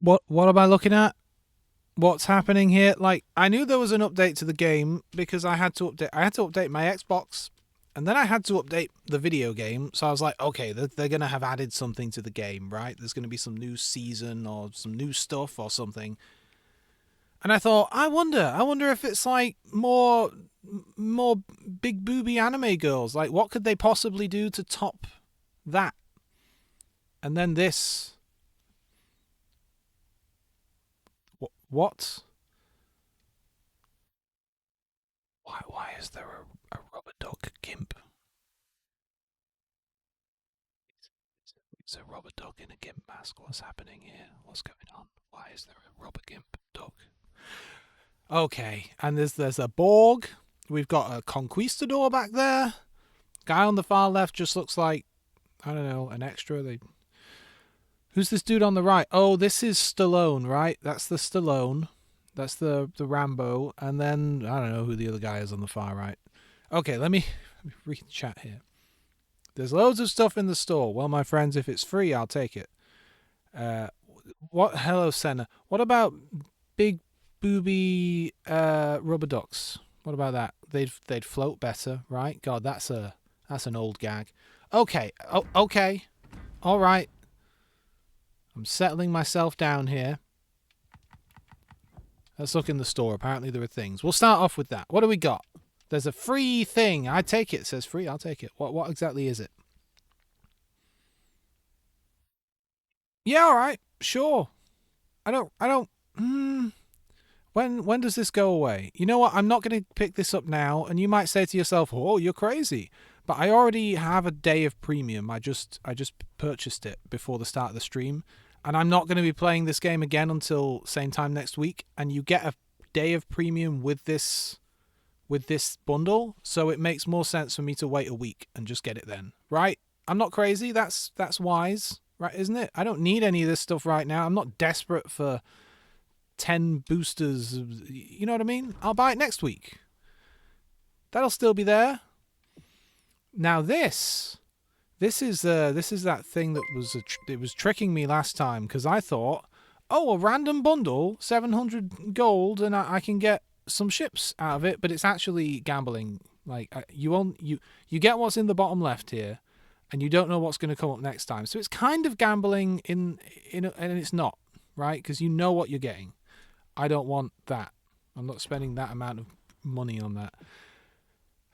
What am I looking at? What's happening here? Like, I knew there was an update to the game because I had to update my Xbox, and then I had to update the video game. So I was like, okay, they're gonna have added something to the game, right? There's gonna be some new season or some new stuff or something. And I thought, I wonder if it's like more big booby anime girls. Like, what could they possibly do to top that? And then this. What? Why is there a rubber duck gimp? It's a rubber duck in a gimp mask. What's happening here? What's going on? Why is there a rubber gimp duck? Okay, and there's a Borg. We've got a conquistador back there. Guy on the far left just looks like, I don't know, an extra. Who's this dude on the right? Oh, this is Stallone, right? That's the Stallone. That's the Rambo. And then I don't know who the other guy is on the far right. Okay, let me read the chat here. There's loads of stuff in the store. Well, my friends, if it's free, I'll take it. Uh, what? Hello, Senna. What about big booby rubber ducks? What about that? They'd float better, right? God, that's an old gag. Okay. Oh, okay. All right. I'm settling myself down here. Let's look in the store. Apparently there are things. We'll start off with that. What do we got? There's a free thing. I take it. It says free. I'll take it. What exactly is it? Yeah, all right. Sure. I don't when does this go away? You know what? I'm not going to pick this up now, and you might say to yourself, "Oh, you're crazy." But I already have a day of premium. I just purchased it before the start of the stream, and I'm not going to be playing this game again until same time next week, and you get a day of premium with this bundle, so it makes more sense for me to wait a week and just get it then. Right? I'm not crazy. That's wise, right, isn't it? I don't need any of this stuff right now. I'm not desperate for 10 boosters. You know what I mean? I'll buy it next week. That'll still be there. Now this is that thing that it was tricking me last time because I thought, oh, a random bundle, 700 gold, and I can get some ships out of it, but it's actually gambling. Like you get what's in the bottom left here, and you don't know what's going to come up next time. So it's kind of gambling and it's not, right? Because you know what you're getting. I don't want that. I'm not spending that amount of money on that.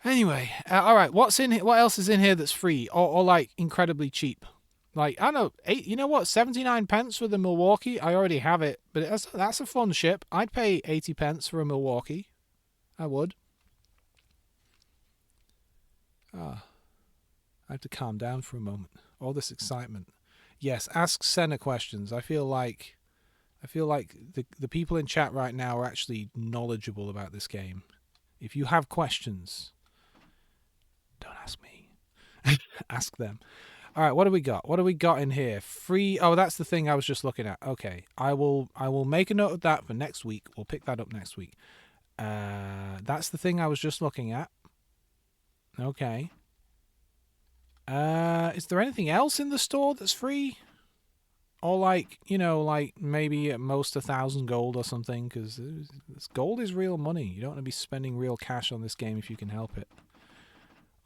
Anyway, all right. What's in? What else is in here that's free or like incredibly cheap? Like I don't know, eight. You know what? 79 pence for the Milwaukee. I already have it, but that's a fun ship. I'd pay 80 pence for a Milwaukee. I would. Ah, I have to calm down for a moment. All this excitement. Yes, ask Senna questions. I feel like the people in chat right now are actually knowledgeable about this game. If you have questions, don't ask me. Ask them. All right, what do we got? What do we got in here? Free. Oh, that's the thing I was just looking at. Okay, I will make a note of that for next week. We'll pick that up next week. That's the thing I was just looking at. Okay. Is there anything else in the store that's free? Or like, you know, like maybe at most 1,000 gold or something, because gold is real money. You don't want to be spending real cash on this game if you can help it.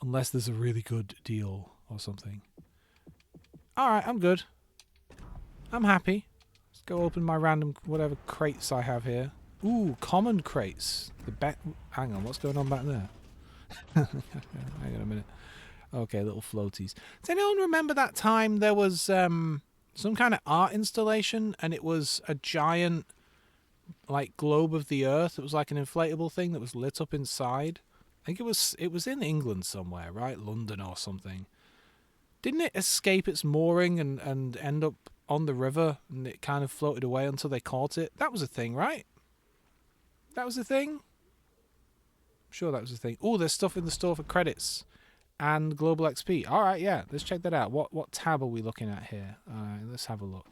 Unless there's a really good deal or something. Alright, I'm good. I'm happy. Let's go open my random whatever crates I have here. Ooh, common crates. Hang on, what's going on back there? Hang on a minute. Okay, little floaties. Does anyone remember that time there was some kind of art installation and it was a giant like globe of the earth? It was like an inflatable thing that was lit up inside. I think it was in England somewhere, right? London or something. Didn't it escape its mooring and end up on the river and it kind of floated away until they caught it? That was a thing, right? That was a thing? I'm sure that was a thing. Oh, there's stuff in the store for credits and global XP. All right, yeah, let's check that out. What tab are we looking at here? All right, let's have a look.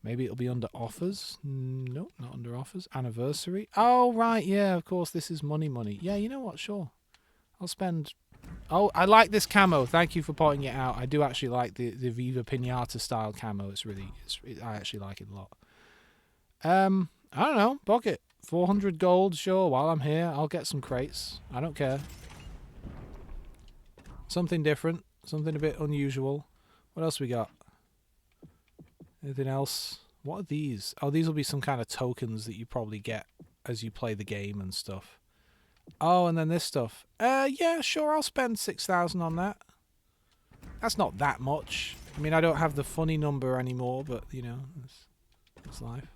Maybe it'll be under offers. No, not under offers. Anniversary. Oh, right, yeah, of course, this is money. Yeah, you know what? Sure. I'll spend... Oh, I like this camo. Thank you for pointing it out. I do actually like the Viva Pinata style camo. I actually like it a lot. I don't know. Pocket 400 gold. Sure. While I'm here, I'll get some crates. I don't care. Something different. Something a bit unusual. What else we got? Anything else? What are these? Oh, these will be some kind of tokens that you probably get as you play the game and stuff. Oh, and then this stuff. Yeah, sure. I'll spend 6,000 on that. That's not that much. I mean, I don't have the funny number anymore, but you know, it's life.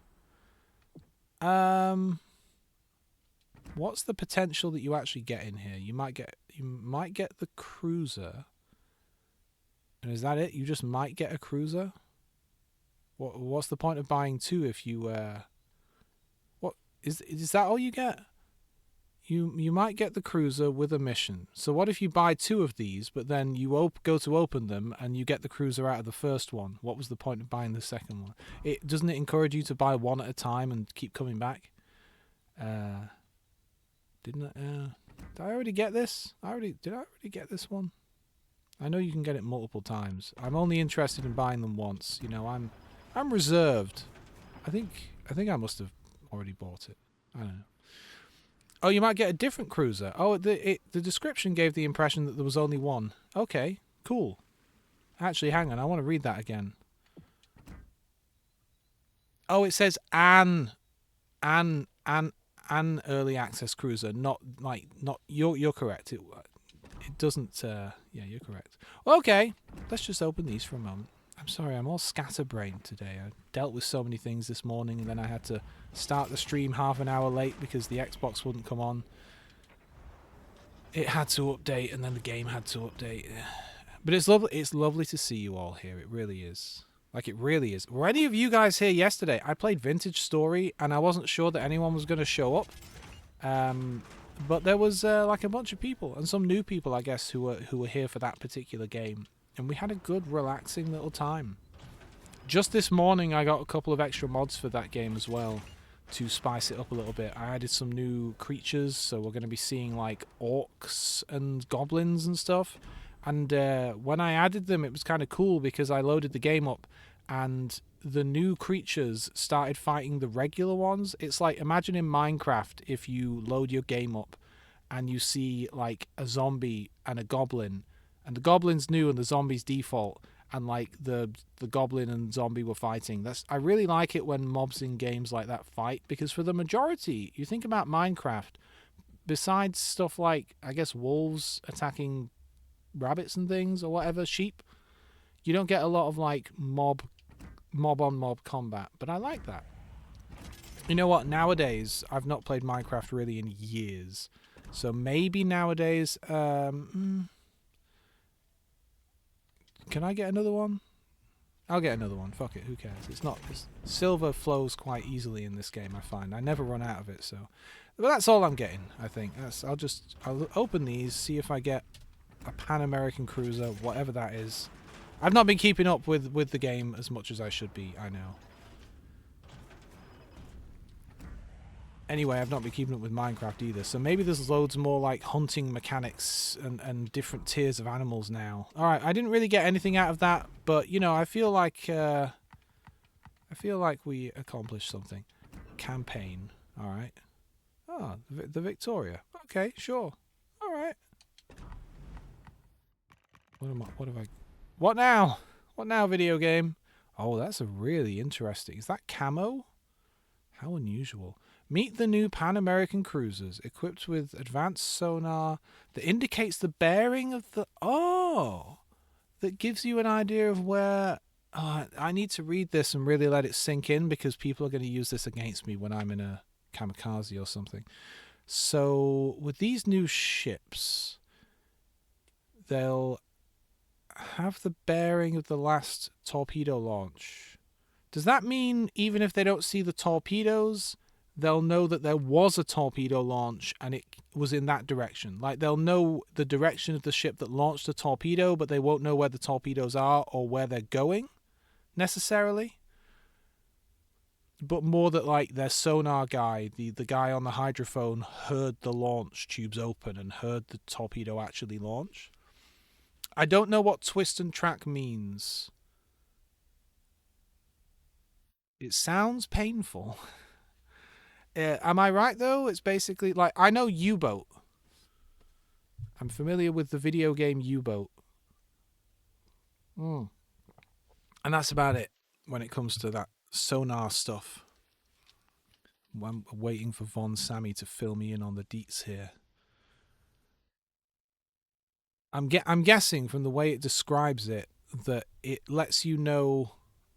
What's the potential that you actually get in here? You might get the cruiser. And is that it? You just might get a cruiser? What's the point of buying two if you what is that all you get? You might get the cruiser with a mission. So what if you buy two of these, but then you go to open them and you get the cruiser out of the first one? What was the point of buying the second one? Doesn't it encourage you to buy one at a time and keep coming back? Did I already get this? Did I already get this one? I know you can get it multiple times. I'm only interested in buying them once. You know, I'm reserved. I think I must have already bought it. I don't know. Oh, you might get a different cruiser. Oh, the description gave the impression that there was only one. Okay, cool. Actually, hang on. I want to read that again. Oh, it says an early access cruiser, not. You're correct. It doesn't. Yeah, you're correct. Okay, let's just open these for a moment. I'm sorry, I'm all scatterbrained today. I dealt with so many things this morning, and then I had to start the stream half an hour late because the Xbox wouldn't come on. It had to update, and then the game had to update. But it's lovely. It's lovely to see you all here. It really is. Like, it really is. Were any of you guys here yesterday? I played Vintage Story, and I wasn't sure that anyone was going to show up. But there was like a bunch of people, and some new people, I guess, who were here for that particular game. And we had a good, relaxing little time. Just this morning, I got a couple of extra mods for that game as well to spice it up a little bit. I added some new creatures, so we're going to be seeing like orcs and goblins and stuff. And when I added them, it was kind of cool because I loaded the game up and the new creatures started fighting the regular ones. It's like, imagine in Minecraft if you load your game up and you see like a zombie and a goblin, and the goblin's new and the zombie's default, and like the goblin and zombie were fighting. I really like it when mobs in games like that fight, because for the majority, you think about Minecraft, besides stuff like, I guess, wolves attacking rabbits and things or whatever, sheep, you don't get a lot of like mob on mob combat. But I like that. You know what? Nowadays, I've not played Minecraft really in years, so maybe nowadays. Can I get another one? I'll get another one. Fuck it. Who cares? Silver flows quite easily in this game, I find. I never run out of it, so. But that's all I'm getting, I think. I'll open these, see if I get a Pan American Cruiser, whatever that is. I've not been keeping up with the game as much as I should be, I know. Anyway, I've not been keeping up with Minecraft either, so maybe there's loads more like hunting mechanics and different tiers of animals now. Alright, I didn't really get anything out of that, but you know, I feel like we accomplished something. Campaign. Alright. Oh, the Victoria. Okay, sure. Alright. What now? What now, video game? Oh, that's a really interesting. Is that camo? How unusual. Meet the new Pan American cruisers, equipped with advanced sonar that indicates the bearing of the... Oh! That gives you an idea of where... Oh, I need to read this and really let it sink in, because people are going to use this against me when I'm in a kamikaze or something. So, with these new ships, they'll have the bearing of the last torpedo launch. Does that mean even if they don't see the torpedoes, they'll know that there was a torpedo launch and it was in that direction? Like, they'll know the direction of the ship that launched the torpedo, but they won't know where the torpedoes are or where they're going, necessarily. But more that, like, their sonar guy, the guy on the hydrophone, heard the launch tubes open and heard the torpedo actually launch. I don't know what twist and track means. It sounds painful. Am I right though? It's basically like, I know U-boat. I'm familiar with the video game U-boat. And that's about it when it comes to that sonar stuff. I'm waiting for Von Sammy to fill me in on the deets here. I'm guessing from the way it describes it that it lets you know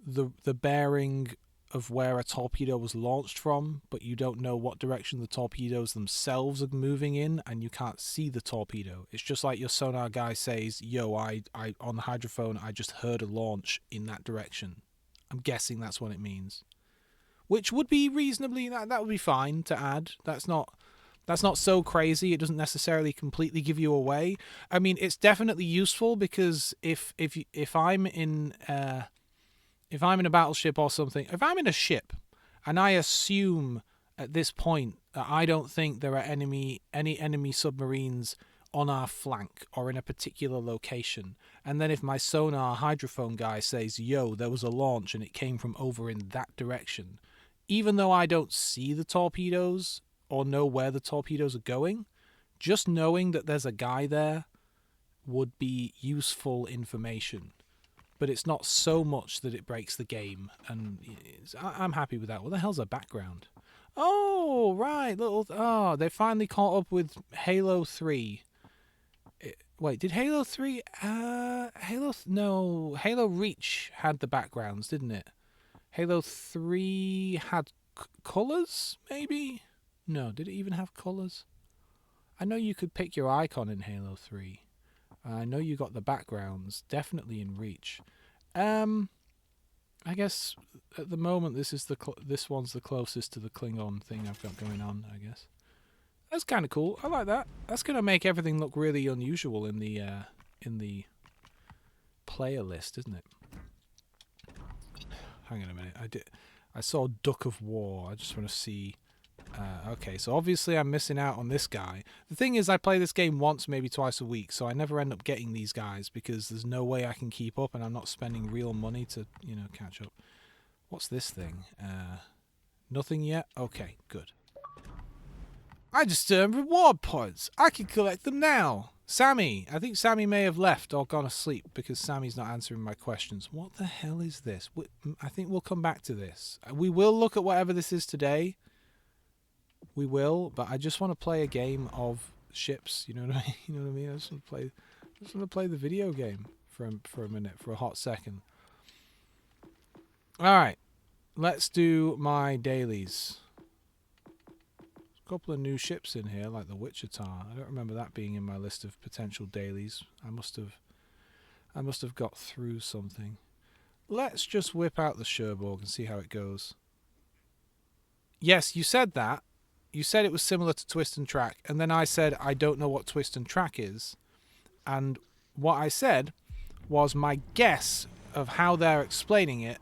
the bearing of where a torpedo was launched from, but you don't know what direction the torpedoes themselves are moving in, and you can't see the torpedo. It's just like your sonar guy says, "Yo, I on the hydrophone, I just heard a launch in that direction." I'm guessing that's what it means, which would be reasonably that would be fine to add. That's not so crazy. It doesn't necessarily completely give you away. I mean, it's definitely useful because if I'm in a battleship or something, if I'm in a ship, and I assume at this point that I don't think there are any enemy submarines on our flank or in a particular location, and then if my sonar hydrophone guy says, "Yo, there was a launch and it came from over in that direction," even though I don't see the torpedoes or know where the torpedoes are going, just knowing that there's a guy there would be useful information. But it's not so much that it breaks the game, and I'm happy with that. What the hell's a background? Oh, right, they finally caught up with Halo 3. Wait, did Halo 3... Halo Reach had the backgrounds, didn't it? Halo 3 had colours, maybe? No, did it even have colours? I know you could pick your icon in Halo 3. I know you got the backgrounds, definitely in Reach. I guess at the moment this one's the closest to the Klingon thing I've got going on, I guess. That's kind of cool. I like that. That's going to make everything look really unusual in the player list, isn't it? Hang on a minute. I saw Duck of War. I just want to see. Okay, so obviously I'm missing out on this guy. The thing is, I play this game once, maybe twice a week, so I never end up getting these guys because there's no way I can keep up, and I'm not spending real money to, catch up. What's this thing? Nothing yet? Okay, good. I just earned reward points. I can collect them now. Sammy. I think Sammy may have left or gone asleep because Sammy's not answering my questions. What the hell is this? I think we'll come back to this. We will look at whatever this is today. We will, but I just want to play a game of ships. You know what I mean? You know what I mean? I just want to play the video game for a minute, for a hot second. All right, let's do my dailies. There's a couple of new ships in here, like the Wichita. I don't remember that being in my list of potential dailies. I must have got through something. Let's just whip out the Cherbourg and see how it goes. Yes, you said that. You said it was similar to Twist and Track, and then I said I don't know what Twist and Track is. And what I said was my guess of how they're explaining it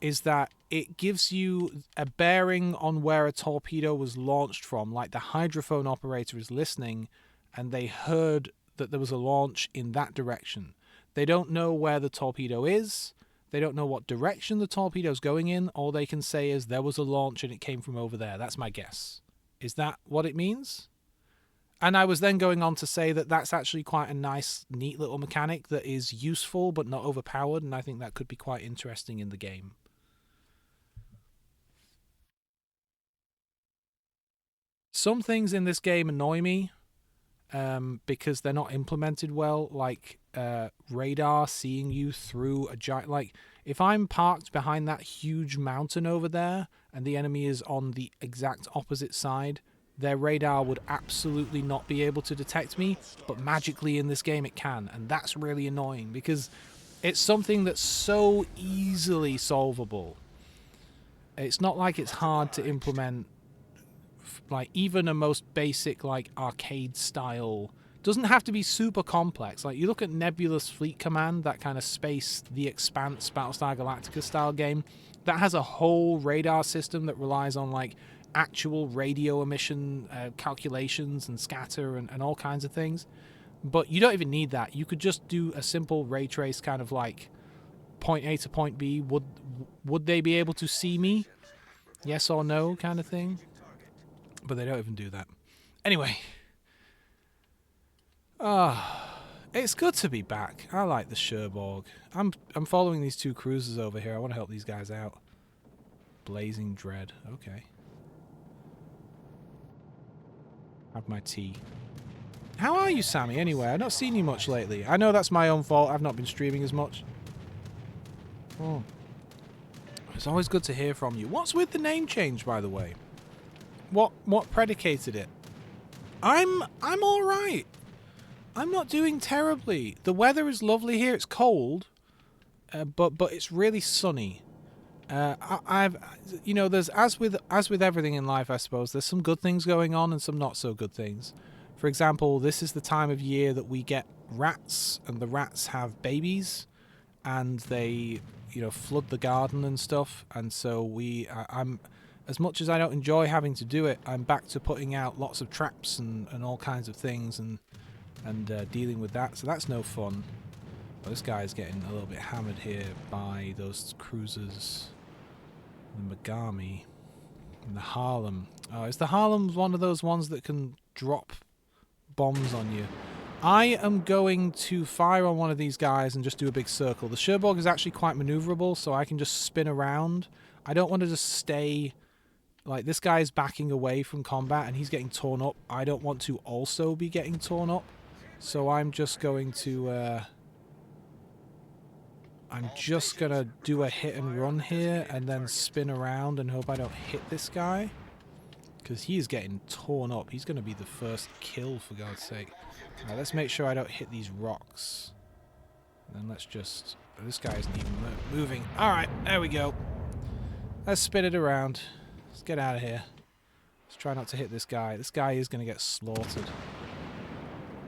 is that it gives you a bearing on where a torpedo was launched from, like the hydrophone operator is listening and they heard that there was a launch in that direction. They don't know where the torpedo is. They don't know what direction the torpedo's going in. All they can say is there was a launch and it came from over there. That's my guess. Is that what it means? And I was then going on to say that that's actually quite a nice, neat little mechanic that is useful but not overpowered, and I think that could be quite interesting in the game. Some things in this game annoy me because they're not implemented well, like radar seeing you through a giant... Like, if I'm parked behind that huge mountain over there and the enemy is on the exact opposite side, their radar would absolutely not be able to detect me, but magically in this game it can, and that's really annoying because it's something that's so easily solvable. It's not like it's hard to implement. Like, even a most basic, like, arcade style doesn't have to be super complex. Like, you look at Nebula's Fleet Command, that kind of space, The Expanse, Battlestar Galactica style game, that has a whole radar system that relies on, like, actual radio emission calculations and scatter and all kinds of things. But you don't even need that. You could just do a simple ray trace kind of, like, point A to point B, would they be able to see me? Yes or no kind of thing. But they don't even do that. Anyway. It's good to be back. I like the Cherbourg. I'm following these two cruisers over here. I want to help these guys out. Blazing Dread. Okay. Have my tea. How are you, Sammy, anyway? I've not seen you much lately. I know that's my own fault. I've not been streaming as much. Oh. It's always good to hear from you. What's with the name change, by the way? What predicated it? I'm all right. I'm not doing terribly. The weather is lovely here. It's cold, but it's really sunny. I've you know, there's as with everything in life, I suppose. There's some good things going on and some not so good things. For example, this is the time of year that we get rats, and the rats have babies, and they, you know, flood the garden and stuff. And so I'm, as much as I don't enjoy having to do it, I'm back to putting out lots of traps and all kinds of things and dealing with that. So that's no fun. Well, this guy's getting a little bit hammered here by those cruisers. The Megami and the Harlem. Oh, is the Harlem one of those ones that can drop bombs on you? I am going to fire on one of these guys and just do a big circle. The Cherbourg is actually quite maneuverable, so I can just spin around. I don't want to just stay... Like, this guy is backing away from combat and he's getting torn up. I don't want to also be getting torn up. So I'm just going to... I'm just going to do a hit and run here and then spin around and hope I don't hit this guy. Because he is getting torn up. He's going to be the first kill, for God's sake. Alright, let's make sure I don't hit these rocks. And then let's just... Oh, this guy isn't even moving. Alright, there we go. Let's spin it around. Let's get out of here. Let's try not to hit this guy. This guy is going to get slaughtered.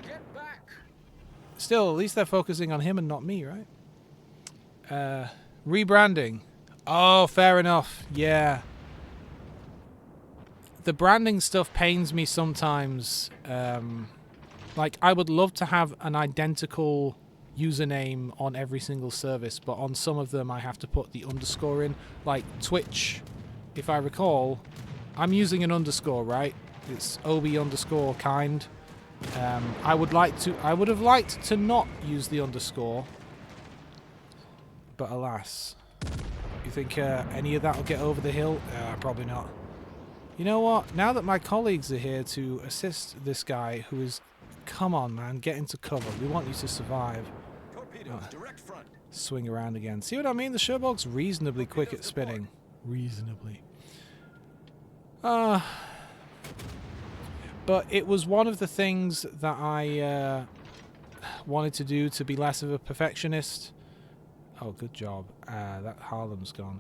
Get back. Still, at least they're focusing on him and not me, right? Rebranding. Oh, fair enough. Yeah. The branding stuff pains me sometimes. Like, I would love to have an identical username on every single service, but on some of them I have to put the underscore in. Like Twitch, if I recall, I'm using an underscore, right? It's ObiKind. I would have liked to not use the underscore, but alas. You think any of that will get over the hill? Probably not. You know what? Now that my colleagues are here to assist this guy who is... Come on, man. Get into cover. We want you to survive. Direct front. Swing around again. See what I mean? The Cherbourg's reasonably quick at spinning. Reasonably. But it was one of the things that I wanted to do to be less of a perfectionist. Oh, good job. That Harlem's gone.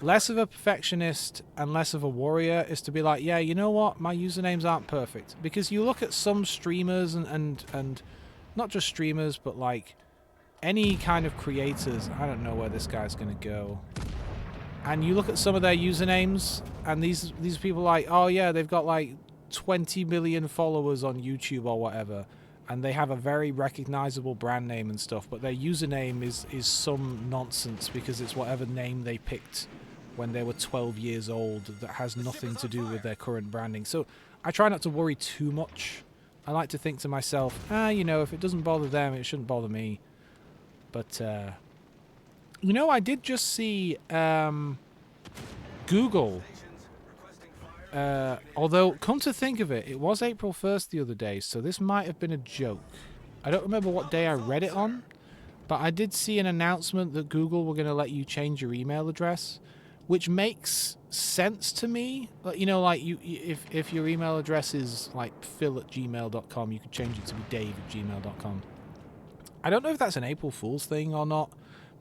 Less of a perfectionist and less of a warrior is to be like, yeah, you know what? My usernames aren't perfect. Because you look at some streamers and not just streamers, but like any kind of creators. I don't know where this guy's going to go. And you look at some of their usernames, and these people are like, oh yeah, they've got like 20 million followers on YouTube or whatever. And they have a very recognizable brand name and stuff, but their username is some nonsense because it's whatever name they picked when they were 12 years old that has nothing to do with their current branding. So I try not to worry too much. I like to think to myself, you know, if it doesn't bother them, it shouldn't bother me. But, you know, I did just see Google... although, come to think of it, it was April 1st the other day, so this might have been a joke. I don't remember what day I read it on, but I did see an announcement that Google were going to let you change your email address, which makes sense to me. Like, you know, like if your email address is like phil@gmail.com, you could change it to be dave@gmail.com. I don't know if that's an April Fool's thing or not,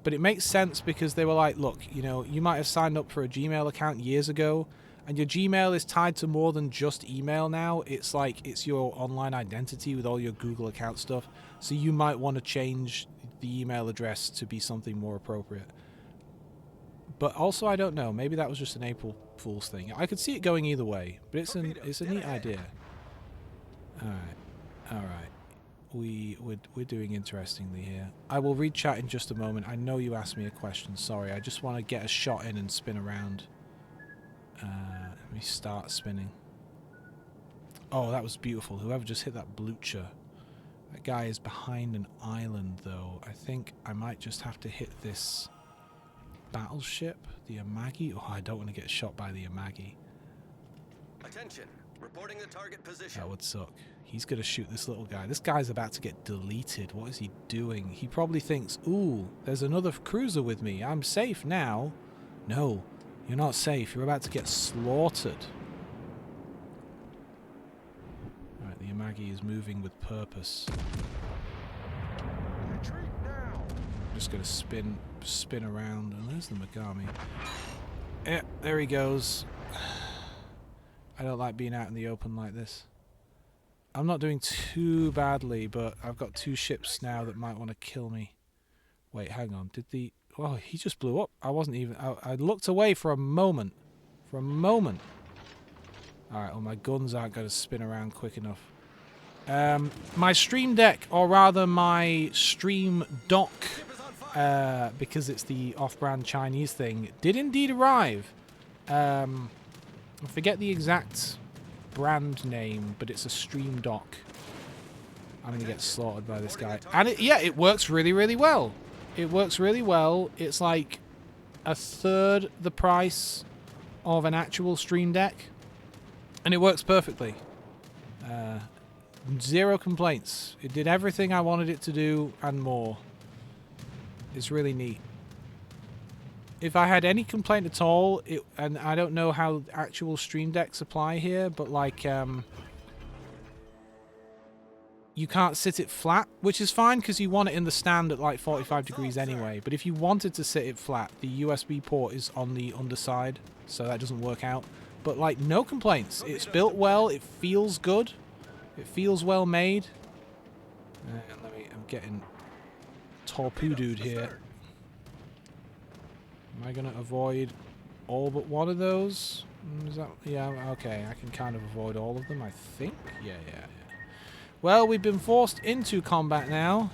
but it makes sense because they were like, look, you know, you might have signed up for a Gmail account years ago, and your Gmail is tied to more than just email now. It's like, it's your online identity with all your Google account stuff. So you might want to change the email address to be something more appropriate. But also, I don't know. Maybe that was just an April Fool's thing. I could see it going either way, but it's a neat idea. Alright. we're doing interestingly here. I will read chat in just a moment. I know you asked me a question. Sorry, I just want to get a shot in and spin around. Let me start spinning. Oh, that was beautiful. Whoever just hit that blucher. That guy is behind an island, though. I think I might just have to hit this battleship, the Amagi. Oh, I don't want to get shot by the Amagi. Attention. Reporting the target position. That would suck. He's going to shoot this little guy. This guy's about to get deleted. What is he doing? He probably thinks, ooh, there's another cruiser with me. I'm safe now. No, you're not safe. You're about to get slaughtered. Alright, the Amagi is moving with purpose. Retreat now. I'm just going to spin around. And there's the Megami. Yeah, there he goes. I don't like being out in the open like this. I'm not doing too badly, but I've got 2 ships now that might want to kill me. Wait, hang on. Did the... Oh, he just blew up. I wasn't even... I looked away for a moment. For a moment. Alright, well, my guns aren't going to spin around quick enough. My stream deck, or rather my stream dock, because it's the off-brand Chinese thing, did indeed arrive. I forget the exact brand name, but it's a stream dock. I'm going to get slaughtered by this guy. And it works really, really well. It works really well. It's like a third the price of an actual stream deck. And it works perfectly. 0 complaints. It did everything I wanted it to do and more. It's really neat. If I had any complaint at all, and I don't know how actual stream decks apply here, but like, you can't sit it flat, which is fine because you want it in the stand at like 45 degrees anyway. But if you wanted to sit it flat, the USB port is on the underside, so that doesn't work out. But like, no complaints. It's built well. It feels good. It feels well made. I'm getting torpedoed here. Am I going to avoid all but one of those? Is that... Yeah, okay. I can kind of avoid all of them, I think. Yeah. Well, we've been forced into combat now.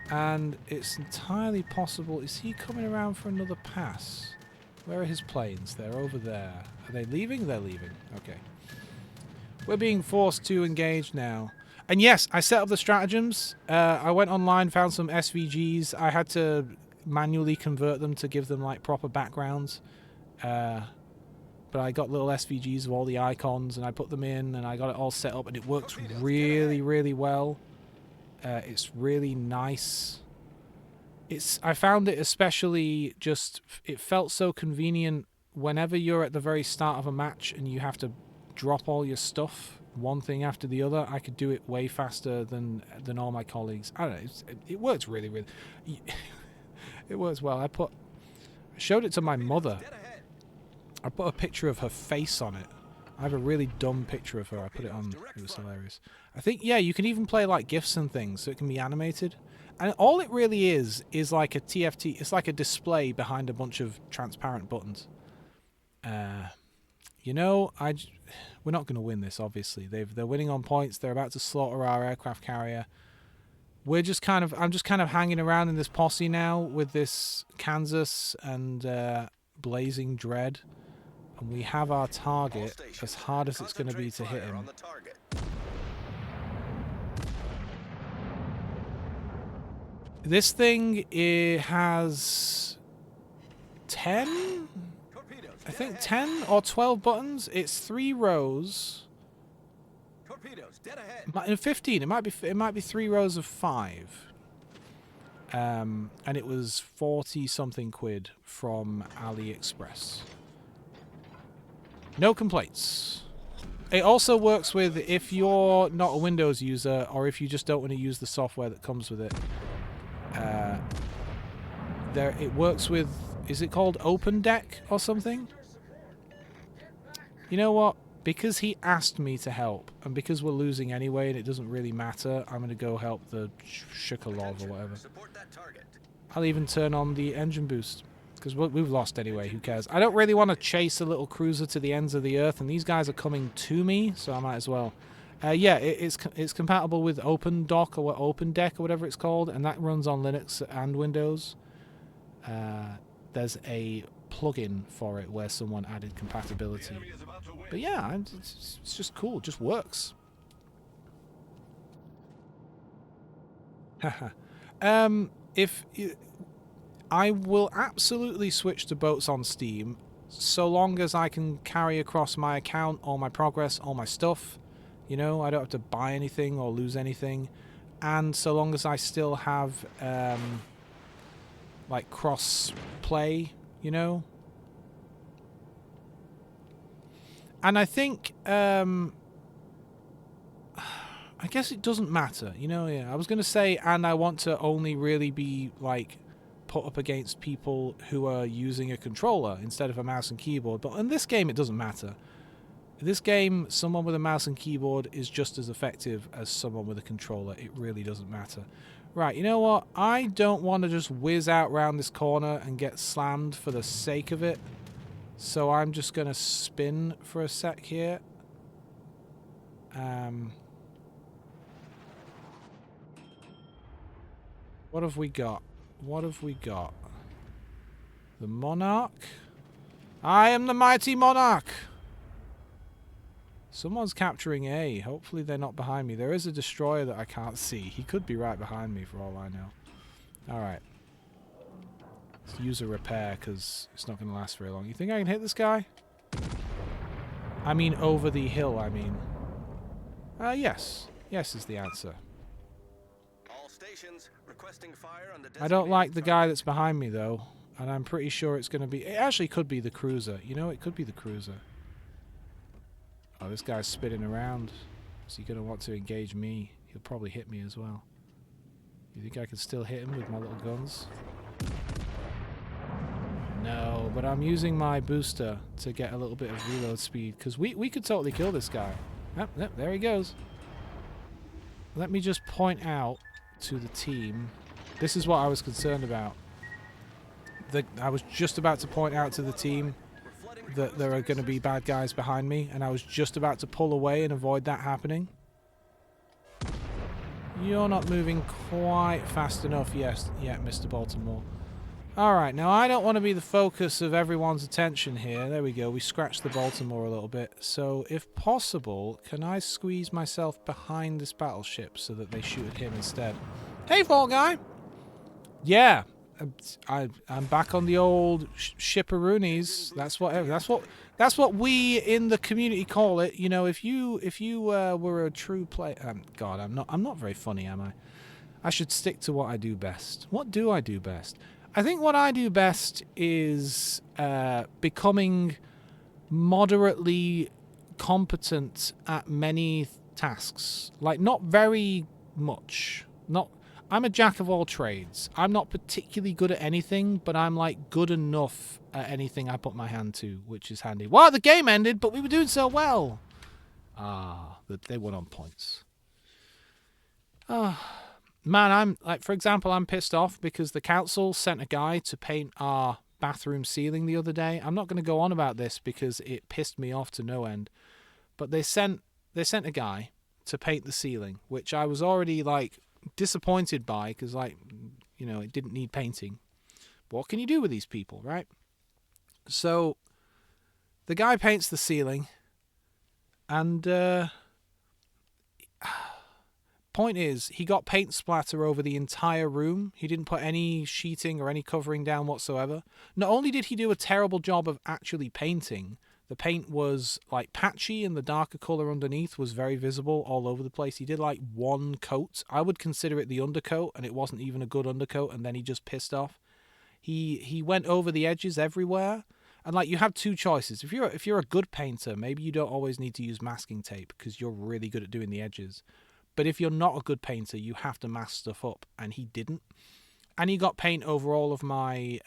And it's entirely possible... Is he coming around for another pass? Where are his planes? They're over there. Are they leaving? They're leaving. Okay. We're being forced to engage now. And yes, I set up the stratagems. I went online, found some SVGs. I had to manually convert them to give them like proper backgrounds. But I got little SVGs of all the icons and I put them in and I got it all set up and it works really, really well. It's really nice. I found it especially just... It felt so convenient whenever you're at the very start of a match and you have to drop all your stuff, one thing after the other. I could do it way faster than all my colleagues. I don't know. It works really, really... It works well. I showed it to my mother. I put a picture of her face on it. I have a really dumb picture of her. I put it on. It was hilarious. I think, yeah, you can even play like GIFs and things, so it can be animated. And all it really is like a TFT. It's like a display behind a bunch of transparent buttons. You know, we're not going to win this, obviously. They're winning on points. They're about to slaughter our aircraft carrier. I'm just kind of hanging around in this posse now with this Kansas and Blazing Dread. And we have our target, as hard as it's going to be to hit him. This thing, it has 10? I think 10 or 12 buttons. It's 3 rows. Torpedoes, dead ahead. In 15, it might be 3 rows of 5. And it was 40 something quid from AliExpress. No complaints. It also works with if you're not a Windows user or if you just don't want to use the software that comes with it. It works with, is it called Open Deck or something? You know what? Because he asked me to help, and because we're losing anyway and it doesn't really matter, I'm going to go help the Shukalov or whatever. I'll even turn on the engine boost, because we've lost anyway, who cares? I don't really want to chase a little cruiser to the ends of the earth, and these guys are coming to me, so I might as well. Yeah, it's compatible with OpenDock or OpenDeck or whatever it's called, and that runs on Linux and Windows. There's a plugin for it where someone added compatibility. But yeah, it's just cool. It just works. If I will absolutely switch to boats on Steam, so long as I can carry across my account, all my progress, all my stuff. You know, I don't have to buy anything or lose anything, and so long as I still have like cross play, you know. And I think I guess it doesn't matter, you know. Yeah, I was gonna say, and I want to only really be like put up against people who are using a controller instead of a mouse and keyboard. But in this game, it doesn't matter. In this game, someone with a mouse and keyboard is just as effective as someone with a controller. It really doesn't matter. Right, you know what? I don't want to just whiz out round this corner and get slammed for the sake of it. So I'm just going to spin for a sec here. What have we got? What have we got? The Monarch? I am the mighty Monarch! Someone's capturing A. Hopefully they're not behind me. There is a destroyer that I can't see. He could be right behind me for all I know. Alright. Let's use a repair because it's not going to last very long. You think I can hit this guy? I mean over the hill, I mean. Yes. Yes is the answer. All stations requesting fire on the I don't like the guy that's behind me though. And I'm pretty sure it's going to be... It actually could be the cruiser. You know, it could be the cruiser. Oh, this guy's spinning around. Is he going to want to engage me? He'll probably hit me as well. You think I can still hit him with my little guns? No, but I'm using my booster to get a little bit of reload speed. Because we could totally kill this guy. Yep, there he goes. Let me just point out to the team. This is what I was concerned about. I was just about to point out to the team that there are going to be bad guys behind me, and I was just about to pull away and avoid that happening. You're not moving quite fast enough yet, Mr. Baltimore. Alright, now I don't want to be the focus of everyone's attention here. There we go, we scratched the Baltimore a little bit. So, if possible, can I squeeze myself behind this battleship so that they shoot at him instead? Hey, Fall Guy! Yeah, I'm back on the old shipperoonies. That's what we in the community call it. You know, if you were a true player, God, I'm not very funny, am I? I should stick to what I do best. What do I do best? I think what I do best is becoming moderately competent at many tasks. Like, not very much. I'm a jack of all trades. I'm not particularly good at anything, but I'm like good enough at anything I put my hand to, which is handy. Wow, the game ended, but we were doing so well. They won on points. Man, I'm like, for example, I'm pissed off because the council sent a guy to paint our bathroom ceiling the other day. I'm not going to go on about this because it pissed me off to no end. But they sent a guy to paint the ceiling, which I was already like disappointed by because, like, you know, it didn't need painting. But what can you do with these people, right? So the guy paints the ceiling, and point is, he got paint splatter over the entire room. He didn't put any sheeting or any covering down whatsoever. Not only did he do a terrible job of actually painting, the paint was like patchy and the darker color underneath was very visible all over the place. He did like one coat. I would consider it the undercoat, and it wasn't even a good undercoat, and then he just pissed off. He went over the edges everywhere. And like, you have two choices. If you're a good painter, maybe you don't always need to use masking tape because you're really good at doing the edges. But if you're not a good painter, you have to mask stuff up, and he didn't. And he got paint over all of my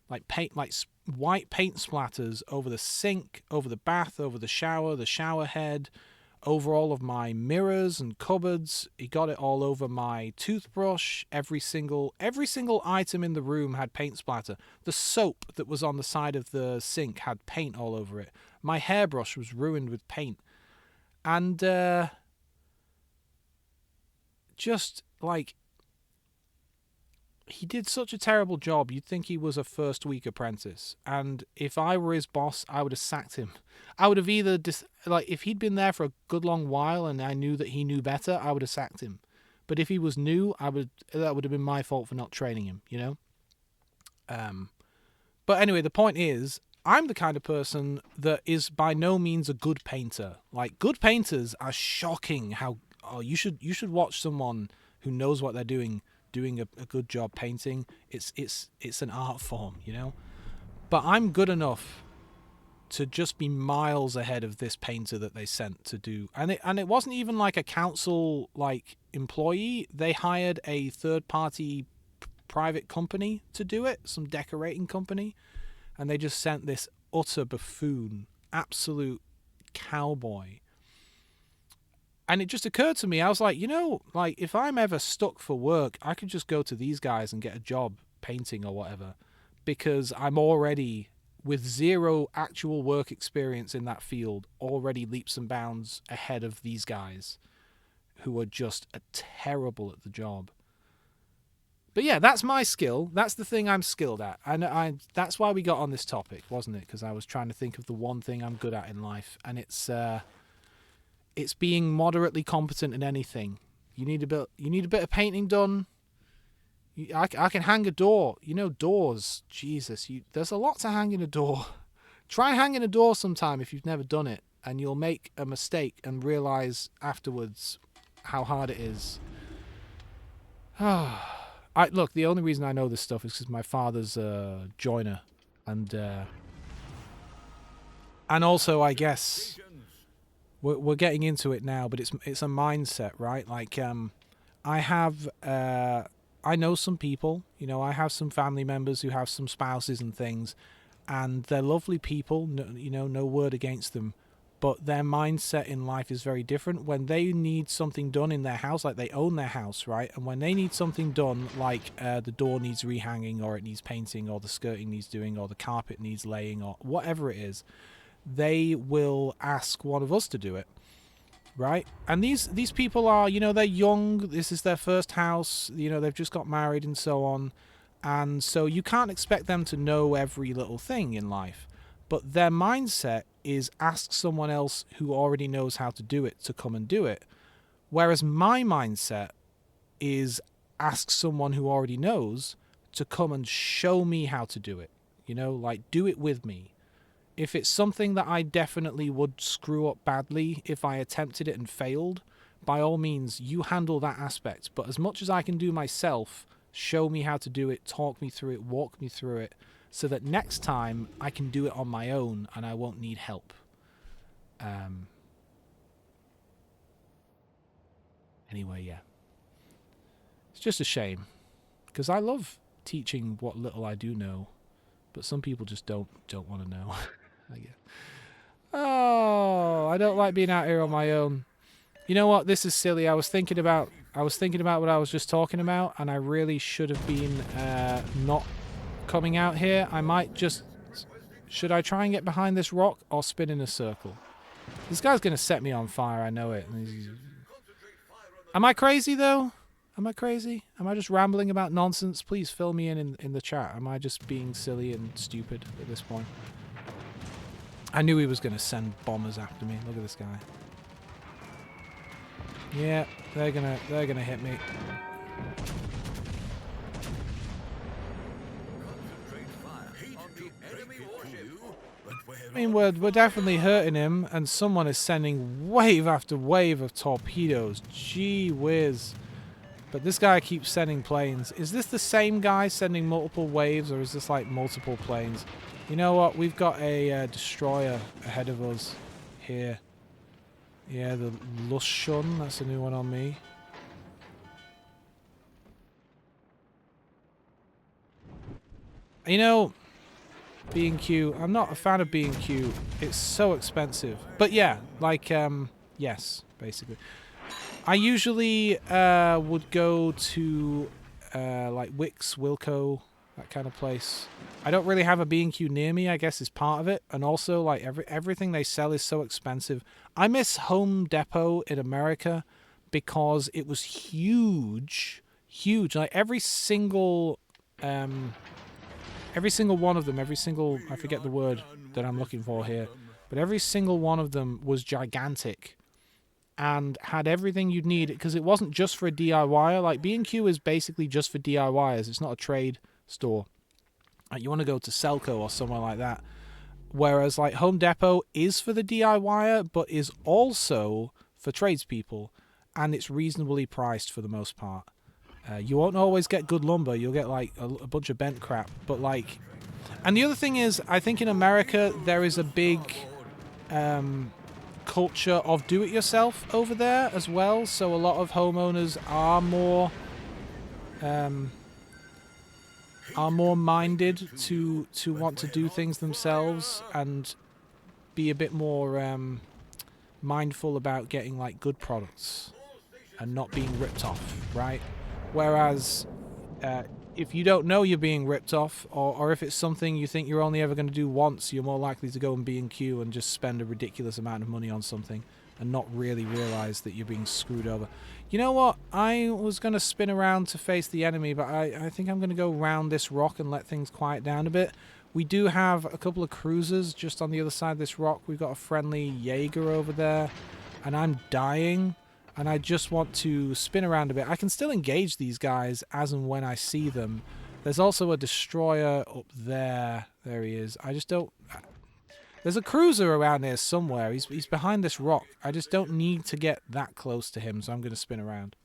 white paint splatters over the sink, over the bath, over the shower head, over all of my mirrors and cupboards. He got it all over my toothbrush. Every single item in the room had paint splatter. The soap that was on the side of the sink had paint all over it. My hairbrush was ruined with paint. And just like, he did such a terrible job, you'd think he was a first week apprentice. And if I were his boss, I would have sacked him. I would have either like, if he'd been there for a good long while and I knew that he knew better, I would have sacked him. But if he was new, that would have been my fault for not training him, you know? But anyway, the point is, I'm the kind of person that is by no means a good painter. Like, good painters are shocking how... Oh, you should watch someone who knows what they're doing a good job painting. It's an art form, you know? But I'm good enough to just be miles ahead of this painter that they sent to do. And it wasn't even like a council like employee. They hired a third party private company to do it, some decorating company, and they just sent this utter buffoon, absolute cowboy. And it just occurred to me, I was like, you know, like, if I'm ever stuck for work, I could just go to these guys and get a job painting or whatever, because I'm already, with zero actual work experience in that field, already leaps and bounds ahead of these guys who are just terrible at the job. But yeah, that's my skill. That's the thing I'm skilled at. And that's why we got on this topic, wasn't it? Because I was trying to think of the one thing I'm good at in life, and it's being moderately competent in anything. You need a bit of painting done. I can hang a door. You know, doors. Jesus, there's a lot to hang in a door. Try hanging a door sometime if you've never done it, and you'll make a mistake and realize afterwards how hard it is. Look, the only reason I know this stuff is because my father's a joiner, and also, I guess, we're getting into it now, but it's a mindset, right? Like, I know some people, you know, I have some family members who have some spouses and things, and they're lovely people, you know, no word against them, but their mindset in life is very different. When they need something done in their house, like they own their house, right? And when they need something done, like the door needs rehanging, or it needs painting, or the skirting needs doing, or the carpet needs laying, or whatever it is, they will ask one of us to do it, right? And these people are, you know, they're young, this is their first house, you know, they've just got married and so on, and so you can't expect them to know every little thing in life, but their mindset is ask someone else who already knows how to do it to come and do it, whereas my mindset is ask someone who already knows to come and show me how to do it, you know, like, do it with me. If it's something that I definitely would screw up badly if I attempted it and failed, by all means, you handle that aspect. But as much as I can do myself, show me how to do it, talk me through it, walk me through it, so that next time I can do it on my own and I won't need help. Anyway, yeah. It's just a shame, because I love teaching what little I do know, but some people just don't want to know. I guess. Oh, I don't like being out here on my own. You know what? This is silly. I was thinking about what I was just talking about, and I really should have been not coming out here. I might just... Should I try and get behind this rock or spin in a circle? This guy's going to set me on fire. I know it. Am I crazy, though? Am I crazy? Am I just rambling about nonsense? Please fill me in the chat. Am I just being silly and stupid at this point? I knew he was going to send bombers after me. Look at this guy. Yeah, they're gonna hit me. I mean, we're definitely hurting him, and someone is sending wave after wave of torpedoes. Gee whiz. But this guy keeps sending planes. Is this the same guy sending multiple waves, or is this like multiple planes? You know what? We've got a destroyer ahead of us here. Yeah, the Lushun. That's a new one on me. You know, B&Q. I'm not a fan of B&Q. It's so expensive. But yeah, like, yes, basically. I usually would go to like Wix, Wilco, that kind of place. I don't really have a B&Q near me, I guess is part of it. And also, like, everything they sell is so expensive. I miss Home Depot in America because it was huge. Huge. Like, every single one of them, I forget the word that I'm looking for here, but every single one of them was gigantic and had everything you'd need, because it wasn't just for a DIYer. Like, B&Q is basically just for DIYers. It's not a trade store. Like, you want to go to Selco or somewhere like that. Whereas, like, Home Depot is for the DIYer, but is also for tradespeople, and it's reasonably priced for the most part. You won't always get good lumber. You'll get, like, a bunch of bent crap. But, like... And the other thing is, I think in America, there is a big culture of do-it-yourself over there as well. So a lot of homeowners are more minded to want to do things themselves and be a bit more mindful about getting, like, good products and not being ripped off, right? Whereas if you don't know you're being ripped off, or if it's something you think you're only ever going to do once, you're more likely to go and B&Q and just spend a ridiculous amount of money on something and not really realize that you're being screwed over. You know what? I was going to spin around to face the enemy, but I think I'm going to go round this rock and let things quiet down a bit. We do have a couple of cruisers just on the other side of this rock. We've got a friendly Jaeger over there, and I'm dying. And I just want to spin around a bit. I can still engage these guys as and when I see them. There's also a destroyer up there. There he is. I just don't... There's a cruiser around here somewhere. He's behind this rock. I just don't need to get that close to him, so I'm going to spin around.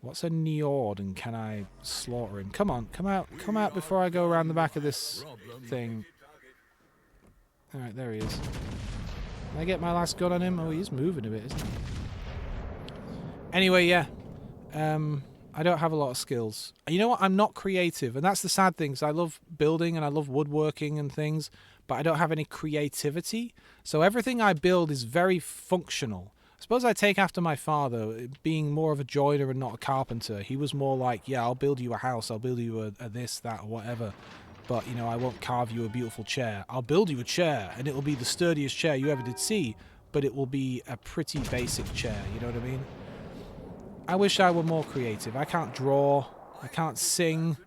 What's a Njord, and can I slaughter him? Come on, come out before I go around the back of this thing. Alright, there he is. Can I get my last gun on him? Oh, he's moving a bit, isn't he? Anyway, yeah. I don't have a lot of skills. You know what? I'm not creative, and that's the sad thing. I love building and I love woodworking and things, but I don't have any creativity. So everything I build is very functional. I suppose I take after my father, being more of a joiner and not a carpenter. He was more like, yeah, I'll build you a house, I'll build you a this, that, or whatever. But, you know, I won't carve you a beautiful chair. I'll build you a chair, and it will be the sturdiest chair you ever did see, but it will be a pretty basic chair, you know what I mean? I wish I were more creative. I can't draw, I can't sing,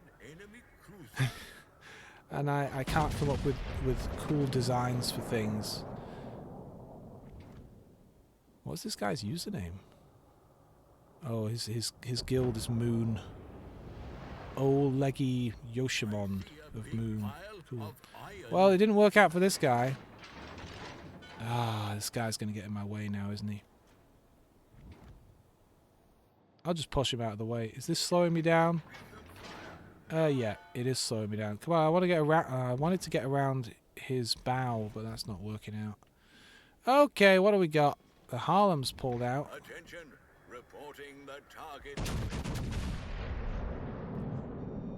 and I can't come up with cool designs for things. What's this guy's username? Oh, his guild is Moon. Oleggy Yoshimon of Moon. Cool. Well, it didn't work out for this guy. Ah, this guy's going to get in my way now, isn't he? I'll just push him out of the way. Is this slowing me down? Yeah, it is slowing me down. Come on, I want to get around. I wanted to get around his bow, but that's not working out. Okay, what do we got? The Harlem's pulled out. Attention, reporting the target.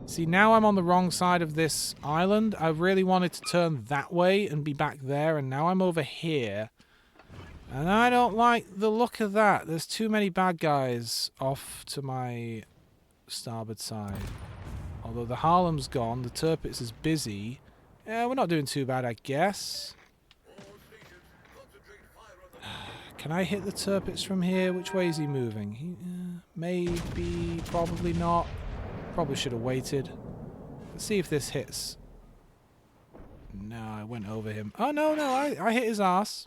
See, now I'm on the wrong side of this island. I really wanted to turn that way and be back there, and now I'm over here. And I don't like the look of that. There's too many bad guys off to my starboard side. Although the Harlem's gone, the Tirpitz is busy. Yeah, we're not doing too bad, I guess. Can I hit the Tirpitz from here? Which way is he moving? Maybe, probably not. Probably should have waited. Let's see if this hits. No, I went over him. Oh, no, I hit his ass.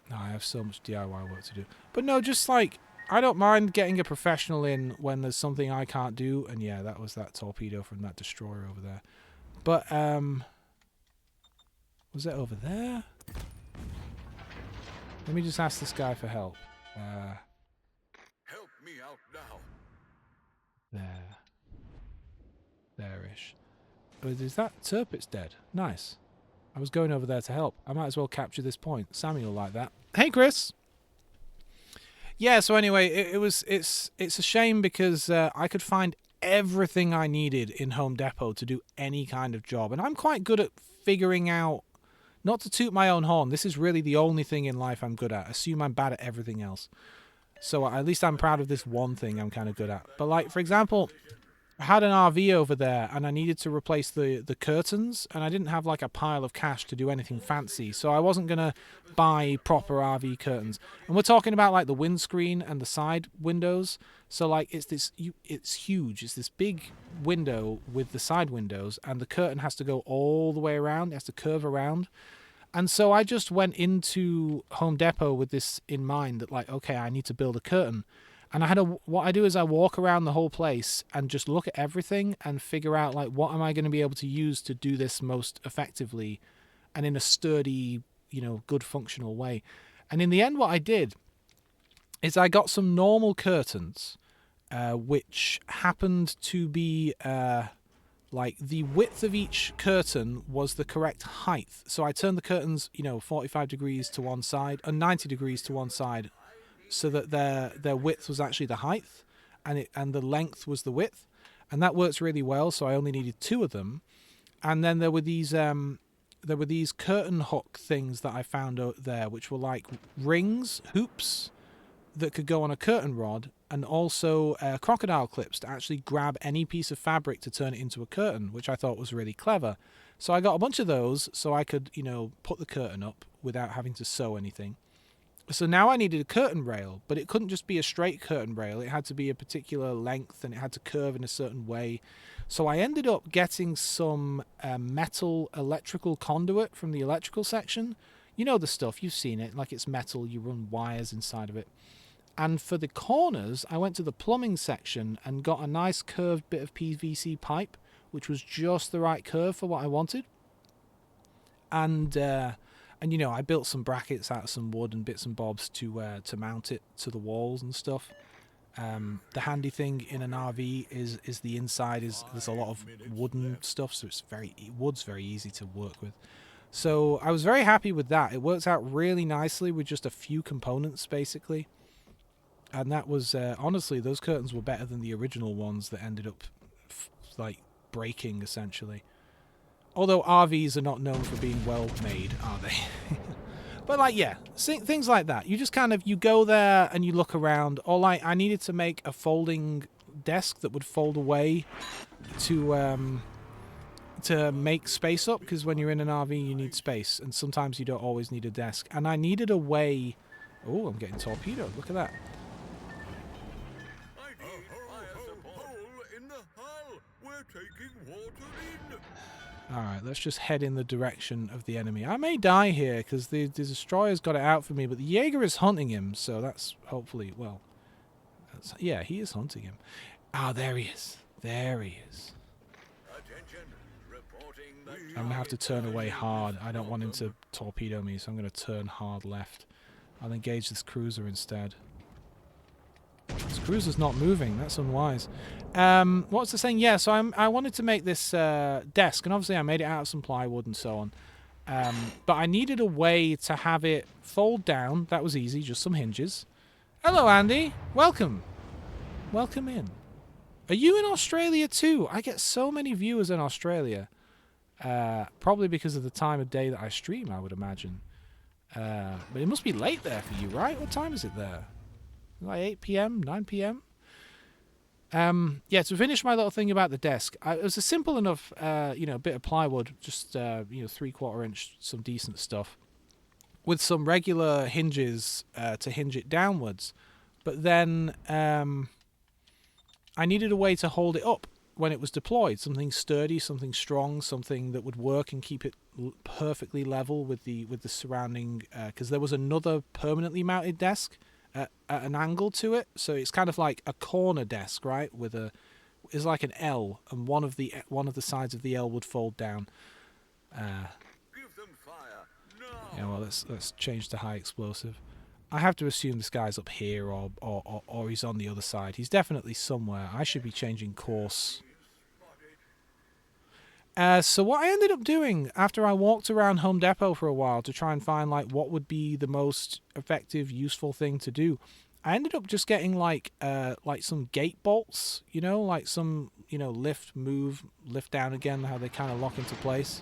No, I have so much DIY work to do. But no, just like, I don't mind getting a professional in when there's something I can't do. And yeah, that was that torpedo from that destroyer over there. But, was it over there? Let me just ask this guy for help. Help me out now. There. There-ish. But is that Tirpitz dead? Nice. I was going over there to help. I might as well capture this point. Sammy will like that. Hey, Chris! Yeah, so anyway, it's a shame because I could find everything I needed in Home Depot to do any kind of job. And I'm quite good at figuring out, not to toot my own horn, this is really the only thing in life I'm good at. Assume I'm bad at everything else. So at least I'm proud of this one thing I'm kind of good at. But like, for example, I had an RV over there and I needed to replace the curtains, and I didn't have like a pile of cash to do anything fancy, so I wasn't going to buy proper RV curtains. And we're talking about like the windscreen and the side windows. So like it's huge. It's this big window with the side windows, and the curtain has to go all the way around. It has to curve around. And so I just went into Home Depot with this in mind that like, okay, I need to build a curtain. And what I do is I walk around the whole place and just look at everything and figure out like what am I going to be able to use to do this most effectively and in a sturdy, good functional way. And in the end, what I did is I got some normal curtains, which happened to be like the width of each curtain was the correct height. So I turned the curtains, 45 degrees to one side and 90 degrees to one side, so that their width was actually the height, and the length was the width, and that works really well. So I only needed 2 of them, and then there were these curtain hook things that I found out there, which were like rings, hoops that could go on a curtain rod, and also crocodile clips to actually grab any piece of fabric to turn it into a curtain, which I thought was really clever. So I got a bunch of those so I could, put the curtain up without having to sew anything. So now I needed a curtain rail, but it couldn't just be a straight curtain rail. It had to be a particular length, and it had to curve in a certain way. So I ended up getting some metal electrical conduit from the electrical section. You know the stuff, you've seen it, like it's metal, you run wires inside of it. And for the corners, I went to the plumbing section and got a nice curved bit of PVC pipe, which was just the right curve for what I wanted. And I built some brackets out of some wood and bits and bobs to mount it to the walls and stuff. The handy thing in an RV is the inside there's a lot of wooden stuff, so wood's very easy to work with. So I was very happy with that. It worked out really nicely with just a few components basically. And that was honestly, those curtains were better than the original ones that ended up breaking essentially. Although RVs are not known for being well made, are they? But things like that. You just you go there and you look around. Or I needed to make a folding desk that would fold away to make space up, because when you're in an RV you need space, and sometimes you don't always need a desk. And I needed a way. Oh, I'm getting torpedoed. Look at that. I need fire support. Hole in the hull. We're taking water in. Alright, let's just head in the direction of the enemy. I may die here because the destroyer's got it out for me, but the Jaeger is hunting him, so that's hopefully, yeah, he is hunting him. Ah, there he is. There he is. Attention. Reporting the I'm going to have to turn away hard. I don't want him to torpedo me, so I'm going to turn hard left. I'll engage this cruiser instead. This cruiser's not moving. That's unwise. What was I saying? Yeah, so I wanted to make this desk, and obviously I made it out of some plywood and so on. But I needed a way to have it fold down. That was easy, just some hinges. Hello, Andy. Welcome. Welcome in. Are you in Australia too? I get so many viewers in Australia. Probably because of the time of day that I stream, I would imagine. But it must be late there for you, right? What time is it there? Like 8 p.m., 9 p.m.? Yeah, to finish my little thing about the desk, it was a simple enough, bit of plywood, just, 3/4 inch, some decent stuff, with some regular hinges to hinge it downwards. But then I needed a way to hold it up when it was deployed, something sturdy, something strong, something that would work and keep it perfectly level with the surrounding, because there was another permanently mounted desk at an angle to it, so it's kind of like a corner desk, right? It's like an L, and one of the sides of the L would fold down. Give them fire. No. Yeah, well, let's change to high explosive. I have to assume this guy's up here, or he's on the other side. He's definitely somewhere. I should be changing course. So what I ended up doing after I walked around Home Depot for a while to try and find like what would be the most effective, useful thing to do, I ended up just getting like some gate bolts, like some lift, move, lift down again, how they kind of lock into place.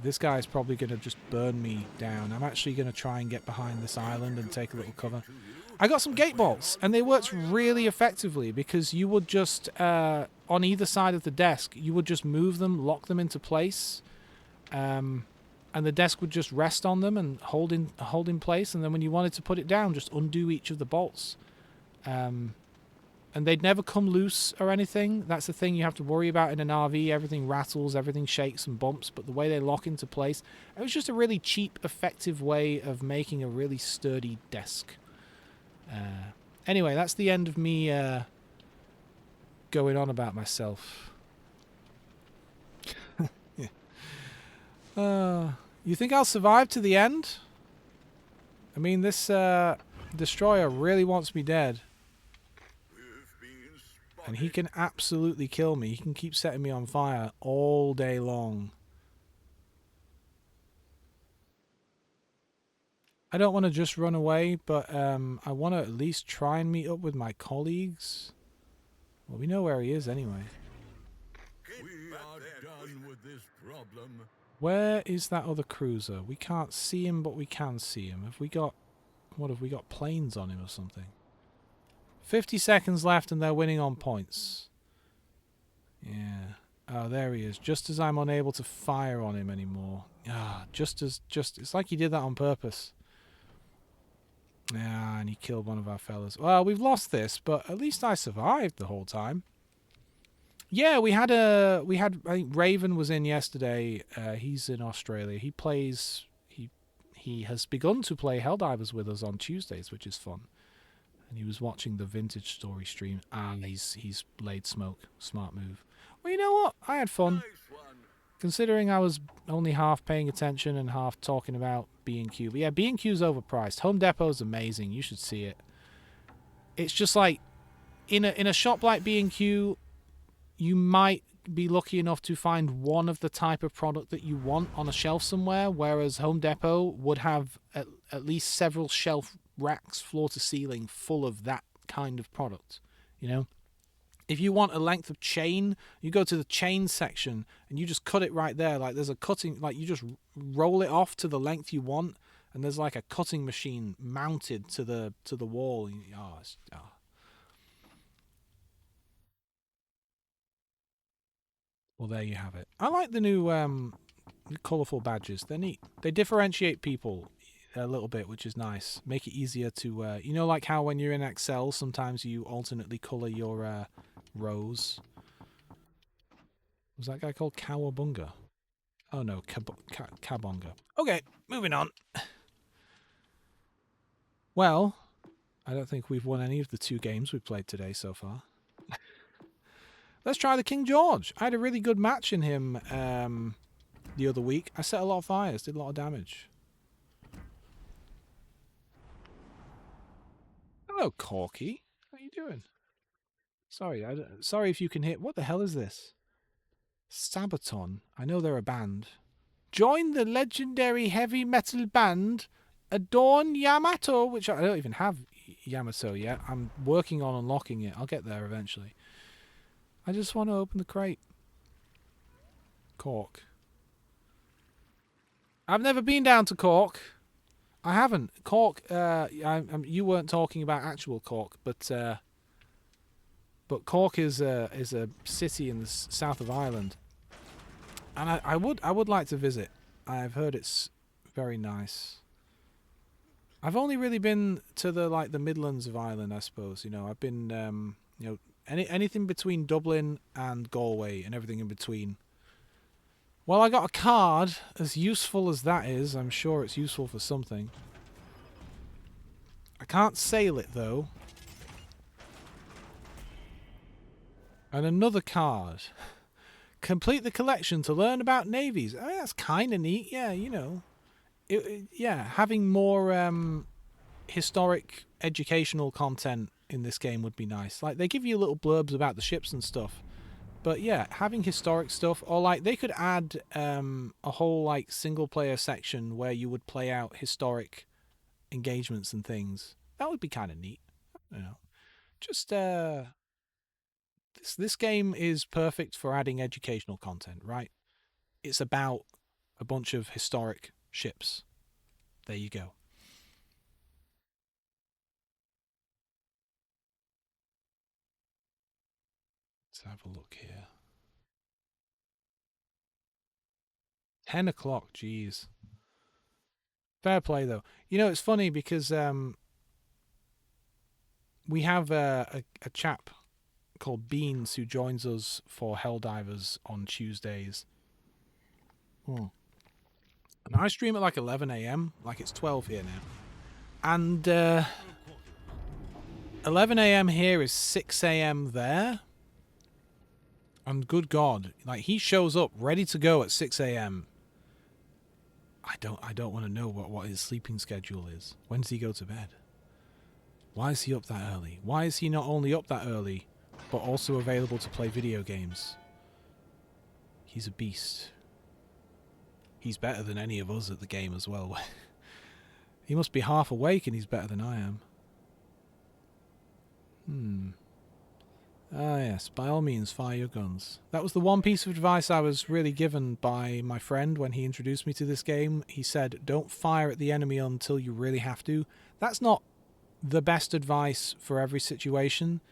This guy's probably going to just burn me down. I'm actually going to try and get behind this island and take a little cover. I got some gate bolts, and they worked really effectively because you would just, on either side of the desk, you would just move them, lock them into place, and the desk would just rest on them and hold in place. And then when you wanted to put it down, just undo each of the bolts. And they'd never come loose or anything. That's the thing you have to worry about in an RV. Everything rattles, everything shakes and bumps, but the way they lock into place, it was just a really cheap, effective way of making a really sturdy desk. Anyway, that's the end of me going on about myself. Yeah. You think I'll survive to the end? I mean, this destroyer really wants me dead. And he can absolutely kill me. He can keep setting me on fire all day long. I don't want to just run away, but I want to at least try and meet up with my colleagues. Well, we know where he is anyway. We are done with this problem. Where is that other cruiser? We can't see him, but we can see him. Have we got... What, have we got planes on him or something? 50 seconds left and they're winning on points. Yeah. Oh, there he is. Just as I'm unable to fire on him anymore. Ah, it's like he did that on purpose. Yeah, and he killed one of our fellas. Well, we've lost this, but at least I survived the whole time. Yeah, I think Raven was in yesterday. He's in Australia. He has begun to play Helldivers with us on Tuesdays, which is fun. And he was watching the Vintage Story stream, and he's laid smoke. Smart move. Well, you know what? I had fun. Nice one. Considering I was only half paying attention and half talking about B&Q. But yeah, B&Q's overpriced. Home Depot's amazing. You should see it. It's just like, in a shop like B&Q, you might be lucky enough to find one of the type of product that you want on a shelf somewhere, whereas Home Depot would have at least several shelf racks floor to ceiling full of that kind of product. You know, if you want a length of chain, you go to the chain section and you just cut it right there. Like there's a cutting, like you just roll it off to the length you want, and there's like a cutting machine mounted to the wall. Well, there you have it. I like the new colourful badges. They're neat. They differentiate people a little bit, which is nice. Make it easier to, you know, like how when you're in Excel, sometimes you alternately colour your rows. Was that guy called Cowabunga? Oh no, Kabonga. Okay, moving on. Well, I don't think we've won any of the 2 games we've played today so far. Let's try the King George. I had a really good match in him the other week. I set a lot of fires, did a lot of damage. Hello, Corky. How you doing? Sorry, sorry if you can hear... What the hell is this? Sabaton. I know they're a band. Join the legendary heavy metal band Adorn Yamato, which I don't even have Yamato yet. I'm working on unlocking it. I'll get there eventually. I just want to open the crate. Cork. I've never been down to Cork. I haven't. Cork, you weren't talking about actual Cork, but Cork is a city in the south of Ireland. And I would like to visit. I've heard it's very nice. I've only really been to the Midlands of Ireland, I suppose. You know, I've been you know, anything between Dublin and Galway and everything in between. Well, I got a card. As useful as that is, I'm sure it's useful for something. I can't sail it though. And another card. Complete the collection to learn about navies. I mean, that's kind of neat. Yeah, you know. Yeah, having more historic educational content in this game would be nice. Like, they give you little blurbs about the ships and stuff. But yeah, having historic stuff, or like they could add a whole like single player section where you would play out historic engagements and things. That would be kind of neat. You know. Just this game is perfect for adding educational content, right? It's about a bunch of historic ships. There you go. have a look here. 10 o'clock, jeez. Fair play, though. You know, it's funny because we have a chap called Beans who joins us for Helldivers on Tuesdays. And I stream at like 11 a.m. Like it's 12 here now. And 11 a.m. here is 6 a.m. there. And good God, like he shows up ready to go at 6 a.m. I don't want to know what his sleeping schedule is. When does he go to bed? Why is he up that early? Why is he not only up that early, but also available to play video games? He's a beast. He's better than any of us at the game as well. He must be half awake and he's better than I am. Ah yes, by all means, fire your guns. That was the one piece of advice I was really given by my friend when he introduced me to this game. He said, don't fire at the enemy until you really have to. That's not the best advice for every situation,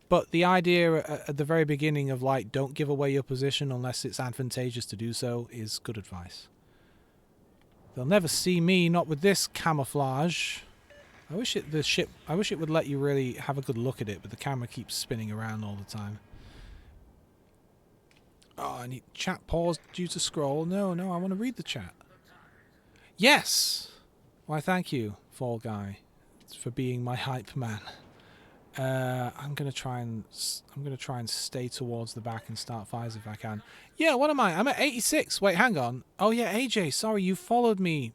but the idea at the very beginning of, like, don't give away your position unless it's advantageous to do so is good advice. They'll never see me, not with this camouflage. I wish it would let you really have a good look at it, but the camera keeps spinning around all the time. Oh, I need chat pause due to scroll. No, I want to read the chat. Yes! Why, thank you, Fall Guy, for being my hype man. I'm gonna try and stay towards the back and start fires if I can. Yeah, what am I? I'm at 86. Wait, hang on. Oh yeah, AJ, sorry, you followed me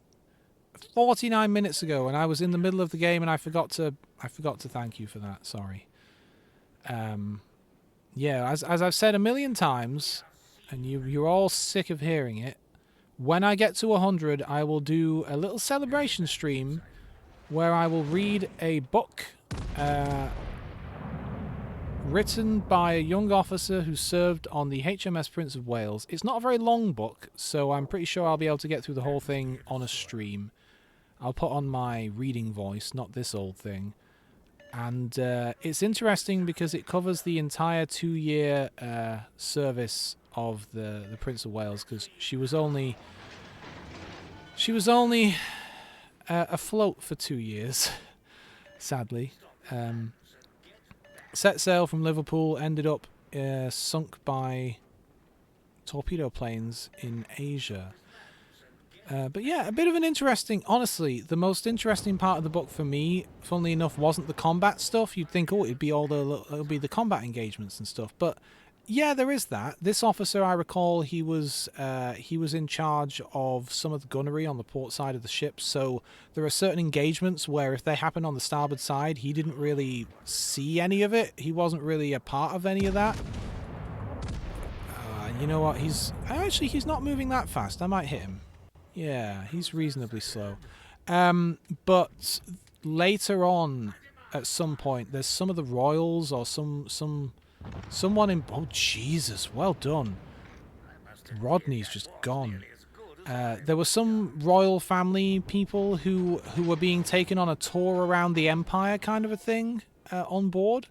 49 minutes ago, and I was in the middle of the game, and I forgot to thank you for that. Sorry. Yeah, as I've said a million times, and you're all sick of hearing it. When I get to 100, I will do a little celebration stream where I will read a book written by a young officer who served on the HMS Prince of Wales. It's not a very long book, so I'm pretty sure I'll be able to get through the whole thing on a stream. I'll put on my reading voice, not this old thing. And it's interesting because it covers the entire 2-year service of the Prince of Wales, because she was only afloat for 2 years, sadly. Set sail from Liverpool, ended up sunk by torpedo planes in Asia. But yeah, a bit of an interesting... Honestly, the most interesting part of the book for me, funnily enough, wasn't the combat stuff. You'd think, oh, it'd be the combat engagements and stuff. But yeah, there is that. This officer, I recall, he was in charge of some of the gunnery on the port side of the ship. So there are certain engagements where if they happen on the starboard side, he didn't really see any of it. He wasn't really a part of any of that. You know what? He's not moving that fast. I might hit him. Yeah, he's reasonably slow. But later on, at some point, there's some of the royals or someone in... Oh, Jesus, well done. Rodney's just gone. There were some royal family people who were being taken on a tour around the Empire kind of a thing on board.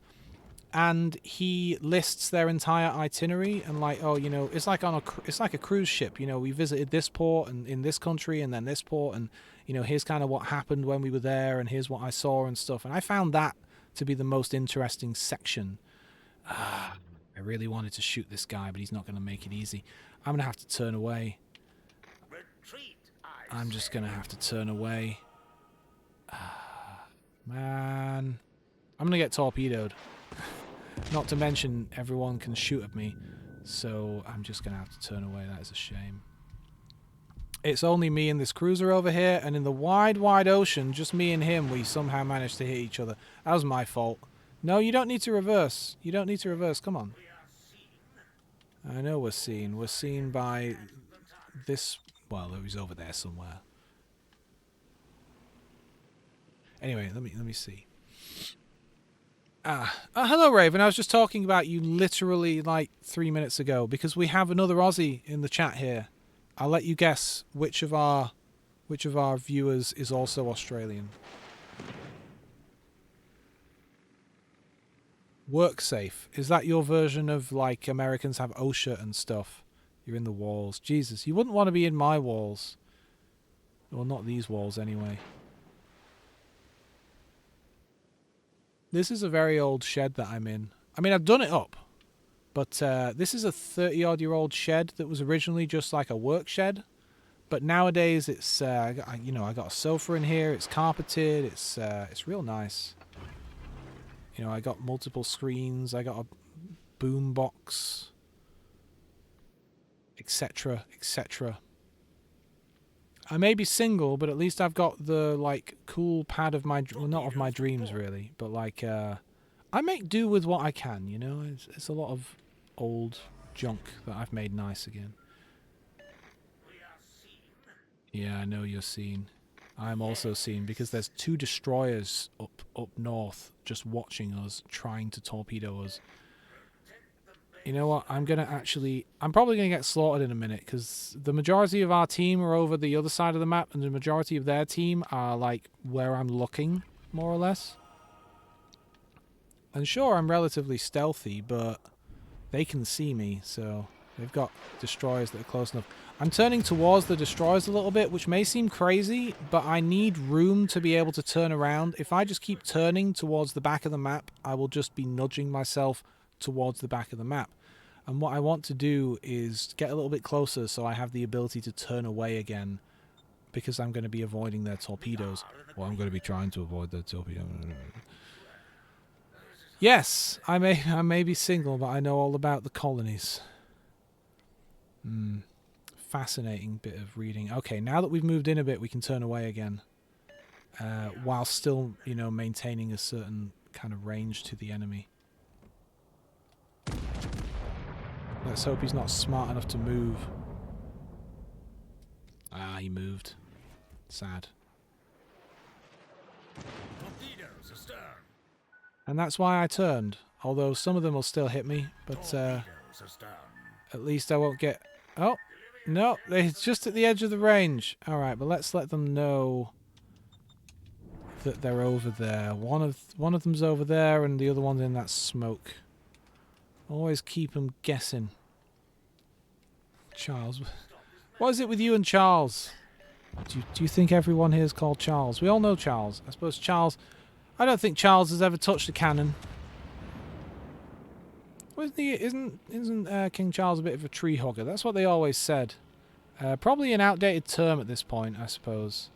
And he lists their entire itinerary and, like, oh, you know, it's like a cruise ship. You know, we visited this port and in this country and then this port, and, you know, here's kind of what happened when we were there and here's what I saw and stuff. And I found that to be the most interesting section. I really wanted to shoot this guy, but he's not going to make it easy. I'm going to have to turn away. I'm just going to have to turn away. Man. I'm going to get torpedoed. Not to mention, everyone can shoot at me, so I'm just going to have to turn away. That is a shame. It's only me and this cruiser over here, and in the wide, wide ocean, just me and him, we somehow managed to hit each other. That was my fault. No, you don't need to reverse. You don't need to reverse. Come on. I know we're seen. We're seen by this... Well, he's over there somewhere. Anyway, let me see. Hello, Raven. I was just talking about you literally like 3 minutes ago because we have another Aussie in the chat here. I'll let you guess which of our viewers is also Australian. Work safe. Is that your version of like Americans have OSHA and stuff? You're in the walls. Jesus, you wouldn't want to be in my walls. Well, not these walls anyway. This is a very old shed that I'm in. I mean, I've done it up. But this is a 30-odd-year-old shed that was originally just like a work shed. But nowadays it's, I got a sofa in here. It's carpeted. It's real nice. You know, I got multiple screens. I got a boom box, etc., etc. I may be single, but at least I've got the like cool pad of my, well, not of my dreams really, but like I make do with what I can. You know, it's a lot of old junk that I've made nice again. Yeah, I know you're seen. I'm also seen because there's 2 destroyers up north just watching us, trying to torpedo us. You know what? I'm probably gonna get slaughtered in a minute because the majority of our team are over the other side of the map, and the majority of their team are like where I'm looking, more or less. And sure, I'm relatively stealthy, but they can see me, so they've got destroyers that are close enough. I'm turning towards the destroyers a little bit, which may seem crazy, but I need room to be able to turn around. If I just keep turning towards the back of the map, I will just be nudging myself towards the back of the map. And what I want to do is get a little bit closer so I have the ability to turn away again, because I'm going to be avoiding their torpedoes. Well, I'm going to be trying to avoid their torpedoes. Yes, I may be single, but I know all about the colonies. Fascinating bit of reading. Okay, now that we've moved in a bit, we can turn away again, while still, you know, maintaining a certain kind of range to the enemy. Let's hope he's not smart enough to move. Ah, he moved. Sad. And that's why I turned. Although some of them will still hit me, but at least I won't get... Oh, no, it's just at the edge of the range. Alright, but let's let them know that they're over there. One of them's over there and the other one's in that smoke. Always keep them guessing. Charles. What is it with you and Charles? Do you think everyone here is called Charles? We all know Charles. I suppose Charles... I don't think Charles has ever touched a cannon. Isn't King Charles a bit of a tree hugger? That's what they always said. Probably an outdated term at this point, I suppose.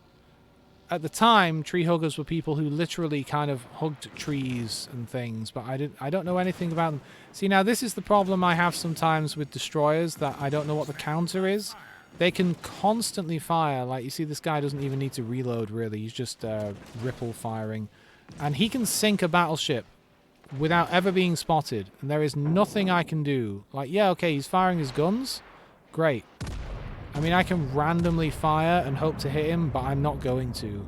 At the time, tree huggers were people who literally kind of hugged trees and things, but I don't know anything about them. See, now this is the problem I have sometimes with destroyers, that I don't know what the counter is. They can constantly fire. Like, you see, this guy doesn't even need to reload, really. He's just ripple firing. And he can sink a battleship without ever being spotted, and there is nothing I can do. Like, yeah, okay, he's firing his guns. Great. I mean, I can randomly fire and hope to hit him, but I'm not going to.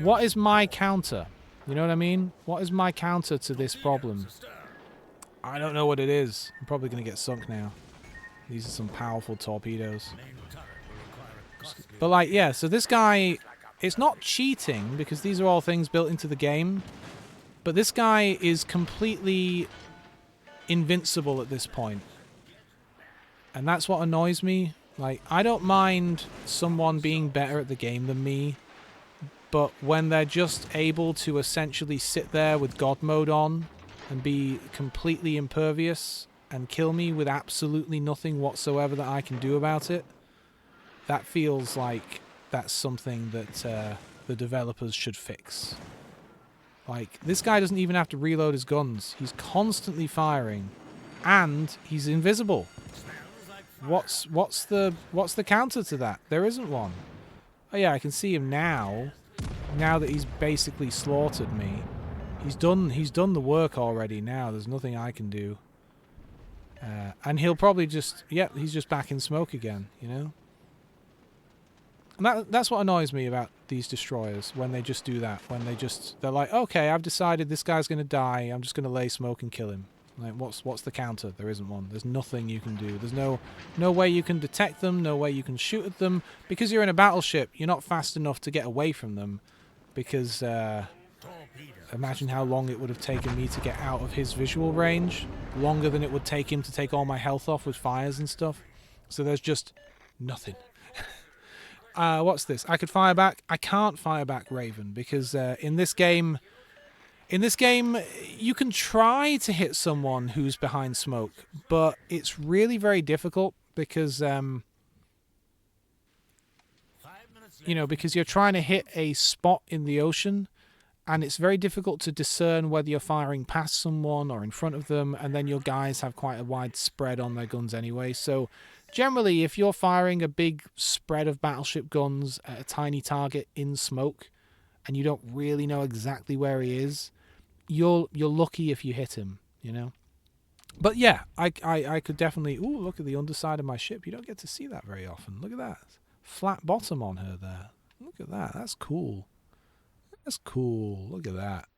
What is my counter? You know what I mean? What is my counter to this problem? I don't know what it is. I'm probably going to get sunk now. These are some powerful torpedoes. But, like, yeah, so this guy... It's not cheating, because these are all things built into the game. But this guy is completely invincible at this point. And that's what annoys me. Like, I don't mind someone being better at the game than me, but when they're just able to essentially sit there with God mode on and be completely impervious and kill me with absolutely nothing whatsoever that I can do about it, that feels like that's something that the developers should fix. Like, this guy doesn't even have to reload his guns. He's constantly firing, and he's invisible. What's the counter to that? There isn't one. Oh yeah, I can see him now. Now that he's basically slaughtered me, he's done the work already. Now there's nothing I can do. And he'll probably just he's just back in smoke again. You know. And that's what annoys me about these destroyers, when they just do that. When they're like, okay, I've decided this guy's going to die. I'm just going to lay smoke and kill him. Like, what's the counter? There isn't one. There's nothing you can do. There's no way you can detect them, no way you can shoot at them. Because you're in a battleship, you're not fast enough to get away from them. Because Imagine how long it would have taken me to get out of his visual range. Longer than it would take him to take all my health off with fires and stuff. So there's just nothing. What's this? I could fire back. I can't fire back Raven because in this game, you can try to hit someone who's behind smoke, but it's really very difficult because because you're trying to hit a spot in the ocean, and it's very difficult to discern whether you're firing past someone or in front of them, and then your guys have quite a wide spread on their guns anyway. So generally, if you're firing a big spread of battleship guns at a tiny target in smoke, and you don't really know exactly where he is, you're lucky if you hit him, But yeah, I could definitely... Ooh, look at the underside of my ship. You don't get to see that very often. Look at that. Flat bottom on her there. Look at that. That's cool. That's cool. Look at that.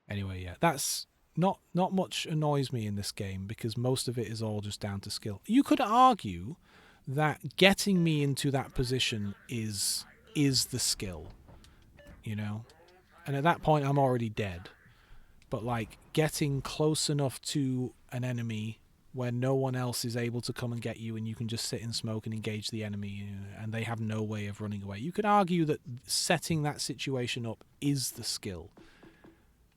Anyway, yeah, that's... Not much annoys me in this game because most of it is all just down to skill. You could argue that getting me into that position is the skill, And at that point, I'm already dead. But, like, getting close enough to an enemy where no one else is able to come and get you and you can just sit in smoke and engage the enemy and they have no way of running away. You could argue that setting that situation up is the skill.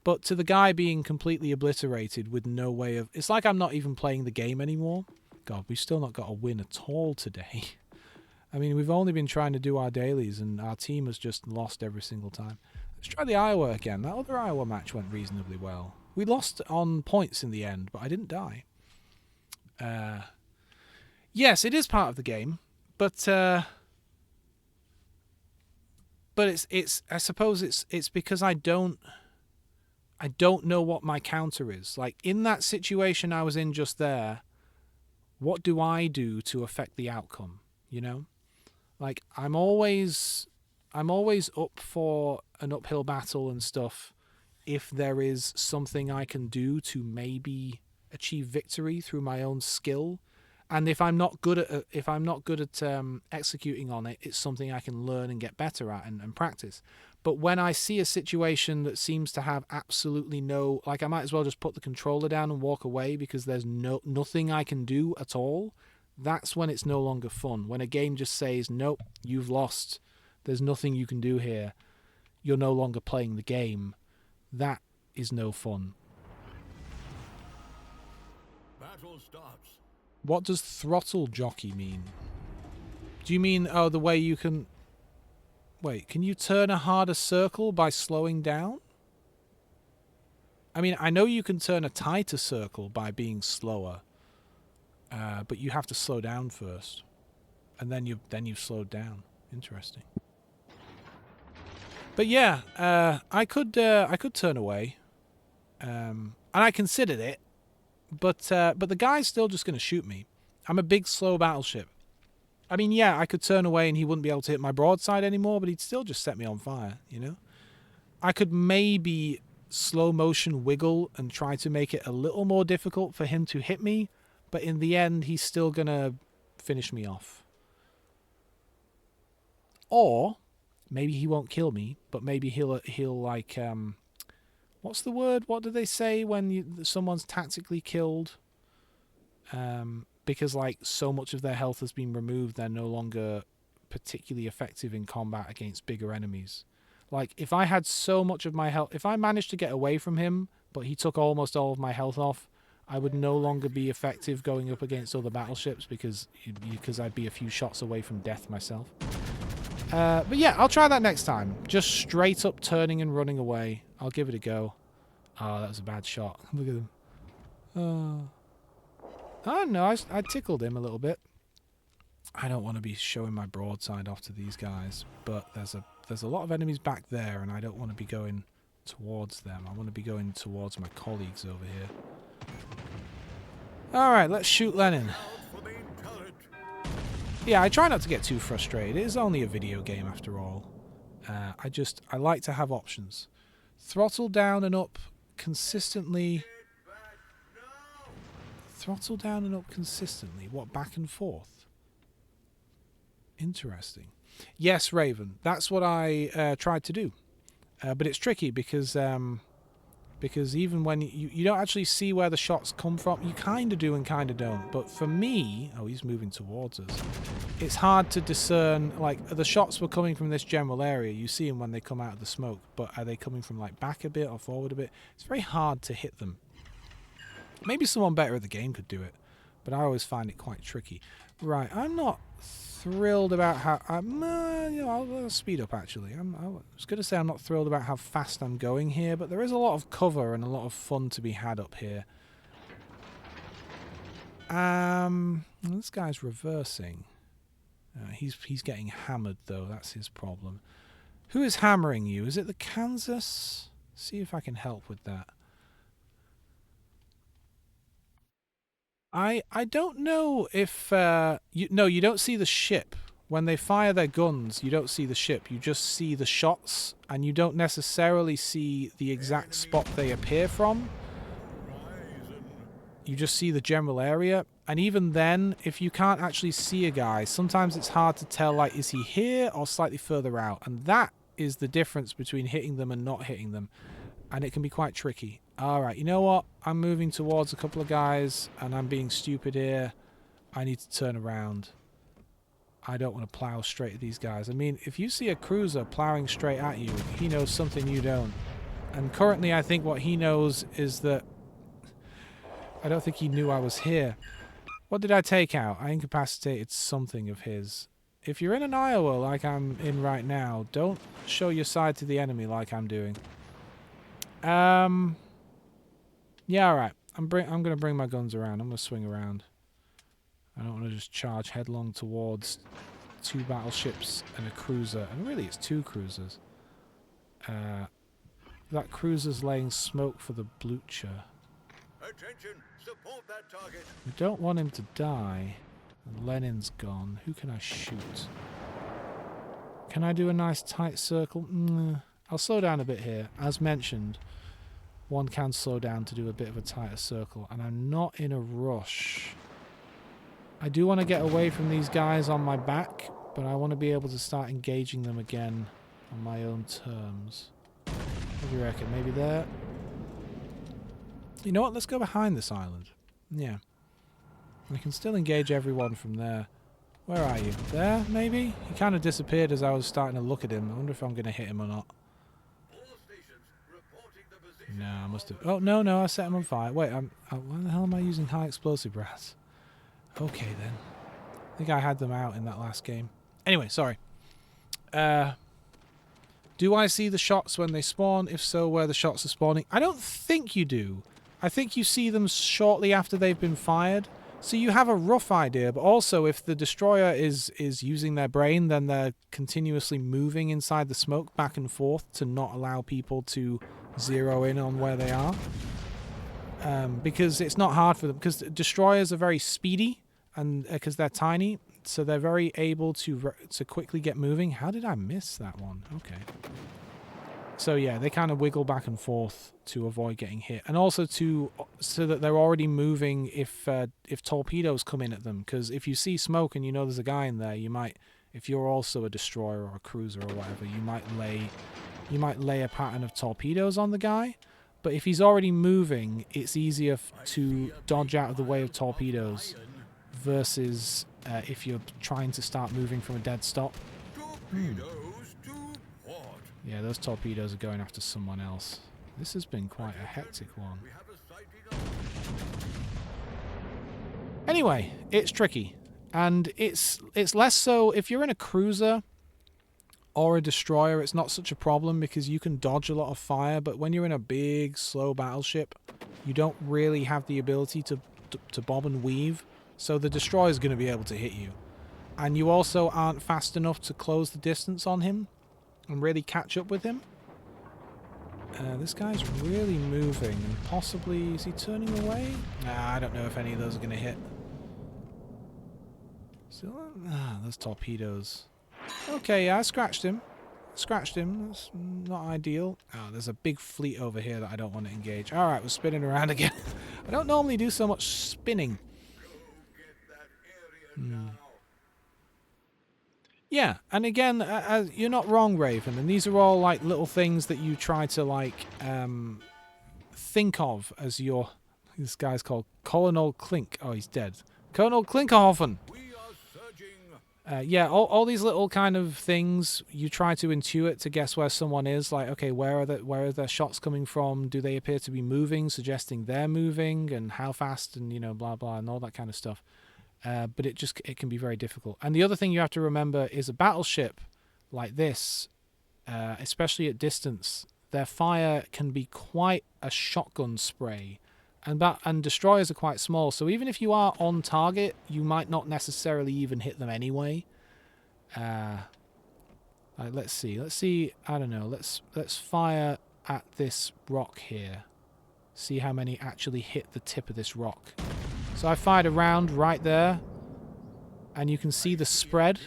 But to the guy being completely obliterated with no way of... It's like I'm not even playing the game anymore. God, we've still not got a win at all today. I mean, we've only been trying to do our dailies and our team has just lost every single time. Let's try the Iowa again. That other Iowa match went reasonably well. We lost on points in the end, but I didn't die. Yes, it is part of the game, but it's I suppose it's because I don't know what my counter is. Like in that situation I was in just there, what do I do to affect the outcome, Like I'm always up for an uphill battle and stuff if there is something I can do to maybe achieve victory through my own skill, and if I'm not good at executing on it, it's something I can learn and get better at and practice. But when I see a situation that seems to have absolutely no, like I might as well just put the controller down and walk away because there's nothing I can do at all, that's when it's no longer fun. When a game just says, nope, you've lost, there's nothing you can do here, you're no longer playing the game, that is no fun. Battle starts. What does throttle jockey mean? Do you mean, the way you can... Wait, can you turn a harder circle by slowing down? I mean, I know you can turn a tighter circle by being slower, but you have to slow down first, and then you've slowed down. Interesting. But yeah, I could turn away, and I considered it, but the guy's still just going to shoot me. I'm a big, slow battleship. I mean, yeah, I could turn away and he wouldn't be able to hit my broadside anymore, but he'd still just set me on fire, I could maybe slow motion wiggle and try to make it a little more difficult for him to hit me, but in the end, he's still going to finish me off. Or maybe he won't kill me, but maybe he'll like, what's the word? What do they say when someone's tactically killed? Because like so much of their health has been removed, they're no longer particularly effective in combat against bigger enemies. Like if I had so much of my health, if I managed to get away from him, but he took almost all of my health off, I would no longer be effective going up against other battleships because I'd be a few shots away from death myself. But yeah, I'll try that next time. Just straight up turning and running away. I'll give it a go. Oh, that was a bad shot. Look at him. I don't know, I tickled him a little bit. I don't want to be showing my broadside off to these guys, but there's a lot of enemies back there, and I don't want to be going towards them. I want to be going towards my colleagues over here. Alright, let's shoot Lenin. Yeah, I try not to get too frustrated. It is only a video game after all. I like to have options. Throttle down and up consistently... Throttle down and up consistently. What, back and forth? Interesting. Yes, Raven. That's what I tried to do. But it's tricky because even when you don't actually see where the shots come from, you kind of do and kind of don't. But for me, oh, he's moving towards us. It's hard to discern, like, the shots were coming from this general area. You see them when they come out of the smoke, but are they coming from, like, back a bit or forward a bit? It's very hard to hit them. Maybe someone better at the game could do it, but I always find it quite tricky. Right, I'm not thrilled about how... I'll speed up, actually. I was going to say I'm not thrilled about how fast I'm going here, but there is a lot of cover and a lot of fun to be had up here. This guy's reversing. He's getting hammered, though. That's his problem. Who is hammering you? Is it the Kansas? See if I can help with that. I don't know if... you don't see the ship. When they fire their guns, you don't see the ship. You just see the shots, and you don't necessarily see the exact spot they appear from. You just see the general area. And even then, if you can't actually see a guy, sometimes it's hard to tell, like, is he here or slightly further out? And that is the difference between hitting them and not hitting them. And it can be quite tricky. Alright, you know what? I'm moving towards a couple of guys, and I'm being stupid here. I need to turn around. I don't want to plow straight at these guys. I mean, if you see a cruiser plowing straight at you, he knows something you don't. And currently, I think what he knows is that... I don't think he knew I was here. What did I take out? I incapacitated something of his. If you're in an Iowa like I'm in right now, don't show your side to the enemy like I'm doing. Yeah, alright. I'm going to bring my guns around. I'm going to swing around. I don't want to just charge headlong towards 2 battleships and a cruiser. And really, it's 2 cruisers. That cruiser's laying smoke for the Blucher. Attention! Support that target! We don't want him to die. And Lenin's gone. Who can I shoot? Can I do a nice tight circle? I'll slow down a bit here. As mentioned, one can slow down to do a bit of a tighter circle. And I'm not in a rush. I do want to get away from these guys on my back, but I want to be able to start engaging them again on my own terms. What do you reckon? Maybe there? You know what? Let's go behind this island. Yeah. I can still engage everyone from there. Where are you? There, maybe? He kind of disappeared as I was starting to look at him. I wonder if I'm going to hit him or not. No, I must have... Oh, no, I set him on fire. Wait, why the hell am I using high explosive brass? Okay, then. I think I had them out in that last game. Anyway, sorry. Do I see the shots when they spawn? If so, where the shots are spawning? I don't think you do. I think you see them shortly after they've been fired. So you have a rough idea, but also if the destroyer is using their brain, then they're continuously moving inside the smoke back and forth to not allow people to zero in on where they are. Because it's not hard for them, because destroyers are very speedy, and because they're tiny, so they're very able to quickly get moving. How did I miss that one? Okay. So yeah, they kind of wiggle back and forth to avoid getting hit, and also so that they're already moving if torpedoes come in at them. Because if you see smoke and you know there's a guy in there, you might, if you're also a destroyer or a cruiser or whatever, you might lay a pattern of torpedoes on the guy. But if he's already moving, it's easier to dodge out of the way of torpedoes versus if you're trying to start moving from a dead stop. Yeah, those torpedoes are going after someone else. This has been quite a hectic one. Anyway, it's tricky. And it's less so if you're in a cruiser or a destroyer, it's not such a problem because you can dodge a lot of fire, but when you're in a big, slow battleship, you don't really have the ability to bob and weave, so the destroyer's going to be able to hit you. And you also aren't fast enough to close the distance on him and really catch up with him. This guy's really moving, and possibly... is he turning away? Nah, I don't know if any of those are going to hit. So, those torpedoes. Okay, yeah, I scratched him. That's not ideal. Oh, there's a big fleet over here that I don't want to engage. Alright, we're spinning around again. I don't normally do so much spinning. Yeah, and again, you're not wrong, Raven, and these are all like little things that you try to like think of as your... This guy's called Colonel Klink. Oh, he's dead. Colonel Klinkerhoffen. We are surging. Yeah, all these little kind of things you try to intuit to guess where someone is. Like, okay, where are their shots coming from? Do they appear to be moving, suggesting they're moving, and how fast, and blah blah, and all that kind of stuff. But it can be very difficult. And the other thing you have to remember is a battleship like this, especially at distance, their fire can be quite a shotgun spray, and destroyers are quite small. So even if you are on target, you might not necessarily even hit them anyway. Let's see. I don't know. Let's fire at this rock here. See how many actually hit the tip of this rock. So I fired a round right there, and you can see the spread.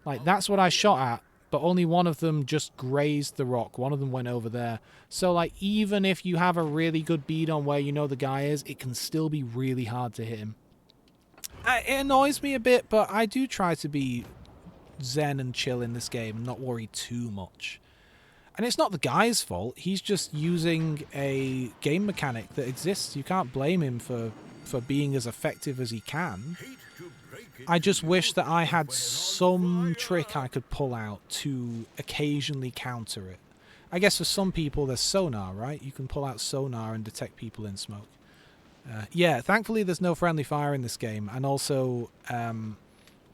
Like, that's what I shot at, but only one of them just grazed the rock. One of them went over there. So, like, even if you have a really good bead on where you know the guy is, it can still be really hard to hit him. It annoys me a bit, but I do try to be zen and chill in this game and not worry too much. And it's not the guy's fault. He's just using a game mechanic that exists. You can't blame him for being as effective as he can. I just wish that I had some trick I could pull out to occasionally counter it. I guess for some people there's sonar, right? You can pull out sonar and detect people in smoke. Yeah, thankfully there's no friendly fire in this game. And also,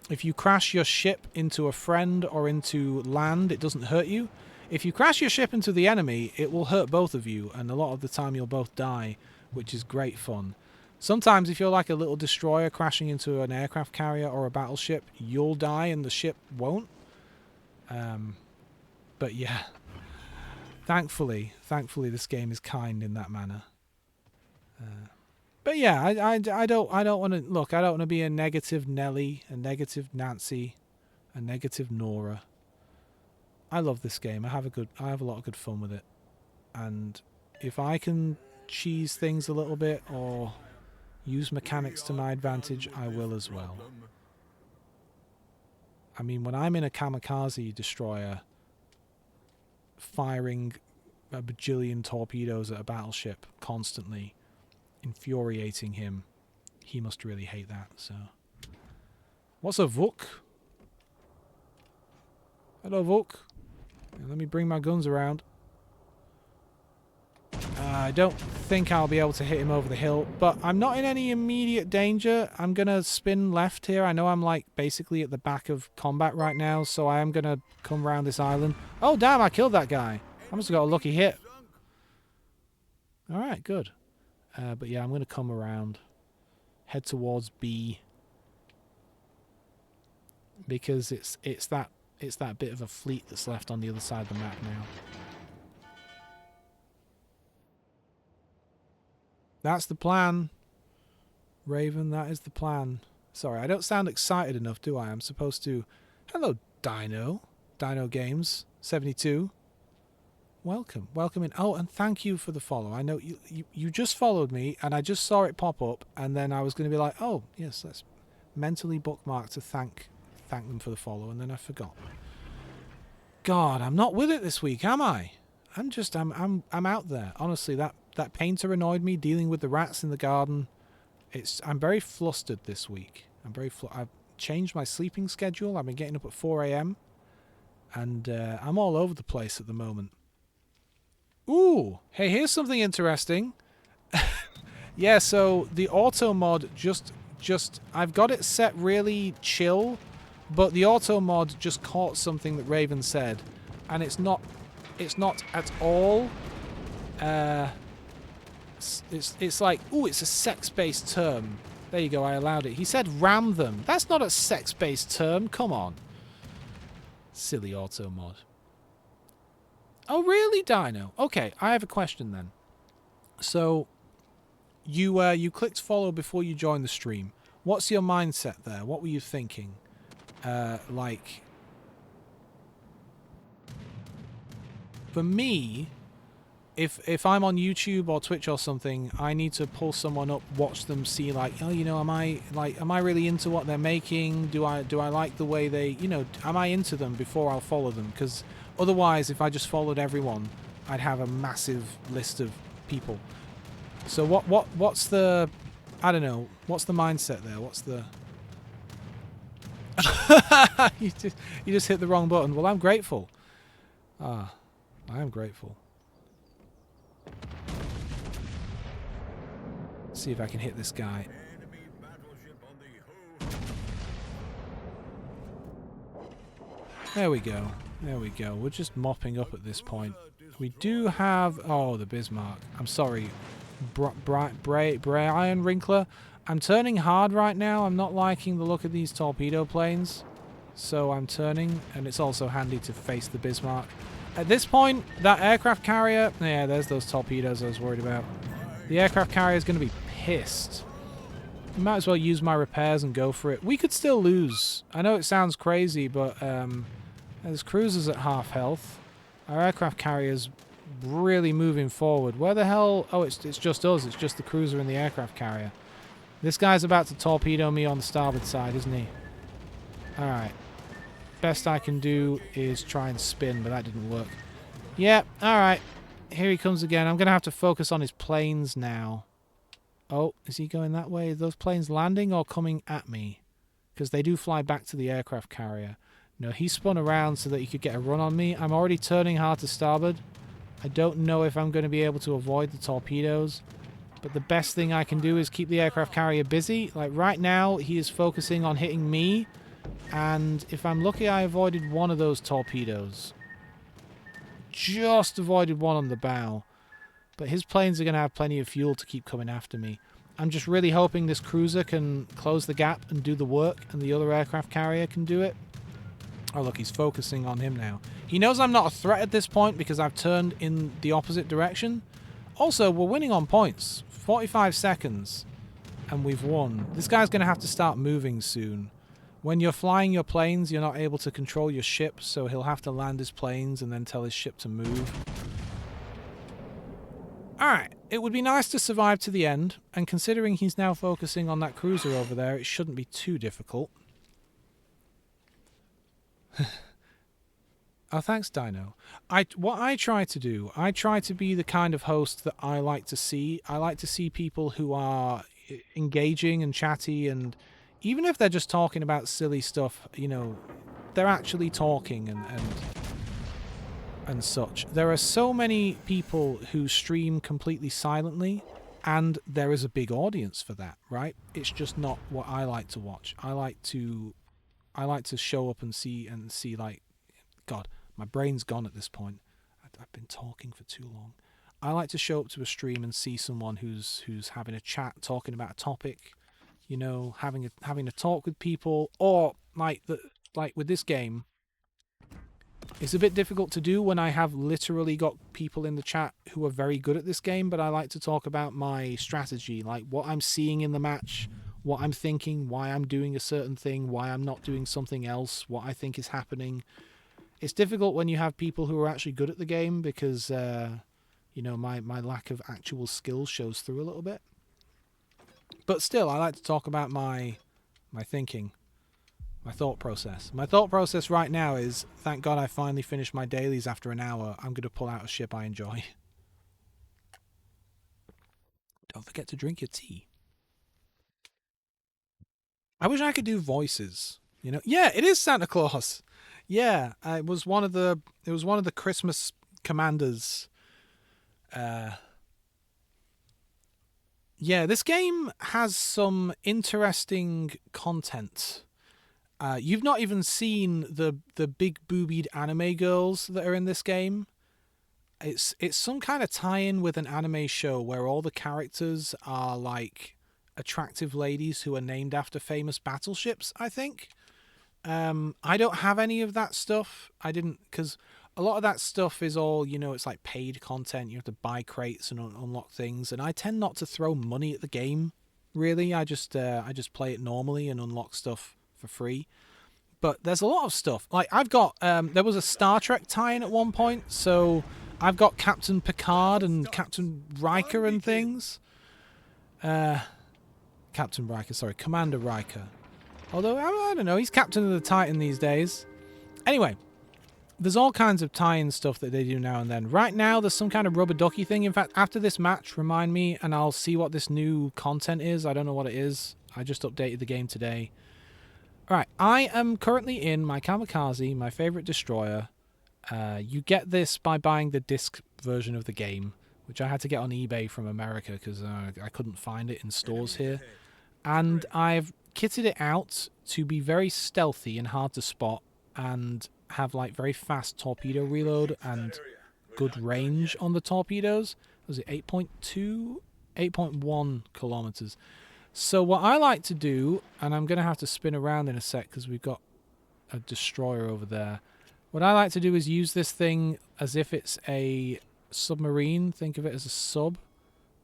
if you crash your ship into a friend or into land, it doesn't hurt you. If you crash your ship into the enemy, it will hurt both of you, and a lot of the time you'll both die, which is great fun. Sometimes if you're like a little destroyer crashing into an aircraft carrier or a battleship, you'll die and the ship won't. But yeah, thankfully this game is kind in that manner. But yeah, I don't want to look. I don't want to be a negative Nelly, a negative Nancy, a negative Nora. I love this game. I have a lot of good fun with it, and if I can cheese things a little bit or use mechanics to my advantage, I will as well. I mean, when I'm in a kamikaze destroyer firing a bajillion torpedoes at a battleship constantly, infuriating him, he must really hate that. So, what's a Vuk? Hello, Vuk. Let me bring my guns around. I don't think I'll be able to hit him over the hill, but I'm not in any immediate danger. I'm going to spin left here. I know I'm like basically at the back of combat right now, so I am going to come around this island. Oh, damn, I killed that guy. I must have got a lucky hit. Alright, good. But yeah, I'm going to come around. Head towards B. Because it's that bit of a fleet that's left on the other side of the map now. That's the plan, Raven. That is the plan. Sorry, I don't sound excited enough, do I? I'm supposed to... Hello, Dino. Dino Games 72. Welcome. Welcome in. Oh, and thank you for the follow. I know you just followed me, and I just saw it pop up, and then I was going to be like, oh, yes, let's mentally bookmark to thank them for the follow, and then I forgot. God, I'm not with it this week, am I? I'm out there. Honestly, that painter annoyed me dealing with the rats in the garden. I'm very flustered this week. I've changed my sleeping schedule. I've been getting up at 4 a.m. and I'm all over the place at the moment. Ooh, hey, here's something interesting. Yeah, so the auto mod just I've got it set really chill, but the auto mod just caught something that Raven said, and it's not at all. It's like, ooh, it's a sex-based term. There you go, I allowed it. He said ram them. That's not a sex-based term. Come on. Silly auto mod. Oh, really, Dino? Okay, I have a question then. So, you clicked follow before you joined the stream. What's your mindset there? What were you thinking? Like, for me, if I'm on YouTube or Twitch or something, I need to pull someone up, watch them, see like, oh, you know, am I really into what they're making? Do I like the way they, you know, am I into them before I'll follow them? Because otherwise, if I just followed everyone, I'd have a massive list of people. So what's the, I don't know, what's the mindset there? What's the you just hit the wrong button. Well, I'm grateful. I am grateful. Let's see if I can hit this guy. Enemy battleship on the ho. There we go. There we go. We're just mopping up at this point. We do have... Oh, the Bismarck. I'm sorry. Brian Wrinkler. I'm turning hard right now. I'm not liking the look of these torpedo planes. So I'm turning, and it's also handy to face the Bismarck. At this point, that aircraft carrier... Yeah, there's those torpedoes I was worried about. The aircraft carrier is going to be pissed. Might as well use my repairs and go for it. We could still lose. I know it sounds crazy, but there's cruisers at half health. Our aircraft carrier's really moving forward. Where the hell... Oh, it's just us. It's just the cruiser and the aircraft carrier. This guy's about to torpedo me on the starboard side, isn't he? Alright. Best I can do is try and spin, but that didn't work. Yeah, alright. Here he comes again. I'm going to have to focus on his planes now. Oh, is he going that way? Are those planes landing or coming at me? Because they do fly back to the aircraft carrier. No, he spun around so that he could get a run on me. I'm already turning hard to starboard. I don't know if I'm going to be able to avoid the torpedoes. But the best thing I can do is keep the aircraft carrier busy. Like right now, he is focusing on hitting me. And if I'm lucky, I avoided one of those torpedoes. Just avoided one on the bow. But his planes are going to have plenty of fuel to keep coming after me. I'm just really hoping this cruiser can close the gap and do the work, and the other aircraft carrier can do it. Oh, look, he's focusing on him now. He knows I'm not a threat at this point because I've turned in the opposite direction. Also, we're winning on points. 45 seconds, and we've won. This guy's going to have to start moving soon. When you're flying your planes, you're not able to control your ship, so he'll have to land his planes and then tell his ship to move. Alright, it would be nice to survive to the end, and considering he's now focusing on that cruiser over there, it shouldn't be too difficult. Oh, thanks, Dino. What I try to do, I try to be the kind of host that I like to see. I like to see people who are engaging and chatty, and even if they're just talking about silly stuff, you know, they're actually talking and such. There are so many people who stream completely silently, and there is a big audience for that, right? It's just not what I like to watch. I like to show up and see like, God, my brain's gone at this point. I've been talking for too long. I like to show up to a stream and see someone who's having a chat, talking about a topic, you know, having a talk with people, or like with this game. It's a bit difficult to do when I have literally got people in the chat who are very good at this game, but I like to talk about my strategy, like what I'm seeing in the match, what I'm thinking, why I'm doing a certain thing, why I'm not doing something else, what I think is happening. It's difficult when you have people who are actually good at the game because, you know, my lack of actual skill shows through a little bit. But still, I like to talk about my thinking, my thought process. My thought process right now is, thank God I finally finished my dailies after an hour. I'm going to pull out a ship I enjoy. Don't forget to drink your tea. I wish I could do voices. You know, yeah, it is Santa Claus. Yeah, it was one of the Christmas commanders. Yeah, this game has some interesting content. You've not even seen the big boobied anime girls that are in this game. It's some kind of tie-in with an anime show where all the characters are like attractive ladies who are named after famous battleships, I think. I don't have any of that stuff. I didn't, because a lot of that stuff is all, you know, it's like paid content. You have to buy crates and unlock things, and I tend not to throw money at the game. Really, I just play it normally and unlock stuff for free. But there's a lot of stuff. Like I've got, there was a Star Trek tie-in at one point, so I've got Captain Picard and Captain Riker and things. Captain Riker, sorry, Commander Riker. Although, I don't know, he's Captain of the Titan these days. Anyway, there's all kinds of tie-in stuff that they do now and then. Right now, there's some kind of rubber ducky thing. In fact, after this match, remind me, and I'll see what this new content is. I don't know what it is. I just updated the game today. Alright, I am currently in my Kamikaze, my favourite destroyer. You get this by buying the disc version of the game, which I had to get on eBay from America because I couldn't find it in stores here. And I've kitted it out to be very stealthy and hard to spot, and have like very fast torpedo reload and good range on the torpedoes. Was it 8.2? 8.1 kilometers. So what I like to do, and I'm going to have to spin around in a sec because we've got a destroyer over there. What I like to do is use this thing as if it's a submarine. Think of it as a sub.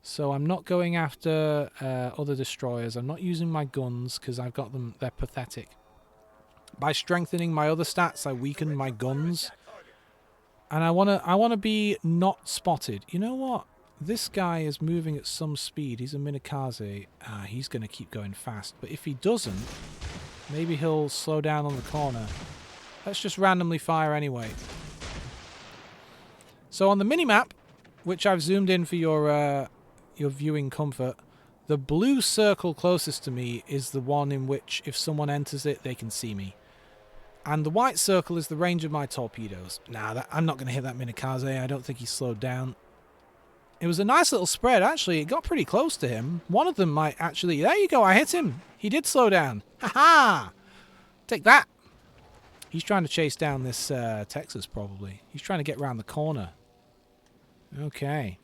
So I'm not going after other destroyers. I'm not using my guns because I've got them. They're pathetic. By strengthening my other stats, I weaken my guns. And I wanna be not spotted. You know what? This guy is moving at some speed. He's a Minikaze. He's going to keep going fast. But if he doesn't, maybe he'll slow down on the corner. Let's just randomly fire anyway. So on the minimap, which I've zoomed in for your viewing comfort, the blue circle closest to me is the one in which if someone enters it, they can see me. And the white circle is the range of my torpedoes. Nah, I'm not going to hit that Minikaze. I don't think he's slowed down. It was a nice little spread, actually. It got pretty close to him. One of them might actually... There you go, I hit him. He did slow down. Ha-ha! Take that. He's trying to chase down this Texas, probably. He's trying to get around the corner. Okay.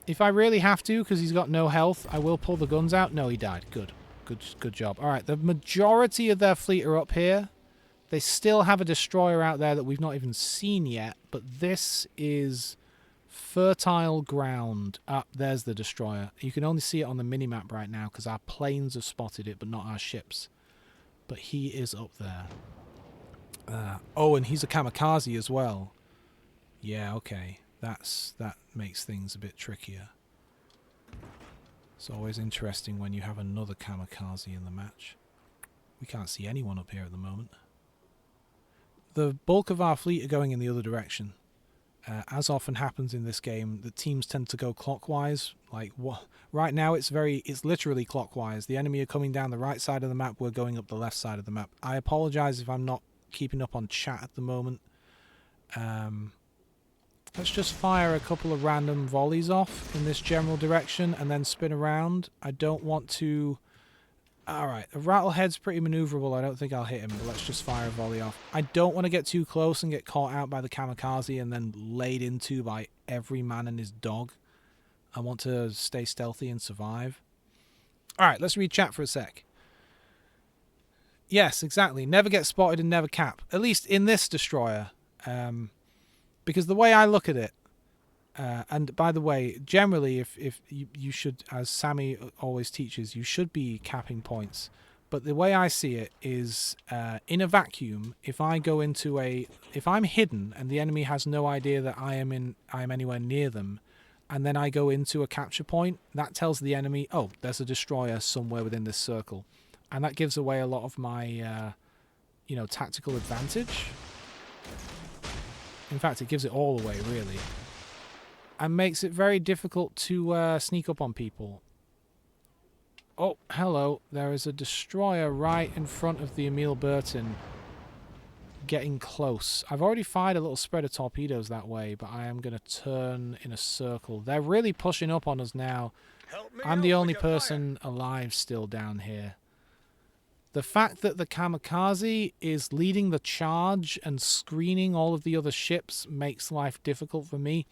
If I really have to, because he's got no health, I will pull the guns out. No, he died. Good. Good job. Alright, the majority of their fleet are up here. They still have a destroyer out there that we've not even seen yet, but this is fertile ground. There's the destroyer. You can only see it on the minimap right now because our planes have spotted it, but not our ships. But he is up there. Oh, and he's a kamikaze as well. Yeah, okay. That makes things a bit trickier. It's always interesting when you have another kamikaze in the match. We can't see anyone up here at the moment. The bulk of our fleet are going in the other direction. As often happens in this game, the teams tend to go clockwise. Like right now, it's literally clockwise. The enemy are coming down the right side of the map. We're going up the left side of the map. I apologize if I'm not keeping up on chat at the moment. Let's just fire a couple of random volleys off in this general direction and then spin around. I don't want to... Alright, the Rattlehead's pretty maneuverable. I don't think I'll hit him, but let's just fire a volley off. I don't want to get too close and get caught out by the kamikaze and then laid into by every man and his dog. I want to stay stealthy and survive. Alright, let's read chat for a sec. Yes, exactly. Never get spotted and never cap. At least in this destroyer. Because the way I look at it, and by the way, generally, if you should, as Sammy always teaches, you should be capping points. But the way I see it is, in a vacuum, if I'm hidden and the enemy has no idea that I am anywhere near them, and then I go into a capture point, that tells the enemy, oh, there's a destroyer somewhere within this circle, and that gives away a lot of my, tactical advantage. In fact, it gives it all away, really. And makes it very difficult to sneak up on people. Oh, hello. There is a destroyer right in front of the Emil Burton. Getting close. I've already fired a little spread of torpedoes that way, but I am going to turn in a circle. They're really pushing up on us now. I'm the only person alive still down here. The fact that the kamikaze is leading the charge and screening all of the other ships makes life difficult for me.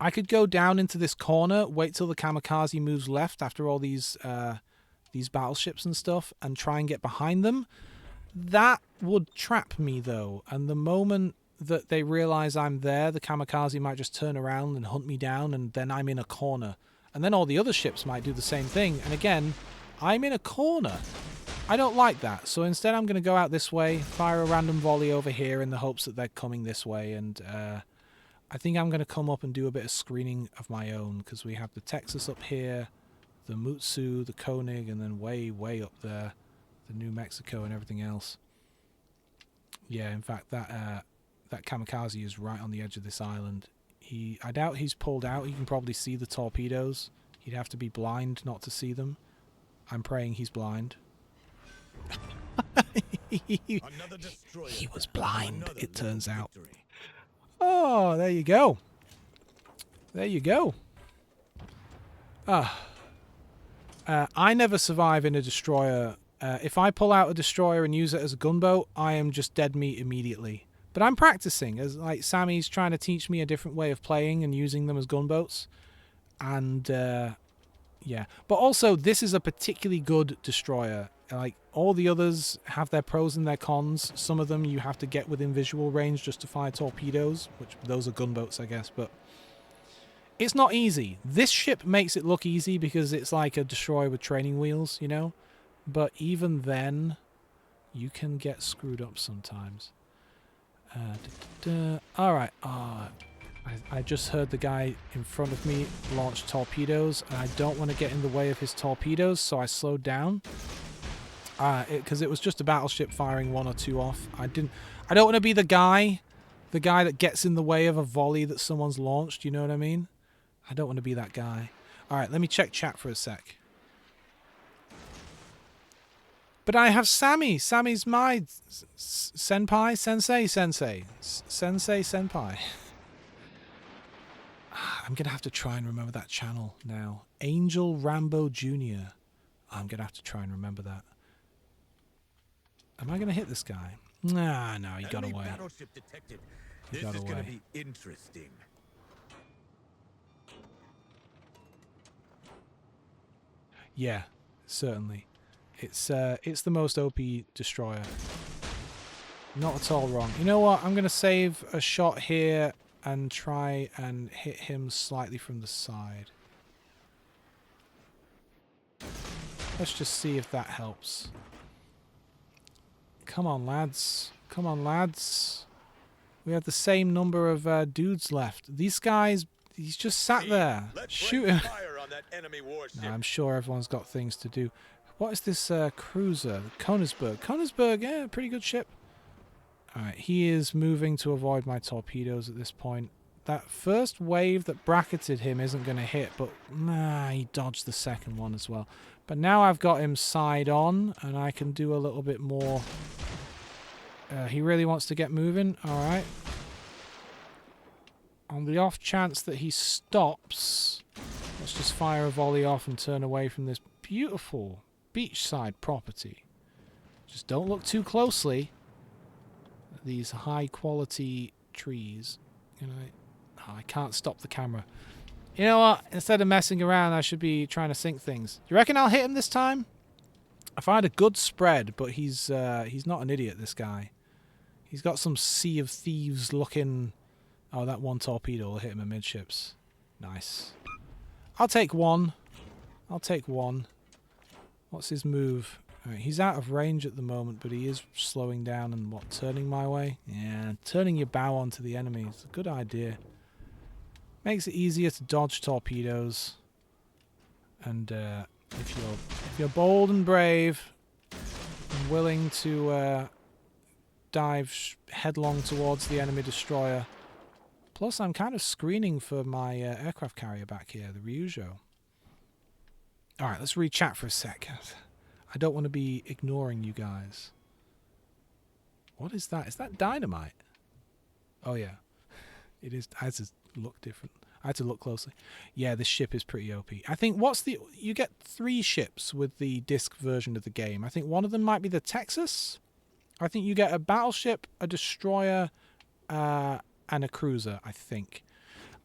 I could go down into this corner, wait till the kamikaze moves left after all these battleships and stuff, and try and get behind them. That would trap me, though, and the moment that they realize I'm there, the kamikaze might just turn around and hunt me down, and then I'm in a corner. And then all the other ships might do the same thing, and again, I'm in a corner. I don't like that, so instead I'm going to go out this way, fire a random volley over here in the hopes that they're coming this way, and I think I'm going to come up and do a bit of screening of my own, because we have the Texas up here, the Mutsu, the Koenig, and then way, way up there, the New Mexico and everything else. Yeah, in fact, that kamikaze is right on the edge of this island. I doubt he's pulled out. He can probably see the torpedoes. He'd have to be blind not to see them. I'm praying he's blind. he was blind, it turns out. Oh, there you go. There you go. I never survive in a destroyer. If I pull out a destroyer and use it as a gunboat, I am just dead meat immediately. But I'm practicing, as like Sammy's trying to teach me a different way of playing and using them as gunboats. And yeah, but also this is a particularly good destroyer. Like all the others have their pros and their cons. Some of them you have to get within visual range just to fire torpedoes, which those are gunboats, I guess, but it's not easy. This ship makes it look easy because it's like a destroyer with training wheels, you know? But even then, you can get screwed up sometimes. Alright. I just heard the guy in front of me launch torpedoes, and I don't want to get in the way of his torpedoes, so I slowed down. Because it was just a battleship firing one or two off. I don't want to be the guy that gets in the way of a volley that someone's launched, you know what I mean? I don't want to be that guy. Alright, let me check chat for a sec. But I have Sammy. Sammy's my senpai, sensei. Sensei, senpai. I'm going to have to try and remember that channel now. Angel Rambo Jr. I'm going to have to try and remember that. Am I going to hit this guy? Nah, no, he got away. Battleship detected. He This got is going to away. be interesting. Yeah, certainly. It's the most OP destroyer. Not at all wrong. You know what? I'm going to save a shot here and try and hit him slightly from the side. Let's just see if that helps. Come on, lads. Come on, lads. We have the same number of dudes left. These guys, he's just sat there. Shoot him. Fire on that enemy warship. No, I'm sure everyone's got things to do. What is this cruiser? Konigsberg. Konigsberg, yeah, pretty good ship. Alright, he is moving to avoid my torpedoes at this point. That first wave that bracketed him isn't going to hit, but nah, he dodged the second one as well. But now I've got him side on, and I can do a little bit more. He really wants to get moving. Alright. On the off chance that he stops, let's just fire a volley off and turn away from this beautiful beachside property. Just don't look too closely at these high quality trees. You know, I can't stop the camera. You know what? Instead of messing around, I should be trying to sink things. Do you reckon I'll hit him this time? I find a good spread, but he's not an idiot, this guy. He's got some Sea of Thieves looking... Oh, that one torpedo will hit him amidships. Nice. I'll take one. I'll take one. What's his move? Right, he's out of range at the moment, but he is slowing down and, what, turning my way? Yeah, turning your bow onto the enemy is a good idea. Makes it easier to dodge torpedoes. And if you're bold and brave and willing to dive headlong towards the enemy destroyer. Plus, I'm kind of screening for my aircraft carrier back here, the Ryujo. Alright, let's read chat for a sec. I don't want to be ignoring you guys. What is that? Is that dynamite? Oh, yeah. It is. I had to look different. I had to look closely. Yeah, this ship is pretty OP. I think you get 3 ships with the disc version of the game. I think one of them might be the Texas. I think you get a battleship, a destroyer, and a cruiser, I think.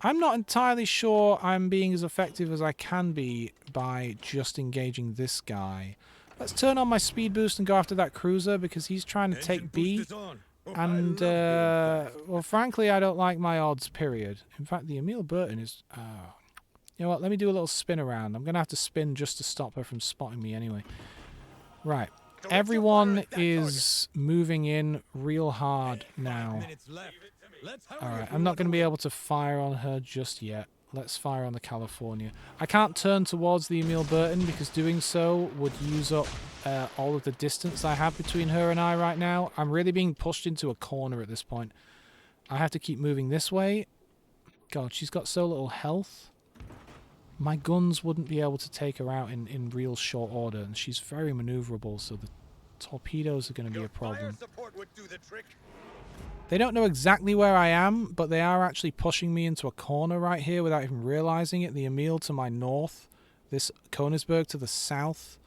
I'm not entirely sure I'm being as effective as I can be by just engaging this guy. Let's turn on my speed boost and go after that cruiser because he's trying to take B. And, well, frankly, I don't like my odds, period. In fact, the Emil Burton is... you know what, let me do a little spin around. I'm going to have to spin just to stop her from spotting me anyway. Right. Everyone is moving in real hard now. Let's hurry. Alright, if we I'm not want going to be win. able to fire on her just yet. Let's fire on the California. I can't turn towards the Emil Burton because doing so would use up all of the distance I have between her and I right now. I'm really being pushed into a corner at this point. I have to keep moving this way. God, she's got so little health. My guns wouldn't be able to take her out in real short order, and she's very maneuverable, so the torpedoes are going to be Your a problem. fire support would do the trick. They don't know exactly where I am, but they are actually pushing me into a corner right here without even realizing it. The Emil to my north, this Königsberg to the south.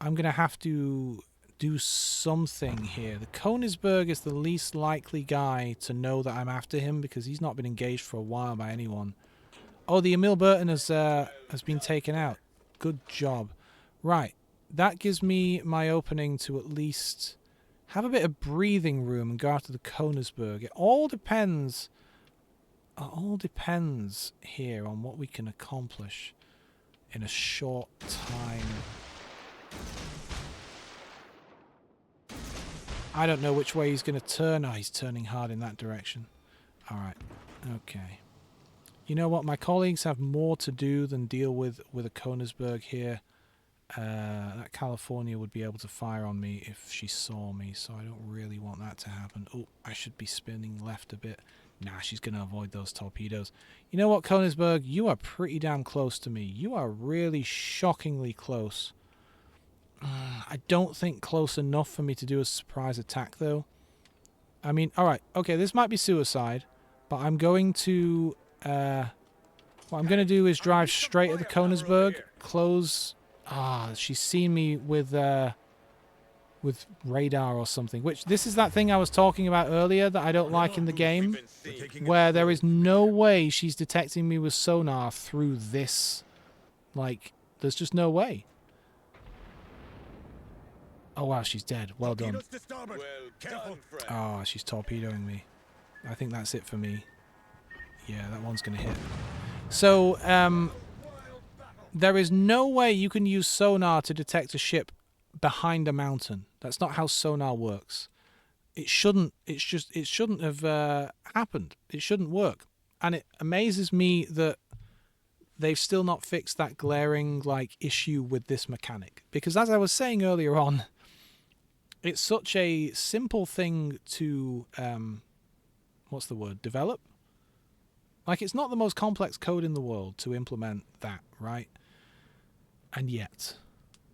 I'm going to have to do something here. The Königsberg is the least likely guy to know that I'm after him because he's not been engaged for a while by anyone. Oh, the Emil Burton has been taken out. Good job. Right, that gives me my opening to at least have a bit of breathing room and go after the Königsberg. It all depends. It all depends here on what we can accomplish in a short time. I don't know which way he's going to turn. Oh, he's turning hard in that direction. Alright. Okay. You know what? My colleagues have more to do than deal with a Königsberg here. That California would be able to fire on me if she saw me, so I don't really want that to happen. Oh, I should be spinning left a bit. Nah, she's going to avoid those torpedoes. You know what, Königsberg? You are pretty damn close to me. You are really shockingly close. I don't think close enough for me to do a surprise attack, though. I mean, alright, okay, this might be suicide, but I'm going to... what I'm going to do is drive straight at the Königsberg, close... Ah, she's seen me with radar or something, which this is that thing I was talking about earlier that I don't like in the game, where there is no way she's detecting me with sonar through this. Like, there's just no way. Oh wow, she's dead. Well done. Well done, friend. Ah, she's torpedoing me. I think that's it for me. Yeah, that one's going to hit. So, there is no way you can use sonar to detect a ship behind a mountain. That's not how sonar works. It shouldn't. It shouldn't have happened. It shouldn't work. And it amazes me that they've still not fixed that glaring issue with this mechanic. Because as I was saying earlier on, it's such a simple thing to what's the word? Develop. Like, it's not the most complex code in the world to implement that, right? And yet,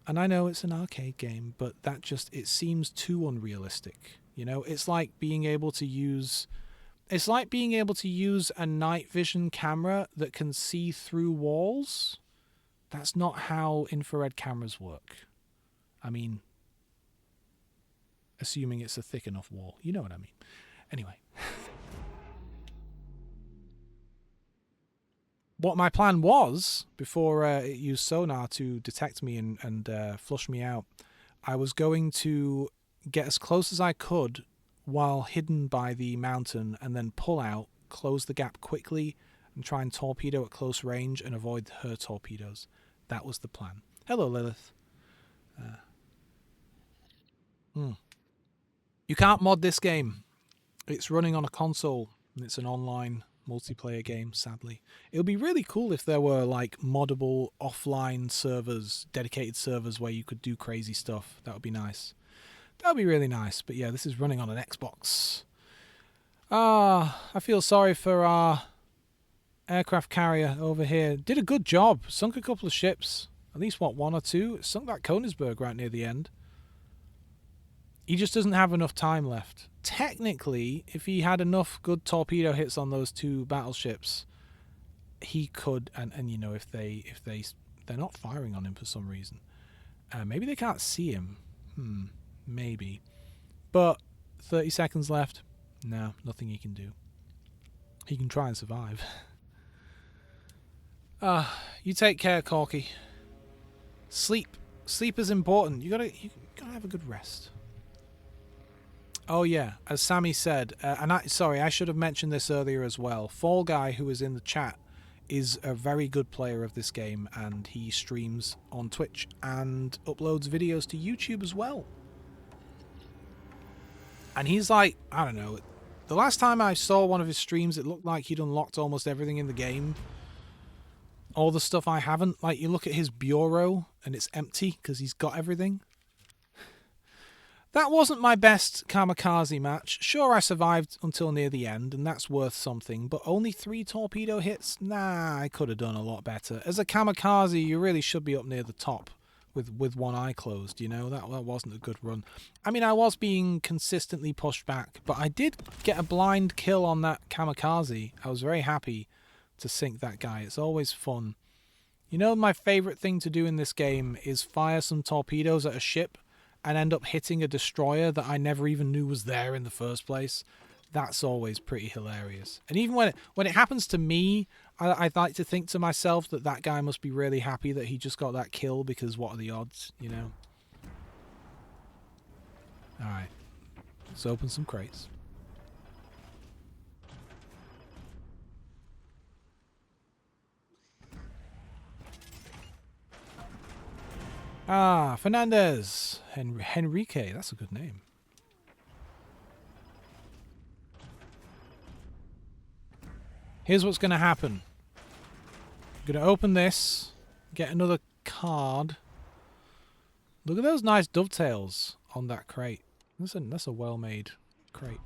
and I know it's an arcade game, but that just, it seems too unrealistic. You know, it's like being able to use a night vision camera that can see through walls. That's not how infrared cameras work. I mean, assuming it's a thick enough wall. You know what I mean. Anyway. What my plan was, before it used sonar to detect me and flush me out, I was going to get as close as I could while hidden by the mountain and then pull out, close the gap quickly, and try and torpedo at close range and avoid her torpedoes. That was the plan. Hello, Lilith. You can't mod this game. It's running on a console, and it's an online multiplayer game, sadly. It would be really cool if there were moddable offline servers, dedicated servers where you could do crazy stuff. That would be nice. That would be really nice. But yeah, this is running on an Xbox. I feel sorry for our aircraft carrier over here. Did a good job. Sunk a couple of ships. At least, one or two? Sunk that Königsberg right near the end. He just doesn't have enough time left. Technically, if he had enough good torpedo hits on those two battleships, he could. And you know, if they're not firing on him for some reason, maybe they can't see him. Maybe. But 30 seconds left. No, nothing he can do. He can try and survive. You take care, Corky. Sleep is important. You gotta have a good rest. Oh yeah, as Sammy said, and I should have mentioned this earlier as well. Fall Guy, who is in the chat, is a very good player of this game, and he streams on Twitch and uploads videos to YouTube as well. And he's I don't know, The last time I saw one of his streams, it looked like he'd unlocked almost everything in the game. All the stuff I haven't. Like, you look at his bureau, and it's empty, because he's got everything. That wasn't my best kamikaze match. Sure, I survived until near the end, and that's worth something, but only 3 torpedo hits? Nah, I could have done a lot better. As a kamikaze, you really should be up near the top with one eye closed, you know? That wasn't a good run. I mean, I was being consistently pushed back, but I did get a blind kill on that kamikaze. I was very happy to sink that guy. It's always fun. You know, my favourite thing to do in this game is fire some torpedoes at a ship and end up hitting a destroyer that I never even knew was there in the first place. That's always pretty hilarious. And even when it happens to me, I like to think to myself that guy must be really happy that he just got that kill, because what are the odds, you know? Alright. Let's open some crates. Ah, Fernandez. Henrique, that's a good name. Here's what's going to happen. I'm going to open this, get another card. Look at those nice dovetails on that crate. That's a well-made crate.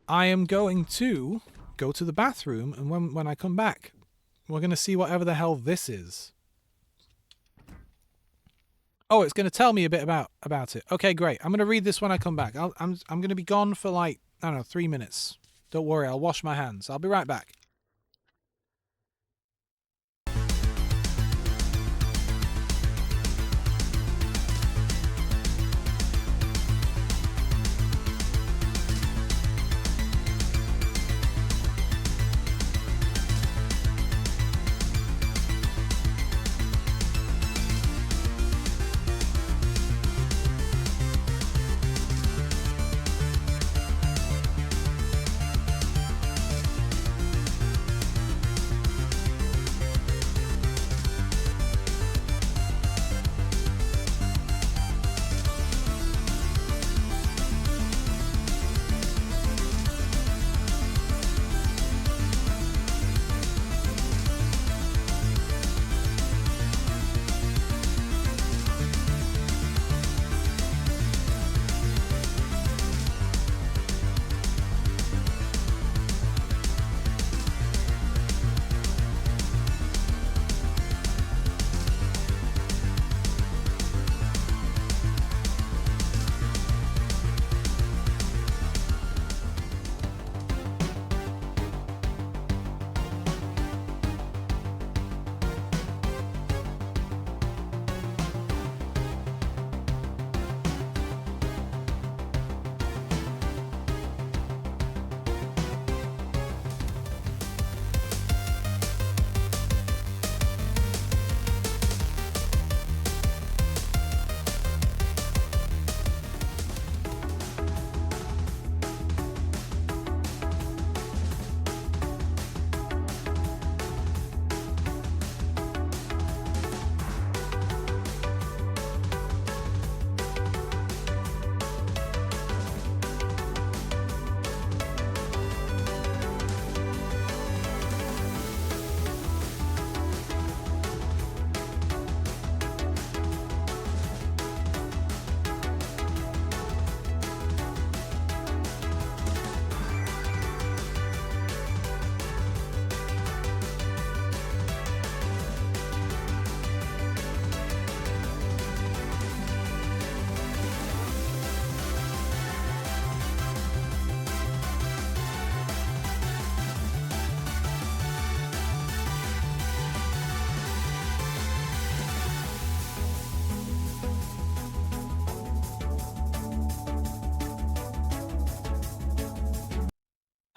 I am going to go to the bathroom, and when I come back, we're going to see whatever the hell this is. Oh, it's going to tell me a bit about it. Okay, great. I'm going to read this when I come back. I'm going to be gone for like, I don't know, 3 minutes. Don't worry, I'll wash my hands. I'll be right back.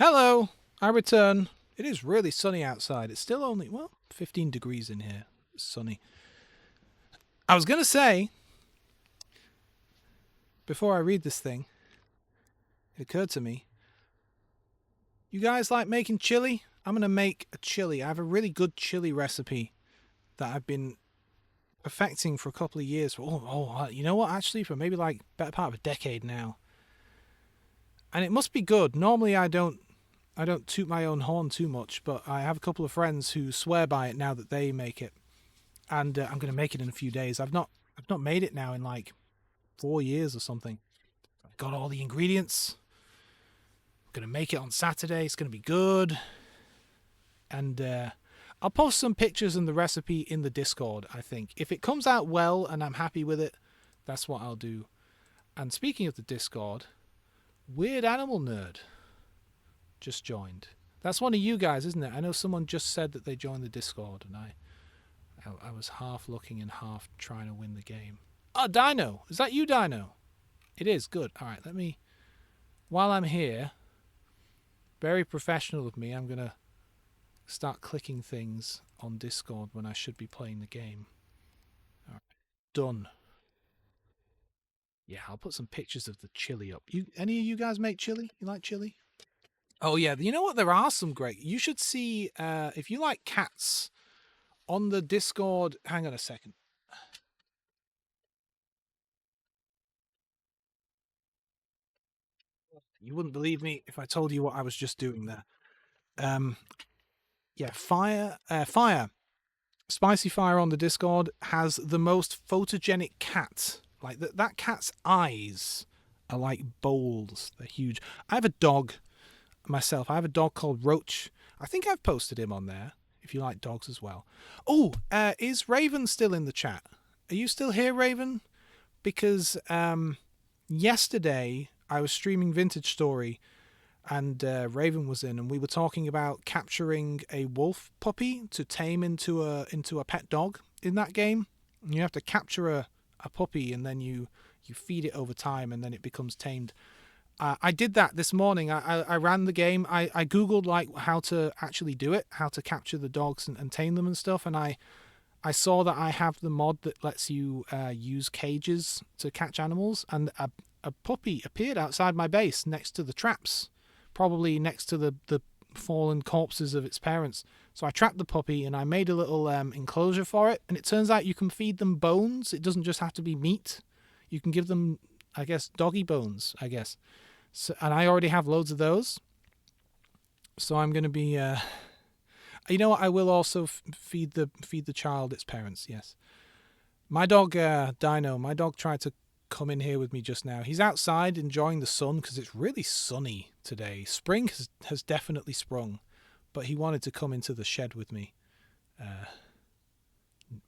Hello, I return. It is really sunny outside. It's still only, well, 15 degrees in here. It's sunny. I was going to say, before I read this thing, it occurred to me, you guys like making chili? I'm going to make a chili. I have a really good chili recipe that I've been perfecting for a couple of years. You know what? Actually, for maybe like better part of a decade now. And it must be good. Normally I don't toot my own horn too much, but I have a couple of friends who swear by it now that they make it, and I'm going to make it in a few days. I've not made it now in like 4 years or something. I've got all the ingredients. I'm going to make it on Saturday. It's going to be good, and I'll post some pictures and the recipe in the Discord. I think if it comes out well and I'm happy with it, that's what I'll do. And speaking of the Discord, Weird Animal Nerd just joined. That's one of you guys, isn't it? I know someone just said that they joined the Discord, and I was half looking and half trying to win the game. Oh, Dino! Is that you, Dino? It is. Good. All right, let me... While I'm here, very professional of me, I'm going to start clicking things on Discord when I should be playing the game. All right. Done. Yeah, I'll put some pictures of the chili up. Any of you guys make chili? You like chili? Oh yeah, you know what? There are some great. You should see if you like cats on the Discord. Hang on a second. You wouldn't believe me if I told you what I was just doing there. Yeah, fire, spicy fire on the Discord has the most photogenic cat. Like that cat's eyes are like bowls. They're huge. I have a dog myself. I have a dog called Roach. I think I've posted him on there if you like dogs as well. Oh, is Raven still in the chat? Are you still here, Raven? Because yesterday I was streaming Vintage Story and Raven was in, and we were talking about capturing a wolf puppy to tame into a pet dog in that game. And you have to capture a puppy, and then you feed it over time, and then it becomes tamed. I did that this morning. I ran the game. I googled like how to actually do it, how to capture the dogs and tame them and stuff, and I saw that I have the mod that lets you use cages to catch animals, and a puppy appeared outside my base next to the traps, probably next to the fallen corpses of its parents. So I trapped the puppy and I made a little enclosure for it, and it turns out you can feed them bones. It doesn't just have to be meat. You can give them, I guess, doggy bones, I guess. So, and I already have loads of those. So I'm going to be... you know what? I will also feed the child its parents, yes. My dog, Dino, my dog tried to come in here with me just now. He's outside enjoying the sun because it's really sunny today. Spring has definitely sprung, but he wanted to come into the shed with me.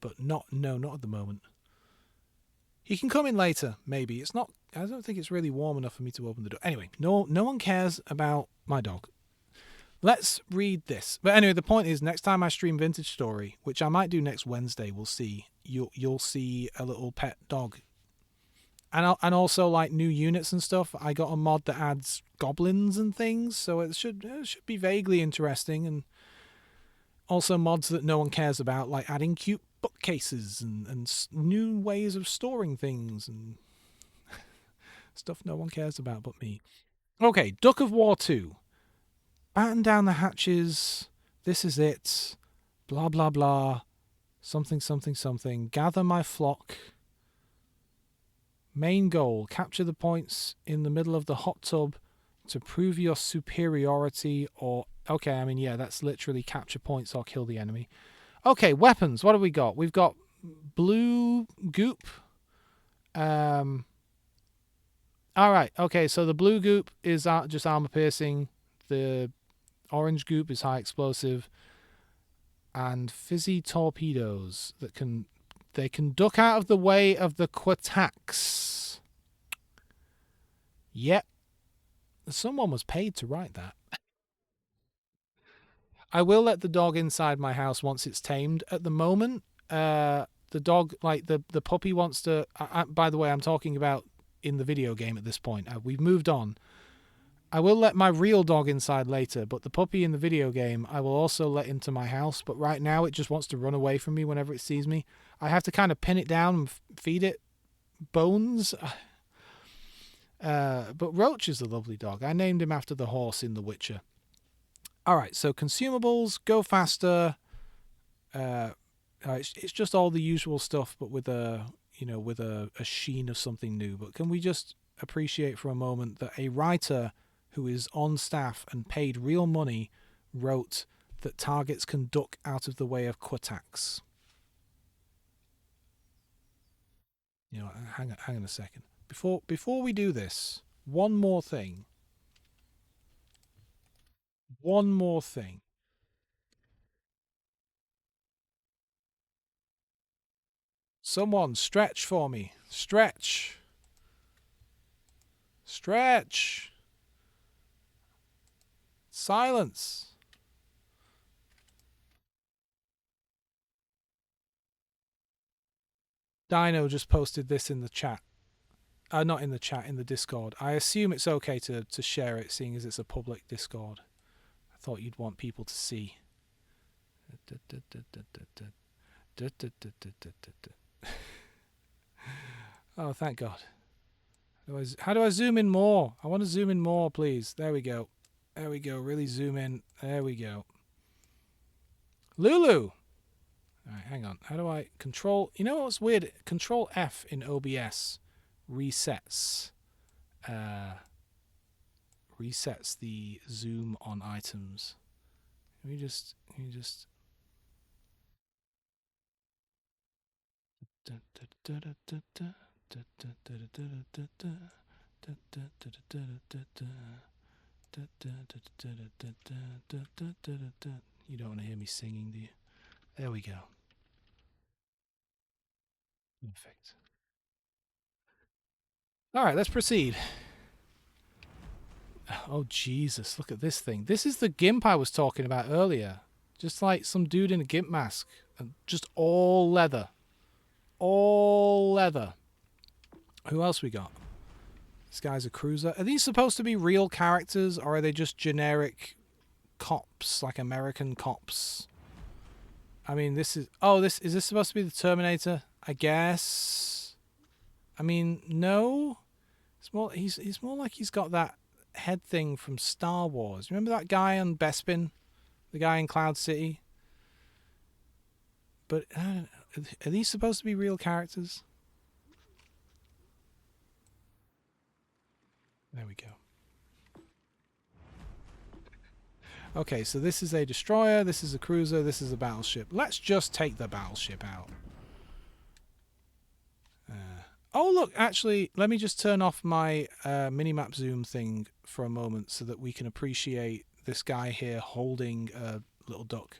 But not at the moment. He can come in later, maybe. I don't think it's really warm enough for me to open the door. Anyway, no one cares about my dog. Let's read this. But anyway, the point is, next time I stream Vintage Story, which I might do next Wednesday, we'll see. You'll see a little pet dog. And also like new units and stuff. I got a mod that adds goblins and things, so it should be vaguely interesting. And also mods that no one cares about, like adding cute bookcases and new ways of storing things and stuff no one cares about but me. Okay, Duck of War 2. Batten down the hatches. This is it. Blah, blah, blah. Something, something, something. Gather my flock. Main goal. Capture the points in the middle of the hot tub to prove your superiority or... Okay, I mean, yeah, that's literally capture points or kill the enemy. Okay, weapons. What have we got? We've got blue goop. All right. Okay, so the blue goop is just armor piercing. The orange goop is high explosive. And fizzy torpedoes that can duck out of the way of the quattacks. Yep. Someone was paid to write that. I will let the dog inside my house once it's tamed. At the moment, the dog, like the puppy wants to... by the way, I'm talking about in the video game at this point. We've moved on. I will let my real dog inside later, but the puppy in the video game, I will also let into my house. But right now, it just wants to run away from me whenever it sees me. I have to kind of pin it down and feed it bones. But Roach is a lovely dog. I named him after the horse in The Witcher. All right, so consumables, go faster. It's just all the usual stuff, but with a sheen of something new. But can we just appreciate for a moment that a writer who is on staff and paid real money, wrote that targets can duck out of the way of attacks. You know, hang on a second. Before we do this, one more thing. One more thing. Someone stretch for me. Stretch. Stretch. Silence. Dino just posted this in the chat. Not in the chat, in the Discord. I assume it's okay to share it, seeing as it's a public Discord. I thought you'd want people to see. Oh, thank God. How do I zoom in more? I want to zoom in more, please. There we go. There we go. Really zoom in. There we go. Lulu! Alright, hang on. How do I control... You know what's weird? Control F in OBS resets the zoom on items. Can you just you don't want to hear me singing, do you? There we go. Perfect. All right, let's proceed. Oh, Jesus, look at this thing. This is the GIMP I was talking about earlier. Just like some dude in a GIMP mask. And just all leather. All leather. Who else we got? This guy's a cruiser. Are these supposed to be real characters, or are they just generic cops, like American cops? I mean, this is... Oh, is this supposed to be the Terminator? I guess. I mean, no. He's more like he's got that head thing from Star Wars. Remember that guy on Bespin? The guy in Cloud City? But I don't know. Are these supposed to be real characters? There we go. Okay, so this is a destroyer, this is a cruiser, this is a battleship. Let's just take the battleship out. Oh, look, actually, let me just turn off my minimap zoom thing for a moment so that we can appreciate this guy here holding a little duck.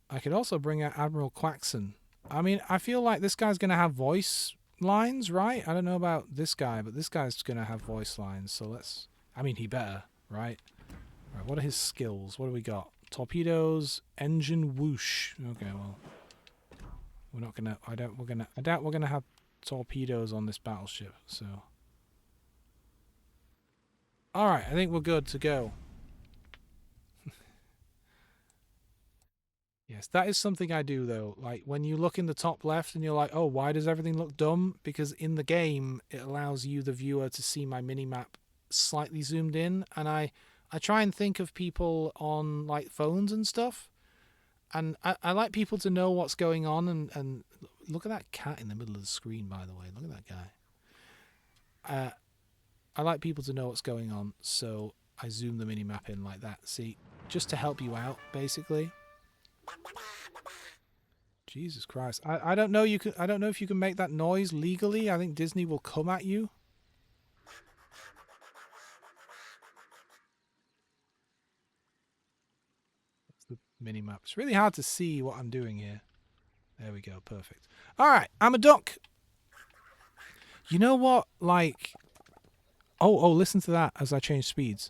I could also bring out Admiral Quaxon. I mean, I feel like this guy's going to have voice lines, right? I don't know about this guy, but this guy's going to have voice lines, so let's... I mean, he better, right? Right, what are his skills? What do we got? Torpedoes, engine whoosh. Okay, well, we're not gonna. I doubt we're gonna have torpedoes on this battleship. So, all right, I think we're good to go. Yes, that is something I do though. Like when you look in the top left and you're like, oh, why does everything look dumb? Because in the game it allows you, the viewer, to see my minimap slightly zoomed in, and I try and think of people on like phones and stuff, and I like people to know what's going on, and look at that cat in the middle of the screen, by the way. Look at that guy. I like people to know what's going on, so I zoom the minimap in like that. See, just to help you out, basically. Jesus Christ. I don't know I don't know if you can make that noise legally. I think Disney will come at you. The minimap. It's really hard to see what I'm doing here. There we go. Perfect. All right. I'm a duck. You know what? Like... Oh, listen to that as I change speeds.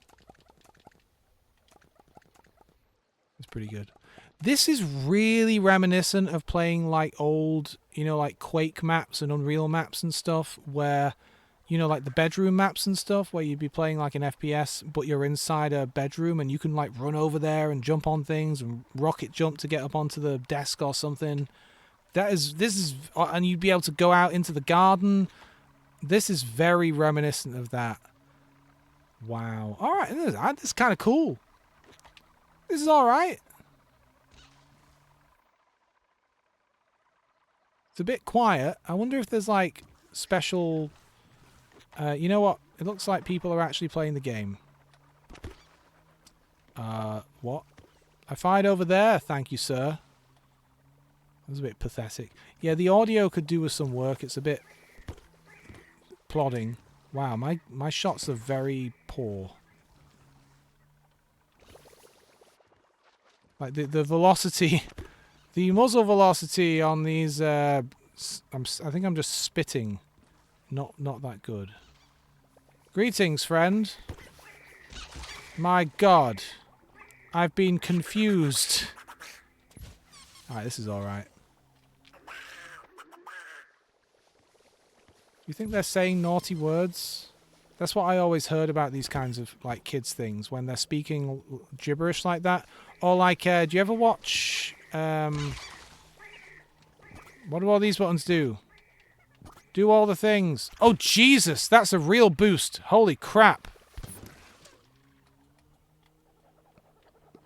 It's pretty good. This is really reminiscent of playing like old, you know, like Quake maps and Unreal maps and stuff, where, you know, like the bedroom maps and stuff, where you'd be playing like an FPS, but you're inside a bedroom and you can like run over there and jump on things and rocket jump to get up onto the desk or something. This is, and you'd be able to go out into the garden. This is very reminiscent of that. Wow. All right, this is kind of cool. This is all right. It's a bit quiet. I wonder if there's like special... you know what? It looks like people are actually playing the game. What? I fired over there, thank you, sir. That was a bit pathetic. Yeah, the audio could do with some work. It's a bit plodding. Wow, my shots are very poor. Like the velocity, the muzzle velocity on these. I think I'm just spitting. Not that good. Greetings, friend. My God, I've been confused. Alright, this is alright. You think they're saying naughty words? That's what I always heard about these kinds of like kids things when they're speaking gibberish like that. Or like, do you ever watch? What do all these buttons do? Do all the things. Oh Jesus, that's a real boost. Holy crap.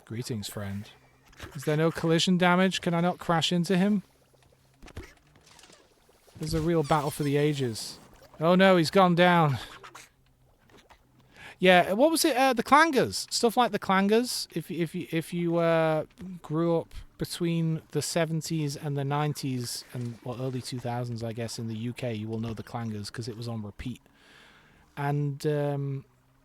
Greetings, friend. Is there no collision damage? Can I not crash into him? There's a real battle for the ages. Oh no, he's gone down. Yeah, what was it? The clangers. Stuff like the clangers. If you grew up between the 70s and the 90s and early 2000s, I guess, in the UK, you will know the clangers because it was on repeat. And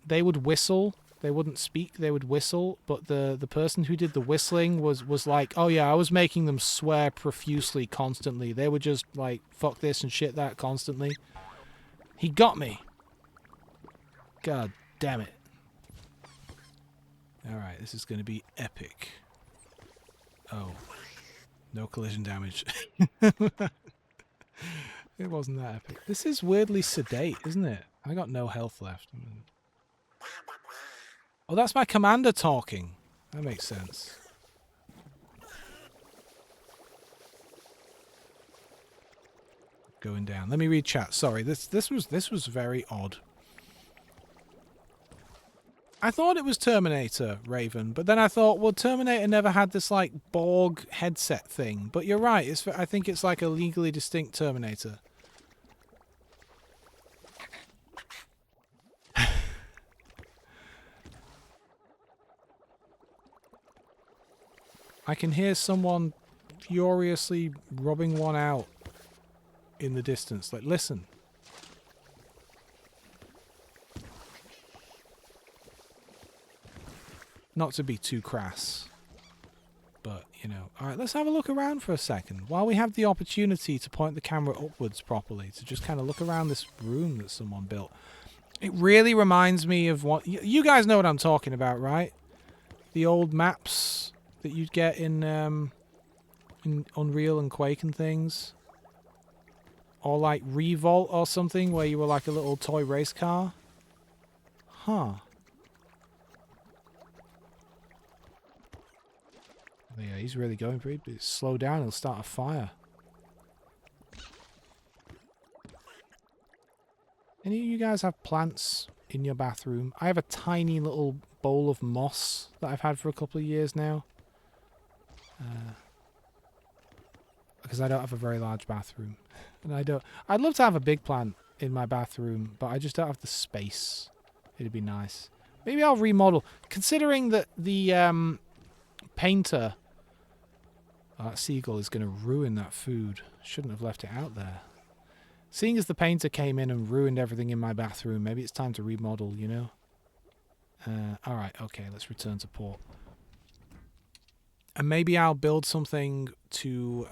they would whistle. They wouldn't speak. They would whistle. But the person who did the whistling was like, oh yeah, I was making them swear profusely constantly. They would just like fuck this and shit that constantly. He got me. God damn it. Alright, this is going to be epic. Oh. No collision damage. It wasn't that epic. This is weirdly sedate, isn't it? I got no health left. Oh, that's my commander talking. That makes sense. Going down. Let me read chat. Sorry, this was very odd. I thought it was Terminator, Raven, but then I thought, well, Terminator never had this like Borg headset thing. But you're right. I think it's like a legally distinct Terminator. I can hear someone furiously rubbing one out in the distance. Like, listen. Not to be too crass, but, you know. Alright, let's have a look around for a second. While we have the opportunity to point the camera upwards properly, to just kind of look around this room that someone built. It really reminds me of what... You guys know what I'm talking about, right? The old maps that you'd get in Unreal and Quake and things. Or like Revolt or something, where you were like a little toy race car. Huh. Yeah, he's really going for it. Slow down, he'll start a fire. Any of you guys have plants in your bathroom? I have a tiny little bowl of moss that I've had for a couple of years now. Because I don't have a very large bathroom. And I'd love to have a big plant in my bathroom, but I just don't have the space. It'd be nice. Maybe I'll remodel. Considering that the painter... Oh, that seagull is going to ruin that food. Shouldn't have left it out there. Seeing as the painter came in and ruined everything in my bathroom, maybe it's time to remodel, you know? Alright, okay, let's return to port. And maybe I'll build something to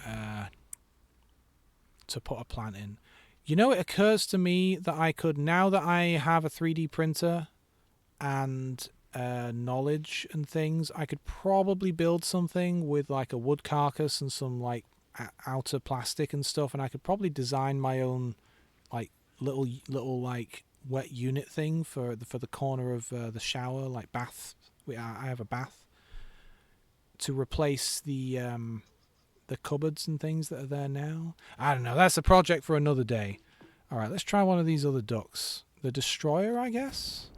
put a plant in. You know, it occurs to me that I could, now that I have a 3D printer and knowledge and things, I could probably build something with like a wood carcass and some like outer plastic and stuff, and I could probably design my own like little like wet unit thing for the corner of the shower, like bath. I have a bath to replace the cupboards and things that are there now. I don't know. That's a project for another day. All right, let's try one of these other ducks. The destroyer, I guess.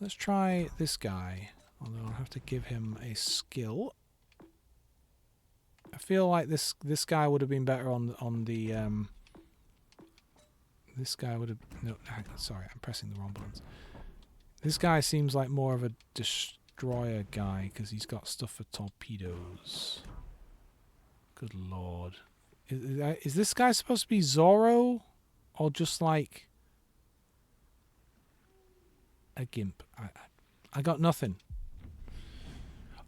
Let's try this guy. Although I'll have to give him a skill. I feel like this guy would have been better on the this guy would have sorry, I'm pressing the wrong buttons. This guy seems like more of a destroyer guy because he's got stuff for torpedoes. Good lord. Is this guy supposed to be Zorro? Or just like a gimp? I got nothing.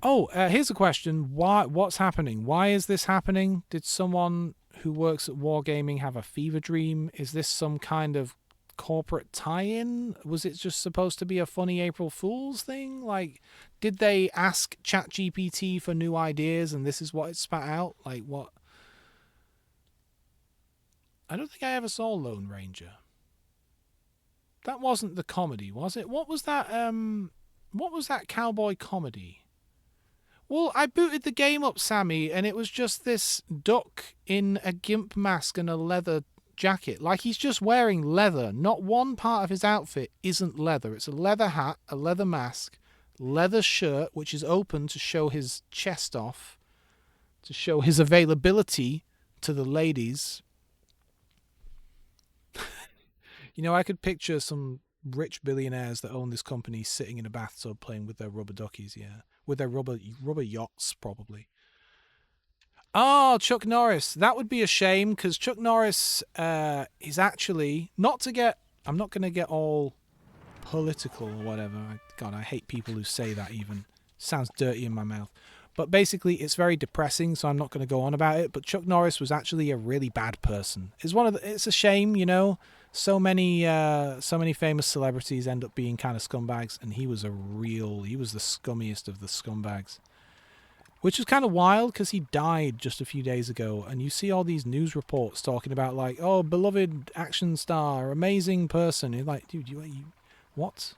Oh, here's a question. What's happening? Why is this happening? Did someone who works at Wargaming have a fever dream? Is this some kind of corporate tie-in? Was it just supposed to be a funny April Fool's thing? Like, did they ask ChatGPT for new ideas and this is what it spat out? Like, what? I don't think I ever saw Lone Ranger. That wasn't the comedy, was it? What was that cowboy comedy? Well, I booted the game up, Sammy, and it was just this duck in a gimp mask and a leather jacket. Like, he's just wearing leather. Not one part of his outfit isn't leather. It's a leather hat, a leather mask, leather shirt, which is open to show his chest off, to show his availability to the ladies. You know, I could picture some rich billionaires that own this company sitting in a bathtub playing with their rubber duckies, yeah. With their rubber yachts, probably. Oh, Chuck Norris. That would be a shame, because Chuck Norris is actually, I'm not going to get all political or whatever. God, I hate people who say that even. Sounds dirty in my mouth. But basically, it's very depressing, so I'm not going to go on about it. But Chuck Norris was actually a really bad person. It's a shame, you know. So many famous celebrities end up being kind of scumbags, and he was the scummiest of the scumbags. Which is kind of wild, because he died just a few days ago, and you see all these news reports talking about, like, oh, beloved action star, amazing person. You're like, dude, you what?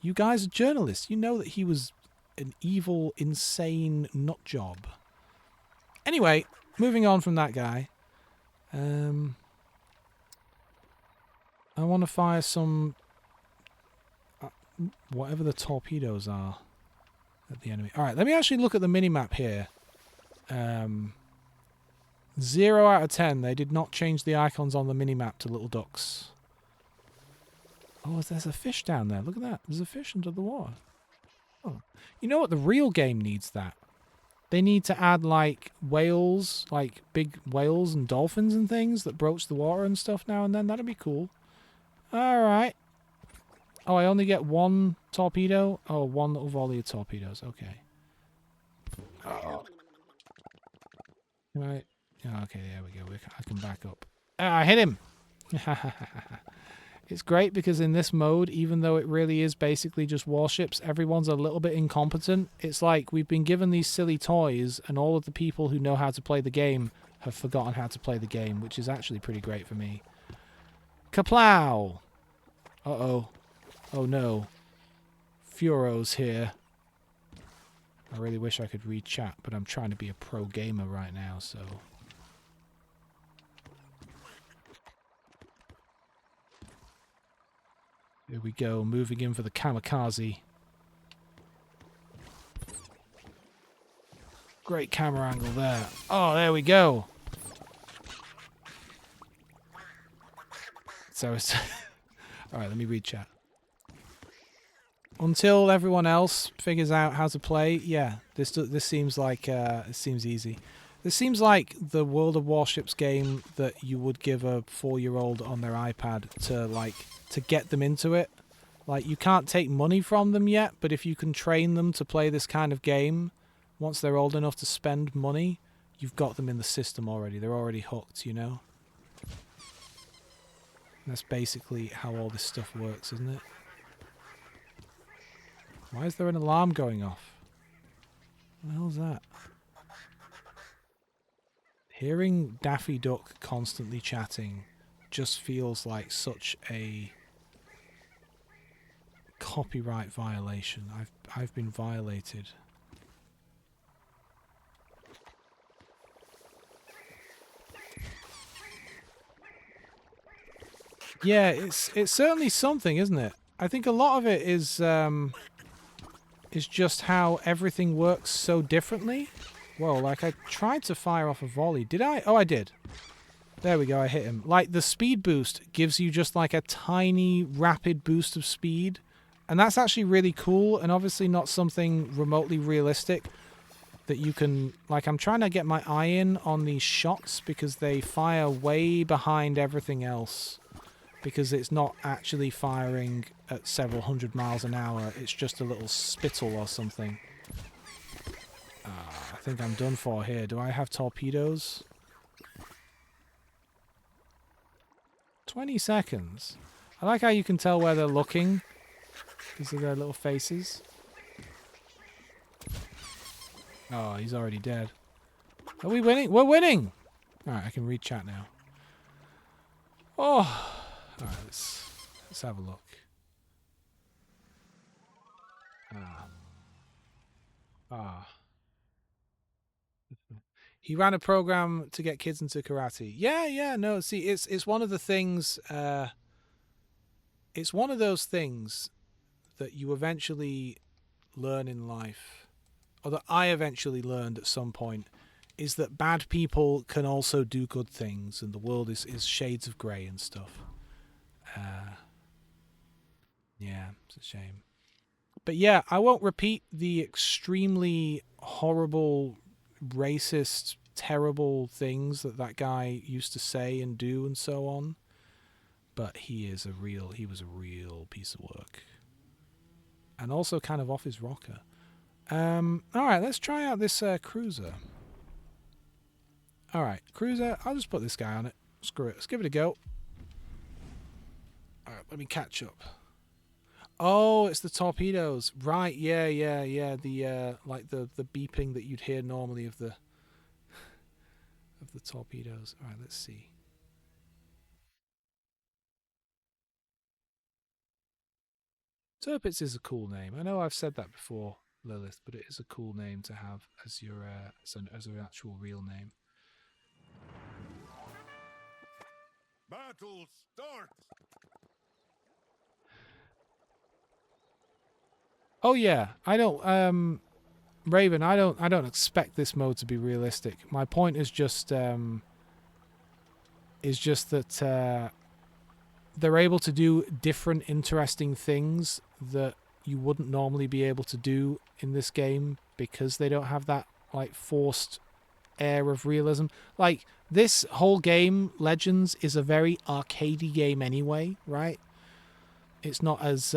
You guys are journalists. You know that he was an evil, insane nut job. Anyway, moving on from that guy. I want to fire some whatever the torpedoes are at the enemy. Alright, let me actually look at the minimap here. 0 out of 10. They did not change the icons on the minimap to little ducks. Oh, there's a fish down there. Look at that. There's a fish under the water. Oh. You know what? The real game needs that. They need to add, like, whales, like big whales and dolphins and things that broach the water and stuff now and then. That'd be cool. Alright. Oh, I only get one torpedo? Oh, one little volley of torpedoes. Okay. Oh. Right. Oh, okay, there we go. I can back up. Ah, I hit him! It's great because in this mode, even though it really is basically just warships, everyone's a little bit incompetent. It's like we've been given these silly toys and all of the people who know how to play the game have forgotten how to play the game, which is actually pretty great for me. Kaplow! Uh-oh. Oh no. Furo's here. I really wish I could read chat, but I'm trying to be a pro gamer right now, so... Here we go, moving in for the kamikaze. Great camera angle there. Oh, there we go. So it's... Alright, let me read chat. Until everyone else figures out how to play, yeah, this seems like it seems easy. This seems like the World of Warships game that you would give a 4-year-old on their iPad to get them into it. Like, you can't take money from them yet, but if you can train them to play this kind of game, once they're old enough to spend money, you've got them in the system already. They're already hooked, you know? That's basically how all this stuff works, isn't it? Why is there an alarm going off? What the hell's that? Hearing Daffy Duck constantly chatting just feels like such a copyright violation. I've been violated. Yeah, it's certainly something, isn't it? I think a lot of it is just how everything works so differently. Whoa, like I tried to fire off a volley. Did I? Oh, I did. There we go, I hit him. Like, the speed boost gives you just like a tiny rapid boost of speed, And that's actually really cool, and obviously not something remotely realistic that you can... Like, I'm trying to get my eye in on these shots because they fire way behind everything else. Because it's not actually firing at several hundred miles an hour. It's just a little spittle or something. I think I'm done for here. Do I have torpedoes? 20 seconds. I like how you can tell where they're looking. Because of their little faces. Oh, he's already dead. Are we winning? We're winning! Alright, I can read chat now. Oh! Alright, let's have a look. He ran a program to get kids into karate. Yeah, no, see, it's one of the things, it's one of those things that you eventually learn in life, or that I eventually learned at some point, is that bad people can also do good things, and the world is shades of grey and stuff. Yeah, it's a shame. But yeah, I won't repeat the extremely horrible, racist, terrible things that guy used to say and do and so on. But he was a real piece of work. And also kind of off his rocker. Alright, let's try out this cruiser. Alright, cruiser, I'll just put this guy on it. Screw it, let's give it a go. Alright, let me catch up. Oh, it's the torpedoes. Right, yeah. The like the beeping that you'd hear normally of the torpedoes. Alright, let's see. Tirpitz is a cool name. I know I've said that before, Lilith, but it is a cool name to have as your as an actual real name. Battle starts. Oh yeah, I don't Raven, I don't expect this mode to be realistic. My point is just that they're able to do different interesting things that you wouldn't normally be able to do in this game because they don't have that like forced air of realism. Like this whole game, Legends, is a very arcadey game anyway, right? It's not as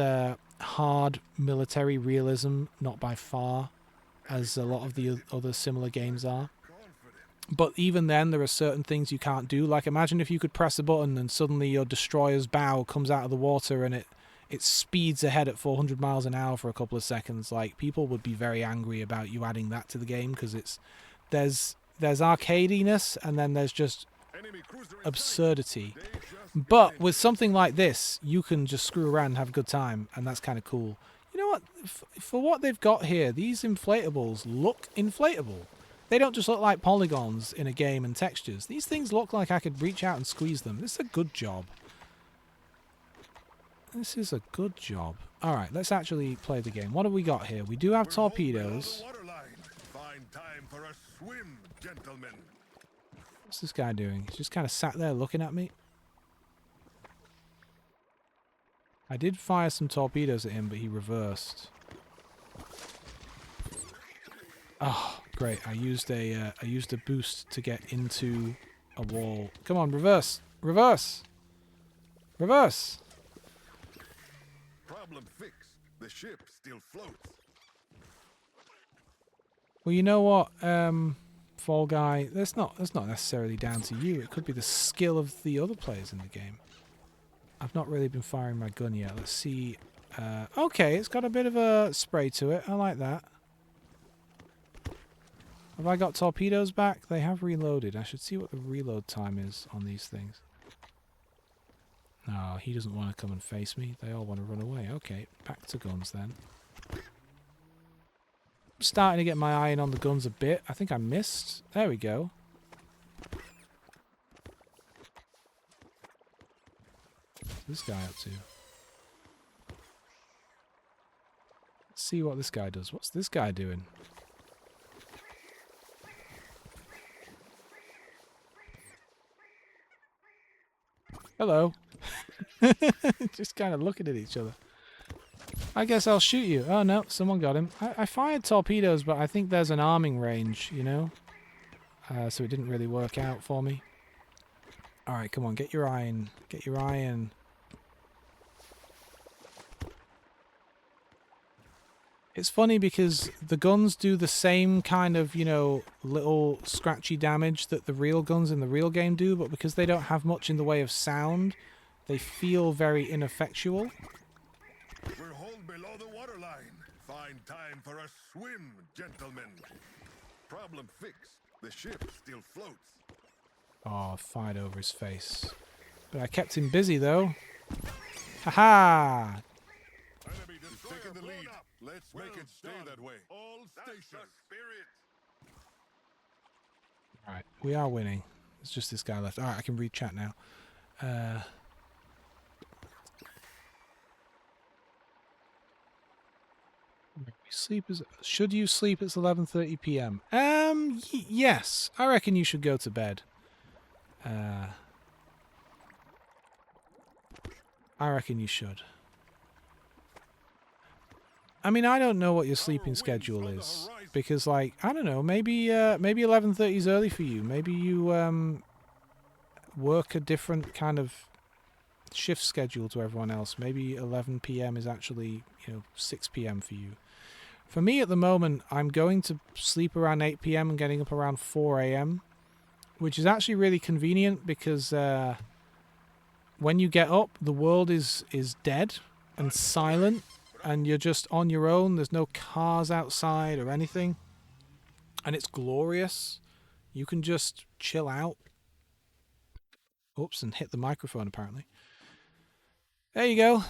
hard military realism, not by far, as a lot of the other similar games are. But even then, there are certain things you can't do. Like, imagine if you could press a button and suddenly your destroyer's bow comes out of the water and it speeds ahead at 400 miles an hour for a couple of seconds. Like, people would be very angry about you adding that to the game because there's arcadiness and then there's just absurdity. But with something like this, you can just screw around and have a good time, and that's kind of cool. You know what? For what they've got here, these inflatables look inflatable. They don't just look like polygons in a game and textures. These things look like I could reach out and squeeze them. This is a good job. This is a good job. Alright, let's actually play the game. What have we got here? We do have torpedoes. Find time for a swim, gentlemen. What's this guy doing? He's just kind of sat there looking at me. I did fire some torpedoes at him, but he reversed. Oh, great. I used a boost to get into a wall. Come on, reverse. Reverse. Reverse. Problem fixed. The ship still floats. Well, you know what, Fall Guy, that's not necessarily down to you. It could be the skill of the other players in the game. I've not really been firing my gun yet. Let's see. Okay, it's got a bit of a spray to it. I like that. Have I got torpedoes back? They have reloaded. I should see what the reload time is on these things. No, he doesn't want to come and face me. They all want to run away. Okay, back to guns then. I'm starting to get my eye in on the guns a bit. I think I missed. There we go. What's this guy up to? Let's see what this guy does. What's this guy doing? Hello. Just kind of looking at each other. I guess I'll shoot you. Oh no, someone got him. I fired torpedoes, but I think there's an arming range, you know? So it didn't really work out for me. Alright, come on, get your iron. Get your iron. It's funny because the guns do the same kind of, you know, little scratchy damage that the real guns in the real game do, but because they don't have much in the way of sound, they feel very ineffectual. We're hauled below the waterline. Fine time for a swim, gentlemen. Problem fixed. The ship still floats. Oh, I fired over his face. But I kept him busy, though. Ha-ha! Enemy destroyer taking the lead. Let's make it stay that way. All stations. Alright, we are winning. It's just this guy left. Alright, I can read chat now. Should you sleep? It's 11:30 p.m. Yes. I reckon you should go to bed. I reckon you should. I mean, I don't know what your sleeping schedule is because, like, I don't know. Maybe 11:30 is early for you. Maybe you work a different kind of shift schedule to everyone else. Maybe 11 p.m. is actually, you know, 6 p.m. for you. For me at the moment, I'm going to sleep around 8 p.m. and getting up around 4 a.m., which is actually really convenient because when you get up, the world is dead and silent, and you're just on your own. There's no cars outside or anything, and it's glorious. You can just chill out. Oops, and hit the microphone apparently. There you go.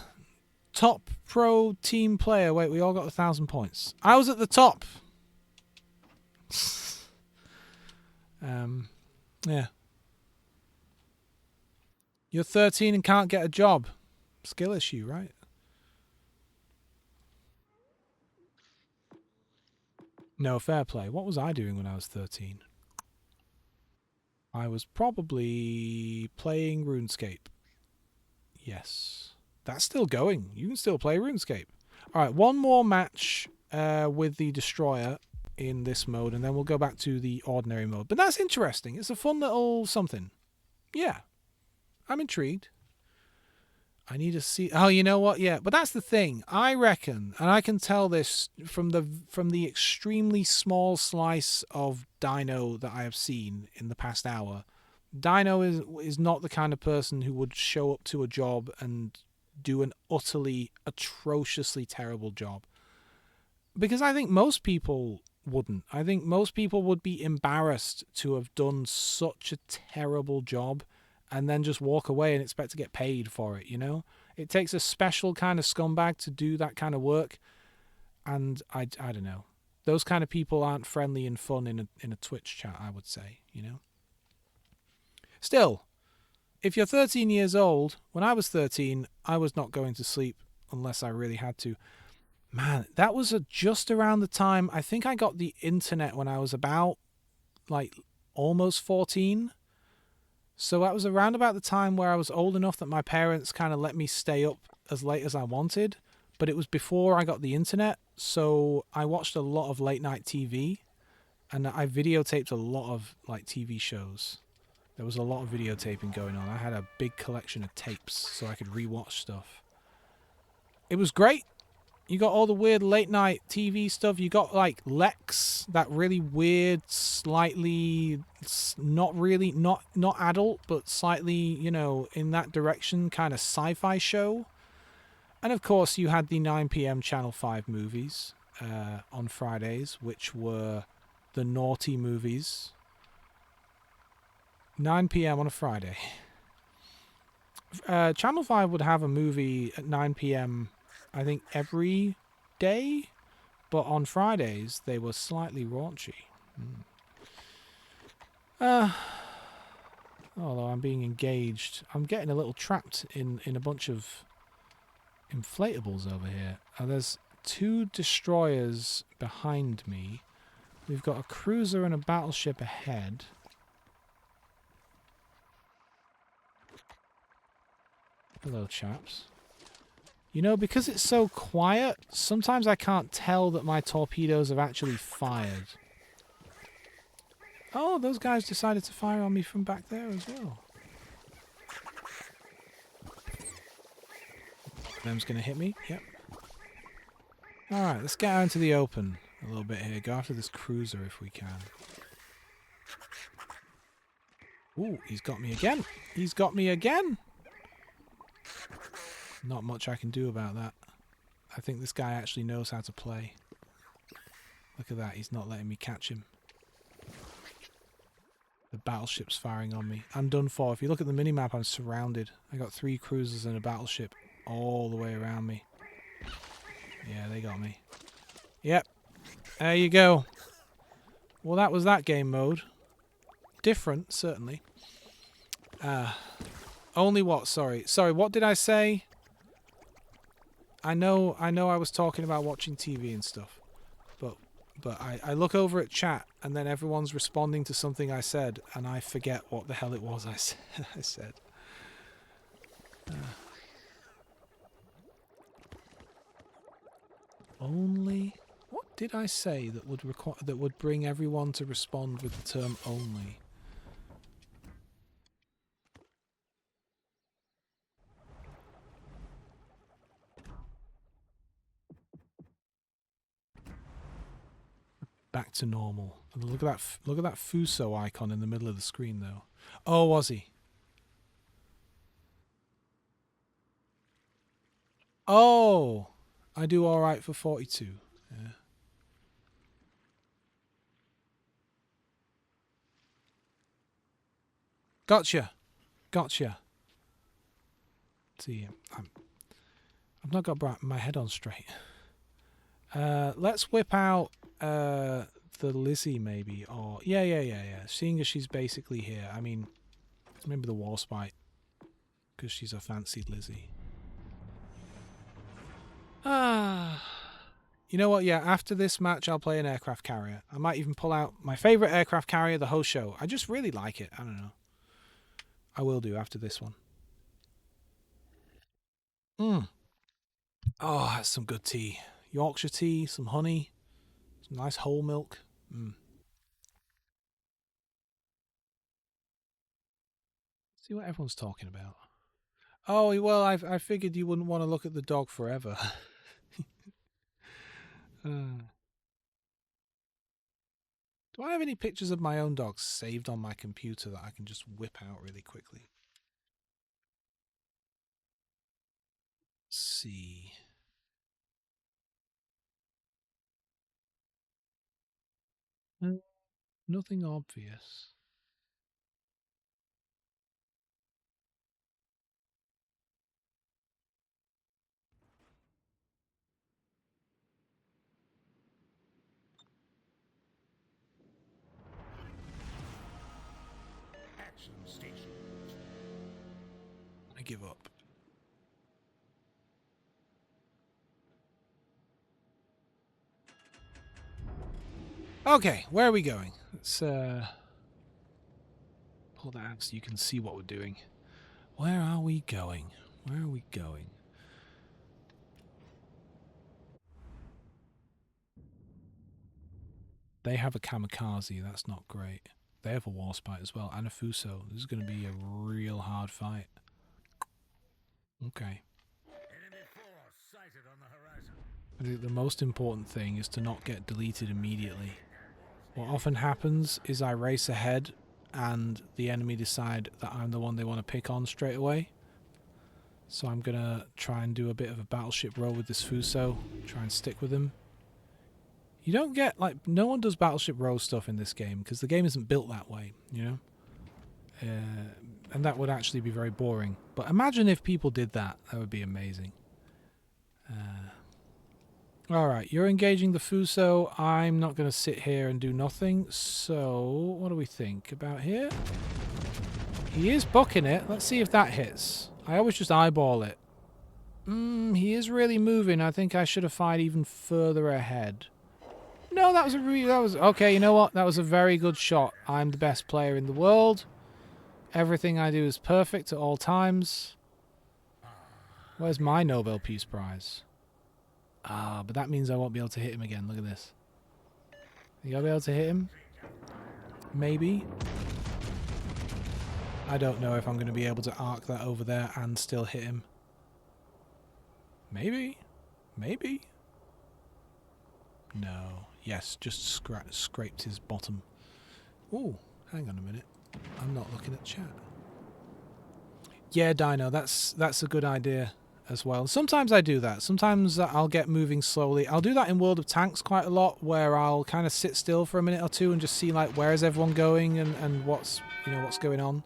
Top pro team player. Wait, we all got 1,000 points. I was at the top. Yeah. You're 13 and can't get a job. Skill issue, right? No, fair play. What was I doing when I was 13? I was probably playing RuneScape. Yes. That's still going. You can still play RuneScape. Alright, one more match with the Destroyer in this mode, and then we'll go back to the ordinary mode. But that's interesting. It's a fun little something. Yeah. I'm intrigued. I need to see... Oh, you know what? Yeah, but that's the thing. I reckon, and I can tell this from the extremely small slice of Dino that I have seen in the past hour. Dino is not the kind of person who would show up to a job and do an utterly, atrociously terrible job. Because I think most people wouldn't. I think most people would be embarrassed to have done such a terrible job and then just walk away and expect to get paid for it, you know? It takes a special kind of scumbag to do that kind of work, and I don't know. Those kind of people aren't friendly and fun in a Twitch chat, I would say, you know? Still, if you're 13 years old, when I was 13, I was not going to sleep unless I really had to. Man, that was just around the time, I think I got the internet when I was about, like, almost 14. So that was around about the time where I was old enough that my parents kind of let me stay up as late as I wanted. But it was before I got the internet, so I watched a lot of late night TV, and I videotaped a lot of, like, TV shows. There was a lot of videotaping going on. I had a big collection of tapes so I could rewatch stuff. It was great. You got all the weird late night TV stuff. You got like Lex, that really weird, slightly not adult, but slightly, you know, in that direction kind of sci-fi show. And of course you had the 9 p.m. Channel 5 movies on Fridays, which were the naughty movies. 9 p.m. on a Friday. Channel 5 would have a movie at 9 p.m. I think every day, but on Fridays they were slightly raunchy. Although I'm being engaged, I'm getting a little trapped in a bunch of inflatables over here. There's 2 destroyers behind me. We've got a cruiser and a battleship ahead. Hello, chaps. You know, because it's so quiet, sometimes I can't tell that my torpedoes have actually fired. Oh, those guys decided to fire on me from back there as well. Them's going to hit me. Yep. Alright, let's get out into the open a little bit here. Go after this cruiser if we can. Ooh, he's got me again. He's got me again. Not much I can do about that. I think this guy actually knows how to play. Look at that, he's not letting me catch him. The battleship's firing on me. I'm done for. If you look at the minimap, I'm surrounded. I got 3 cruisers and a battleship all the way around me. Yeah, they got me. Yep. There you go. Well, that was that game mode. Different, certainly. Only what? Sorry, what did I say? I know I was talking about watching TV and stuff. But I look over at chat and then everyone's responding to something I said and I forget what the hell it was I said. Only? What did I say that would bring everyone to respond with the term only? Back to normal. Look at that Fuso icon in the middle of the screen though. Oh, was he? Oh, I do all right for 42. Yeah. Gotcha. See, I've not got my head on straight. Let's whip out the Lizzie maybe, or yeah. Seeing as she's basically here, I mean, maybe the Warspite, because she's a fancied Lizzie. You know what? Yeah, after this match, I'll play an aircraft carrier. I might even pull out my favorite aircraft carrier, the Hosho. I just really like it. I don't know. I will do after this one. Oh, that's some good tea. Yorkshire tea, some honey, some nice whole milk. See what everyone's talking about. Oh, well, I figured you wouldn't want to look at the dog forever. Do I have any pictures of my own dogs saved on my computer that I can just whip out really quickly? Let's see. Nothing obvious. Action stations. I give up. Okay, where are we going? Let's pull that out so you can see what we're doing. Where are we going? They have a kamikaze, that's not great. They have a Warspite as well, and a Fuso. This is going to be a real hard fight. Okay. Enemy force sighted on the horizon. I think the most important thing is to not get deleted immediately. What often happens is I race ahead and the enemy decide that I'm the one they want to pick on straight away. So I'm going to try and do a bit of a battleship roll with this Fuso, try and stick with him. You don't get, like, no one does battleship roll stuff in this game because the game isn't built that way, you know? And that would actually be very boring. But imagine if people did that. That would be amazing. Alright, you're engaging the Fuso. I'm not going to sit here and do nothing. So, what do we think about here? He is bucking it. Let's see if that hits. I always just eyeball it. He is really moving. I think I should have fired even further ahead. No, that was okay, you know what? That was a very good shot. I'm the best player in the world. Everything I do is perfect at all times. Where's my Nobel Peace Prize? Ah, but that means I won't be able to hit him again. Look at this. Think I'll be able to hit him? Maybe. I don't know if I'm going to be able to arc that over there and still hit him. Maybe. Maybe. No. Yes, just scraped his bottom. Ooh, hang on a minute. I'm not looking at chat. Yeah, Dino, that's a good idea as well. Sometimes I do that. Sometimes I'll get moving slowly. I'll do that in World of Tanks quite a lot, where I'll kind of sit still for a minute or two and just see like where is everyone going and what's what's going on.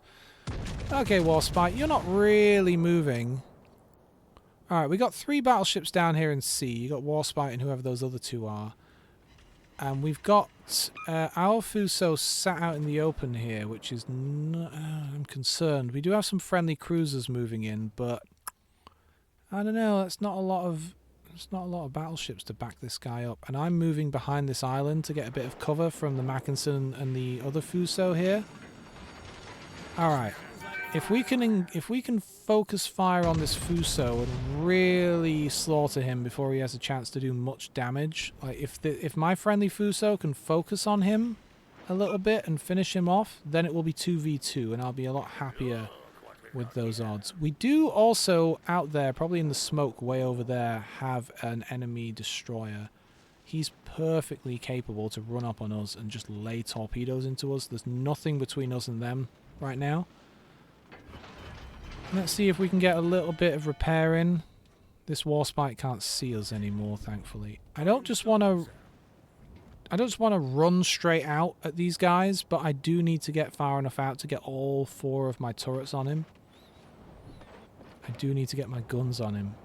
Okay, Warspite, you're not really moving. Alright, we got 3 battleships down here in sea. You got Warspite and whoever those other 2 are. And we've got our Fuso sat out in the open here, which is... I'm concerned. We do have some friendly cruisers moving in, but... I don't know, that's not a lot of... There's not a lot of battleships to back this guy up. And I'm moving behind this island to get a bit of cover from the Mackinson and the other Fuso here. Alright. If we can focus fire on this Fuso and really slaughter him before he has a chance to do much damage, like if my friendly Fuso can focus on him a little bit and finish him off, then it will be 2v2 and I'll be a lot happier with those odds. We do also out there, probably in the smoke way over there, have an enemy destroyer. He's perfectly capable to run up on us and just lay torpedoes into us. There's nothing between us and them right now. Let's see if we can get a little bit of repair in. This Warspite can't see us anymore, thankfully. I don't just want to run straight out at these guys, but I do need to get far enough out to get all 4 of my turrets on him. I do need to get my guns on him.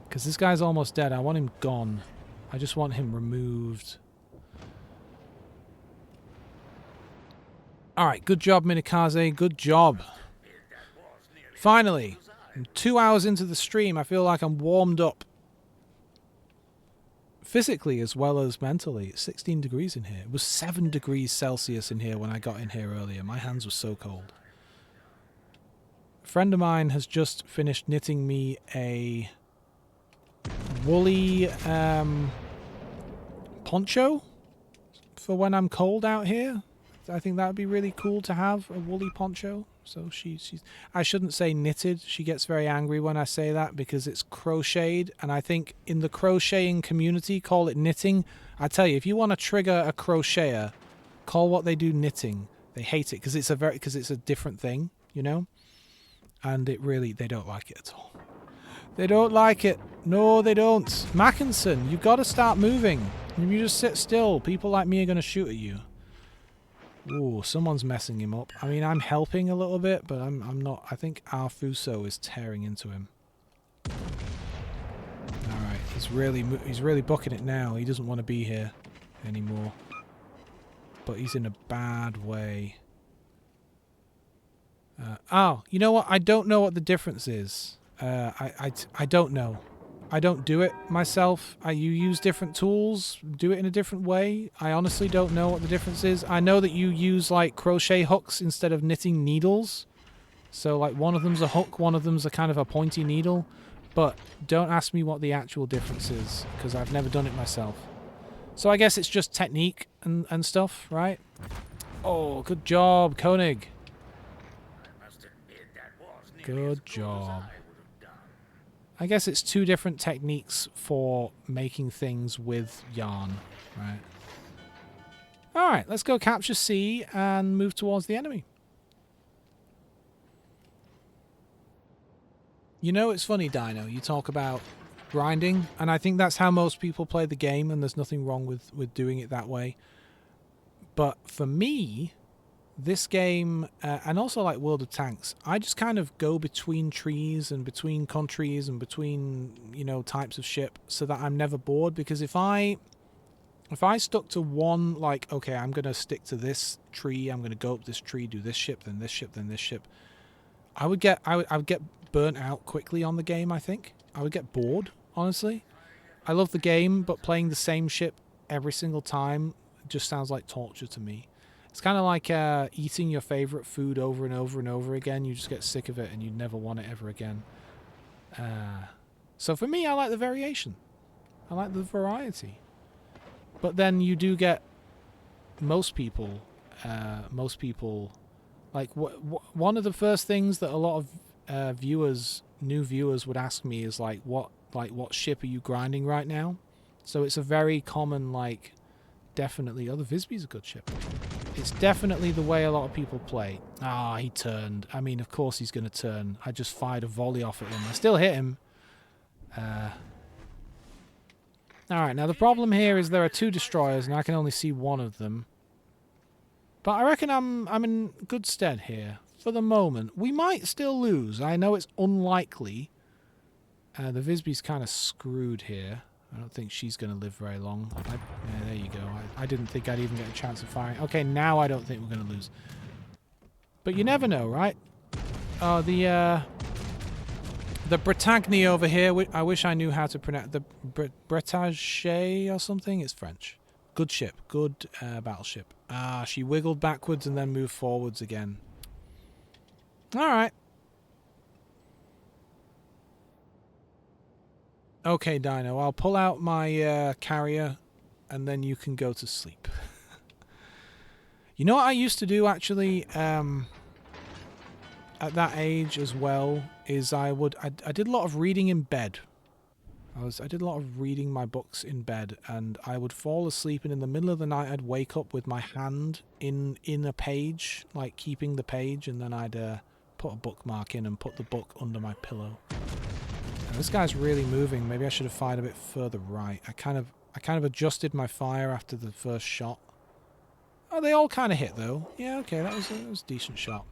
Because this guy's almost dead. I want him gone. I just want him removed. Alright, good job, Minikaze. Good job. Finally, I'm 2 hours into the stream. I feel like I'm warmed up. Physically as well as mentally. It's 16 degrees in here. It was 7 degrees Celsius in here when I got in here earlier. My hands were so cold. A friend of mine has just finished knitting me a woolly poncho for when I'm cold out here. I think that would be really cool to have, a woolly poncho. So she's... I shouldn't say knitted. She gets very angry when I say that because it's crocheted. And I think in the crocheting community, call it knitting. I tell you, if you want to trigger a crocheter, call what they do knitting. They hate it because it's a different thing, you know? And it really... They don't like it at all. They don't like it. No, they don't. Mackinson, you've got to start moving. If you just sit still, people like me are going to shoot at you. Ooh, someone's messing him up. I mean, I'm helping a little bit, but I'm not. I think our Fuso is tearing into him. Alright, he's really bucking it now. He doesn't want to be here anymore. But he's in a bad way. Oh, you know what? I don't know what the difference is. I don't know. I don't do it myself. You use different tools, do it in a different way. I honestly don't know what the difference is. I know that you use like crochet hooks instead of knitting needles. So like one of them's a hook, one of them's a kind of a pointy needle. But don't ask me what the actual difference is, because I've never done it myself. So I guess it's just technique and stuff, right? Oh, good job, Koenig. Good job. I guess it's 2 different techniques for making things with yarn, right? Alright, let's go capture C and move towards the enemy. You know, it's funny, Dino, you talk about grinding, and I think that's how most people play the game, and there's nothing wrong with doing it that way. But for me, this game, and also like World of Tanks, I just kind of go between trees and between countries and between, you know, types of ship so that I'm never bored. Because if I stuck to one, like, okay, I'm going to stick to this tree, I'm going to go up this tree, do this ship, then this ship, then this ship, I would get burnt out quickly on the game, I think. I would get bored, honestly. I love the game, but playing the same ship every single time just sounds like torture to me. It's kind of like eating your favorite food over and over and over again. You just get sick of it and you never want it ever again. So for me, I like the variation. I like the variety. But then you do get most people, like one of the first things that a lot of new viewers would ask me is like what ship are you grinding right now? So it's a very common, like, definitely, oh, the Visby's a good ship. It's definitely the way a lot of people play. Ah, he turned. I mean, of course he's going to turn. I just fired a volley off at him. I still hit him. Alright, now the problem here is there are 2 destroyers and I can only see one of them. But I reckon I'm in good stead here. For the moment. We might still lose. I know it's unlikely. The Visby's kind of screwed here. I don't think she's going to live very long. Yeah, there you go. I didn't think I'd even get a chance of firing. Okay, now I don't think we're going to lose. But you never know, right? Oh, the Bretagne over here. I wish I knew how to pronounce the Bretagne or something. It's French. Good ship. Good battleship. Ah, she wiggled backwards and then moved forwards again. All right. Okay, Dino. I'll pull out my carrier, and then you can go to sleep. You know what I used to do actually? At that age as well, is I did a lot of reading in bed. I did a lot of reading my books in bed, and I would fall asleep, and in the middle of the night I'd wake up with my hand in a page, like keeping the page, and then I'd put a bookmark in and put the book under my pillow. Now, this guy's really moving. Maybe I should have fired a bit further right. I kind of adjusted my fire after the first shot. Oh, they all kind of hit though. Yeah, okay, that was a decent shot.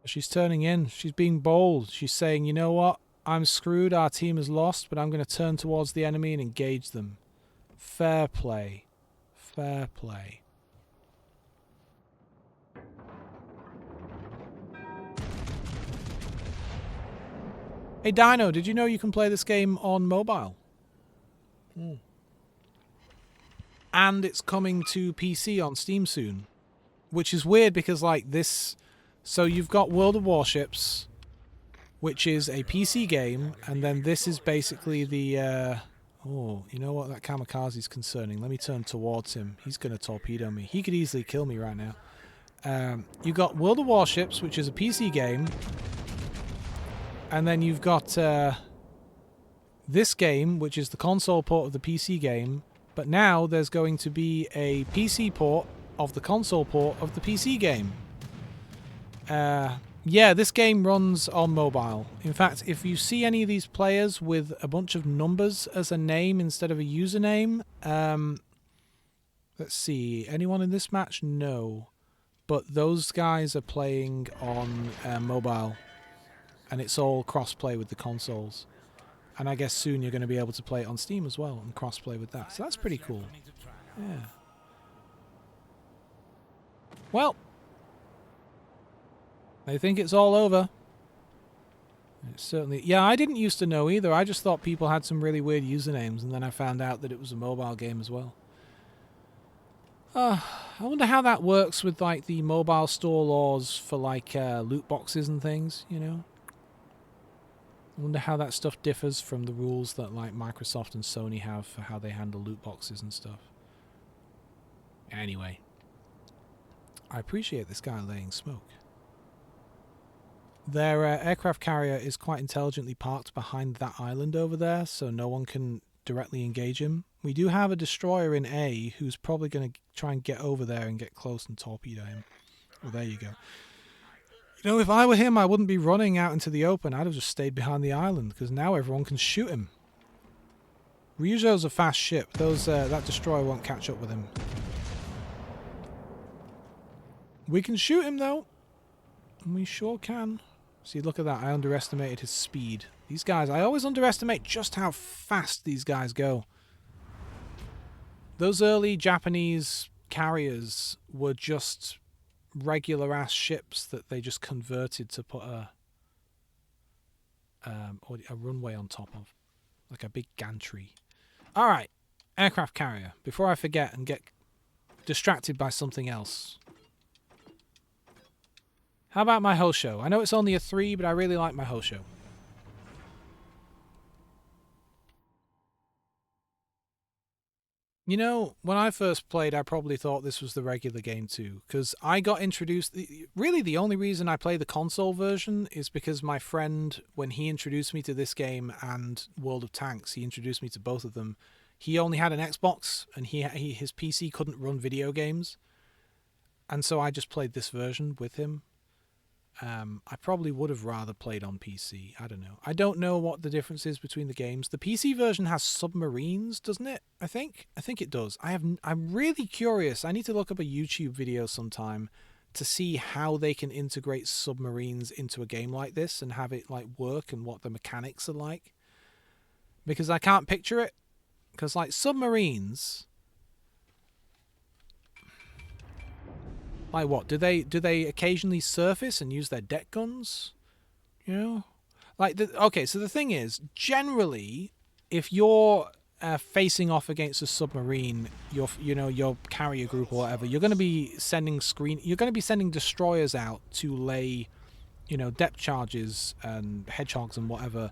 She's turning in. She's being bold. She's saying, you know what? I'm screwed. Our team has lost, but I'm going to turn towards the enemy and engage them. Fair play. Fair play. Hey, Dino, did you know you can play this game on mobile? And it's coming to PC on Steam soon. Which is weird because, like, this... So you've got World of Warships, which is a PC game, and then this is basically the... Oh, you know what? That kamikaze's concerning. Let me turn towards him. He's going to torpedo me. He could easily kill me right now. You've got World of Warships, which is a PC game, and then you've got this game, which is the console port of the PC game, but now there's going to be a PC port of the console port of the PC game. Yeah, this game runs on mobile. In fact, if you see any of these players with a bunch of numbers as a name instead of a username, let's see, anyone in this match? No. But those guys are playing on mobile, and it's all cross-play with the consoles. And I guess soon you're going to be able to play it on Steam as well and cross-play with that. So that's pretty cool. Yeah. Well, they think it's all over. It's certainly... Yeah, I didn't used to know either. I just thought people had some really weird usernames, and then I found out that it was a mobile game as well. I wonder how that works with, like, the mobile store laws for, like, loot boxes and things, you know? I wonder how that stuff differs from the rules that, like, Microsoft and Sony have for how they handle loot boxes and stuff. Anyway. I appreciate this guy laying smoke. Their aircraft carrier is quite intelligently parked behind that island over there, so no one can directly engage him. We do have a destroyer in A who's probably going to try and get over there and get close and torpedo him. Well, there you go. You know, if I were him, I wouldn't be running out into the open. I'd have just stayed behind the island, because now everyone can shoot him. Ryujo's a fast ship. That destroyer won't catch up with him. We can shoot him, though. We sure can. See, look at that. I underestimated his speed. These guys, I always underestimate just how fast these guys go. Those early Japanese carriers were just regular-ass ships that they just converted to put a runway on top of. Like a big gantry. Alright, aircraft carrier. Before I forget and get distracted by something else. How about my Hosho? I know it's only a 3, but I really like my Hosho. You know, when I first played, I probably thought this was the regular game too, because I got introduced... Really, the only reason I play the console version is because my friend, when he introduced me to this game and World of Tanks, he introduced me to both of them. He only had an Xbox, and his PC couldn't run video games. And so I just played this version with him. I probably would have rather played on PC. I don't know. I don't know what the difference is between the games. The PC version has submarines, doesn't it? I think it does. I'm really curious. I need to look up a YouTube video sometime to see how they can integrate submarines into a game like this and have it like work and what the mechanics are like. Because I can't picture it. Because like submarines, like what? Do they occasionally surface and use their deck guns? You know? Like okay, so the thing is, generally, if you're facing off against a submarine, your carrier group or whatever, you're going to be sending destroyers out to lay, depth charges and hedgehogs and whatever.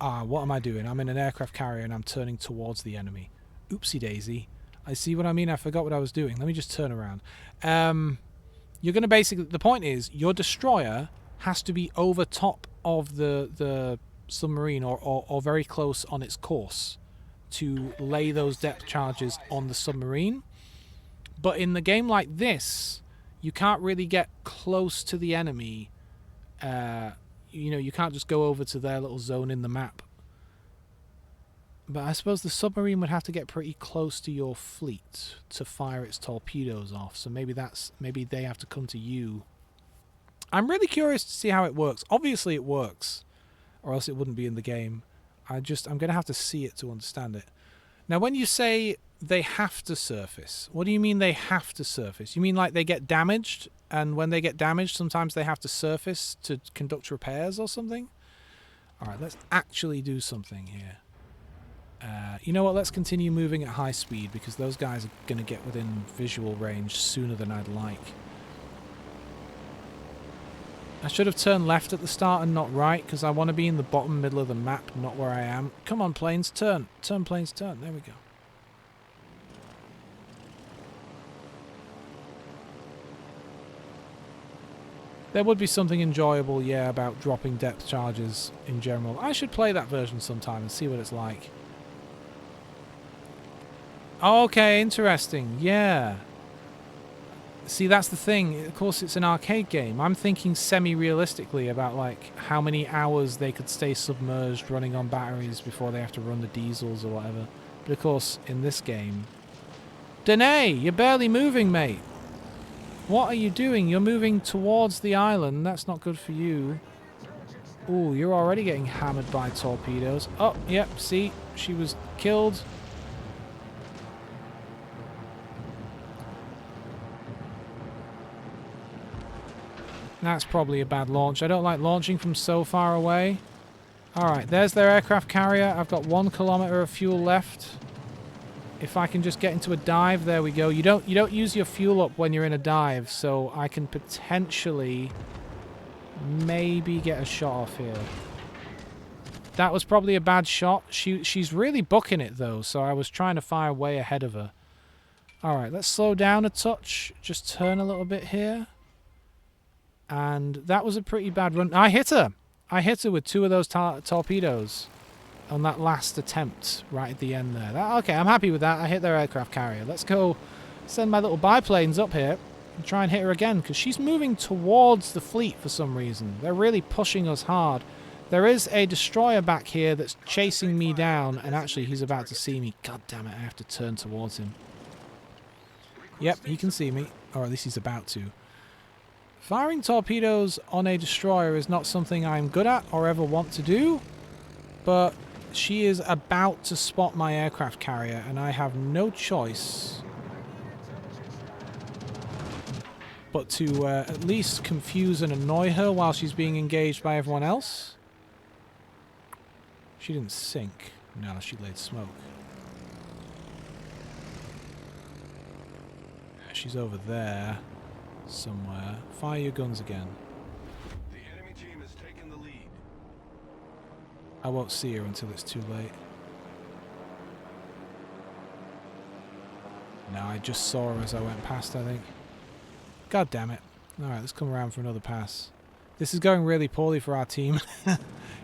What am I doing? I'm in an aircraft carrier and I'm turning towards the enemy. Oopsie daisy. I see what I mean. I forgot what I was doing. Let me just turn around. You're going to basically... The point is, your destroyer has to be over top of the submarine or very close on its course to lay those depth charges on the submarine. But in the game like this, you can't really get close to the enemy. You can't just go over to their little zone in the map. But I suppose the submarine would have to get pretty close to your fleet to fire its torpedoes off. So maybe they have to come to you. I'm really curious to see how it works. Obviously it works, or else it wouldn't be in the game. I'm going to have to see it to understand it. Now, when you say they have to surface, what do you mean they have to surface? You mean like they get damaged, and when they get damaged, sometimes they have to surface to conduct repairs or something? All right, let's actually do something here. You know what? Let's continue moving at high speed because those guys are going to get within visual range sooner than I'd like. I should have turned left at the start and not right because I want to be in the bottom middle of the map, not where I am. Come on, planes, turn. Turn, planes, turn. There we go. There would be something enjoyable, yeah, about dropping depth charges in general. I should play that version sometime and see what it's like. Okay, interesting. Yeah. See, that's the thing. Of course, it's an arcade game. I'm thinking semi-realistically about, like, how many hours they could stay submerged running on batteries before they have to run the diesels or whatever. But, of course, in this game... Danae, you're barely moving, mate. What are you doing? You're moving towards the island. That's not good for you. Ooh, you're already getting hammered by torpedoes. Oh, yep, see? She was killed. That's probably a bad launch. I don't like launching from so far away. Alright, there's their aircraft carrier. I've got 1 kilometer of fuel left. If I can just get into a dive, there we go. You don't use your fuel up when you're in a dive, so I can potentially maybe get a shot off here. That was probably a bad shot. She's really booking it though, so I was trying to fire way ahead of her. Alright, let's slow down a touch. Just turn a little bit here. And that was a pretty bad run. I hit her! I hit her with 2 of those torpedoes on that last attempt right at the end there. Okay, I'm happy with that. I hit their aircraft carrier. Let's go send my little biplanes up here and try and hit her again, because she's moving towards the fleet for some reason. They're really pushing us hard. There is a destroyer back here that's chasing me down, and actually he's about to see me. God damn it, I have to turn towards him. Yep, he can see me, or at least he's about to. Firing torpedoes on a destroyer is not something I'm good at or ever want to do, but she is about to spot my aircraft carrier, and I have no choice but to at least confuse and annoy her while she's being engaged by everyone else. She didn't sink. No, she laid smoke. She's over there. somewhere. Fire your guns again. The enemy team has taken the lead. I won't see her until it's too late. No, I just saw her as I went past, I think. God damn it. Alright, let's come around for another pass. This is going really poorly for our team.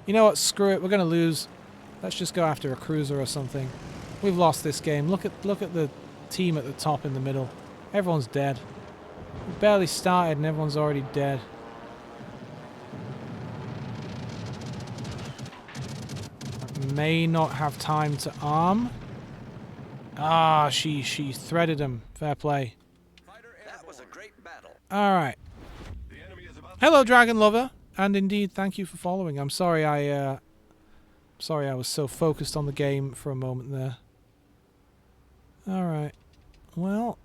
You know what? Screw it. We're going to lose. Let's just go after a cruiser or something. We've lost this game. Look at the team at the top in the middle. Everyone's dead. We barely started and everyone's already dead. I may not have time to arm. Ah, she threaded him. Fair play. That was a great battle. Alright. The enemy is about Hello, Dragon Lover. And indeed, thank you for following. I'm sorry I was so focused on the game for a moment there. Alright. Well,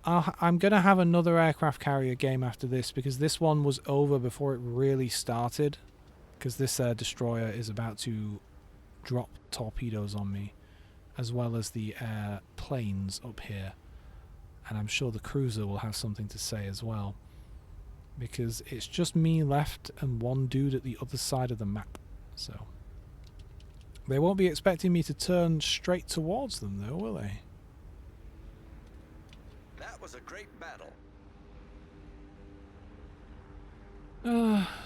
I'm going to have another aircraft carrier game after this because this one was over before it really started. Because this destroyer is about to drop torpedoes on me, as well as the planes up here. And I'm sure the cruiser will have something to say as well. Because it's just me left and one dude at the other side of the map. So they won't be expecting me to turn straight towards them though, will they? That was a great battle.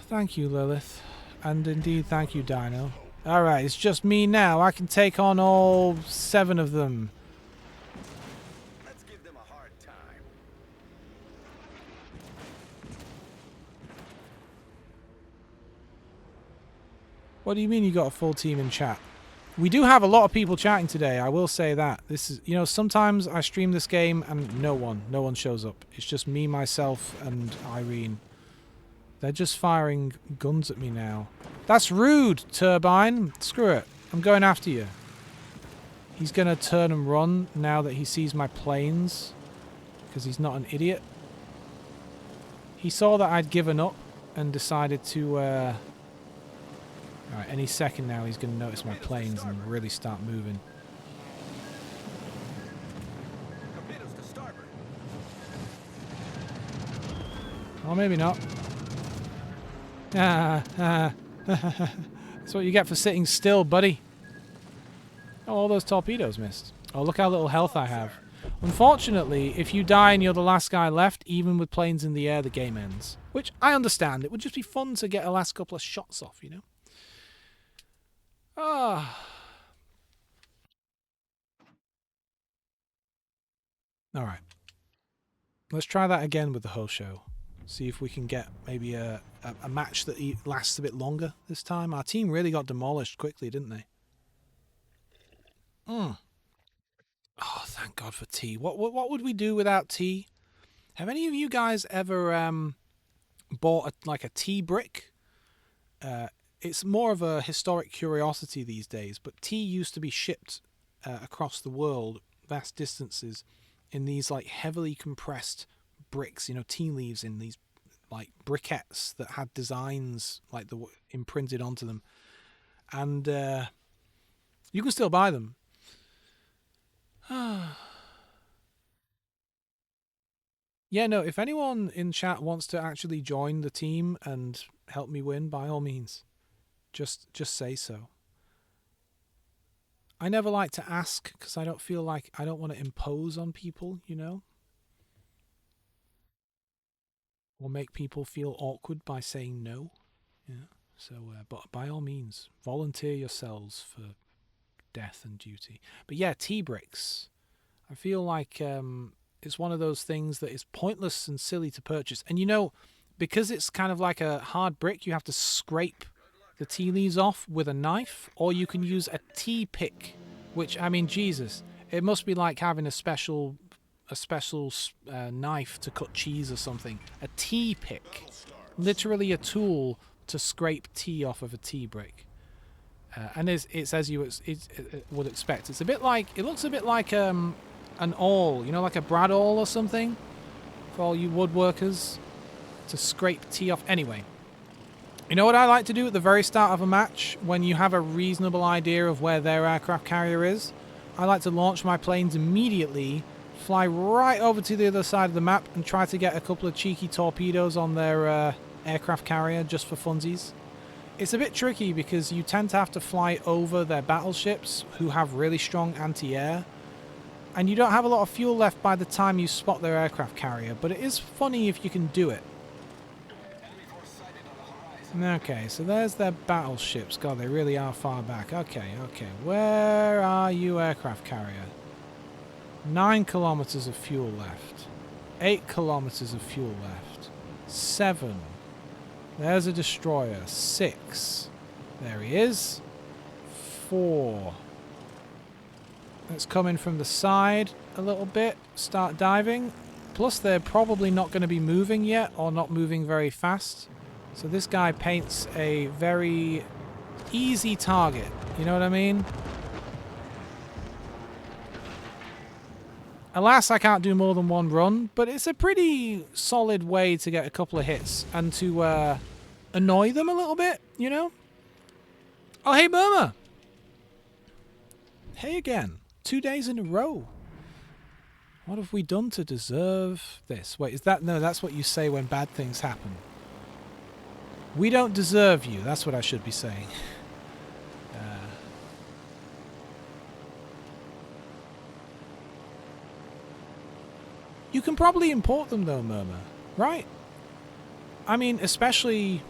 Thank you, Lilith. And indeed, thank you, Dino. Alright, it's just me now. I can take on all 7 of them. Let's give them a hard time. What do you mean you got a full team in chat? We do have a lot of people chatting today, I will say that. This is, you know, sometimes I stream this game and no one shows up. It's just me, myself, and Irene. They're just firing guns at me now. That's rude, Turbine. Screw it. I'm going after you. He's going to turn and run now that he sees my planes. Because he's not an idiot. He saw that I'd given up and decided to... Alright, any second now he's going to notice my planes and really start moving. Torpedoes to starboard. Or maybe not. That's what you get for sitting still, buddy. Oh, all those torpedoes missed. Oh, look how little health I have. Unfortunately, if you die and you're the last guy left, even with planes in the air, the game ends. Which, I understand. It would just be fun to get a last couple of shots off, you know? Ah. Alright. Let's try that again with the whole show. See if we can get maybe a match that lasts a bit longer this time. Our team really got demolished quickly, didn't they? Oh, thank God for tea. What would we do without tea? Have any of you guys ever bought a tea brick? It's more of a historic curiosity these days, but tea used to be shipped across the world, vast distances, in these like heavily compressed bricks, you know, tea leaves in these like briquettes that had designs like imprinted onto them, and you can still buy them. Yeah, no, if anyone in chat wants to actually join the team and help me win, by all means, just say so. I never like to ask because I don't feel like I don't want to impose on people, you know, or make people feel awkward by saying no. Yeah. So, but by all means, volunteer yourselves for death and duty. But yeah, tea bricks. I feel like it's one of those things that is pointless and silly to purchase. And you know, because it's kind of like a hard brick, you have to scrape the tea leaves off with a knife, or you can use a tea pick, which, I mean, Jesus, it must be like having a special knife to cut cheese or something. A tea pick, literally a tool to scrape tea off of a tea brick. And it's as you would expect. It's a bit like, it looks a bit like an awl, you know, like a brad awl or something, for all you woodworkers, to scrape tea off. Anyway, you know what I like to do at the very start of a match, when you have a reasonable idea of where their aircraft carrier is? I like to launch my planes immediately fly right over to the other side of the map and try to get a couple of cheeky torpedoes on their aircraft carrier just for funsies. It's a bit tricky because you tend to have to fly over their battleships who have really strong anti-air, and you don't have a lot of fuel left by the time you spot their aircraft carrier, but it is funny if you can do it. Okay, so there's their battleships. God, they really are far back. Okay. Where are you, aircraft carrier? 9 kilometers of fuel left. 8 kilometers of fuel left. 7. There's a destroyer. 6. There he is. 4. Let's come in from the side a little bit. Start diving. Plus, they're probably not going to be moving yet, or not moving very fast. So this guy paints a very easy target. You know what I mean? Alas, I can't do more than one run, but it's a pretty solid way to get a couple of hits and to annoy them a little bit, you know? Oh, hey, Murmur! Hey again. 2 days in a row. What have we done to deserve this? Wait, is that... No, that's what you say when bad things happen. We don't deserve you. That's what I should be saying. You can probably import them though, Murmur. Right? I mean, especially...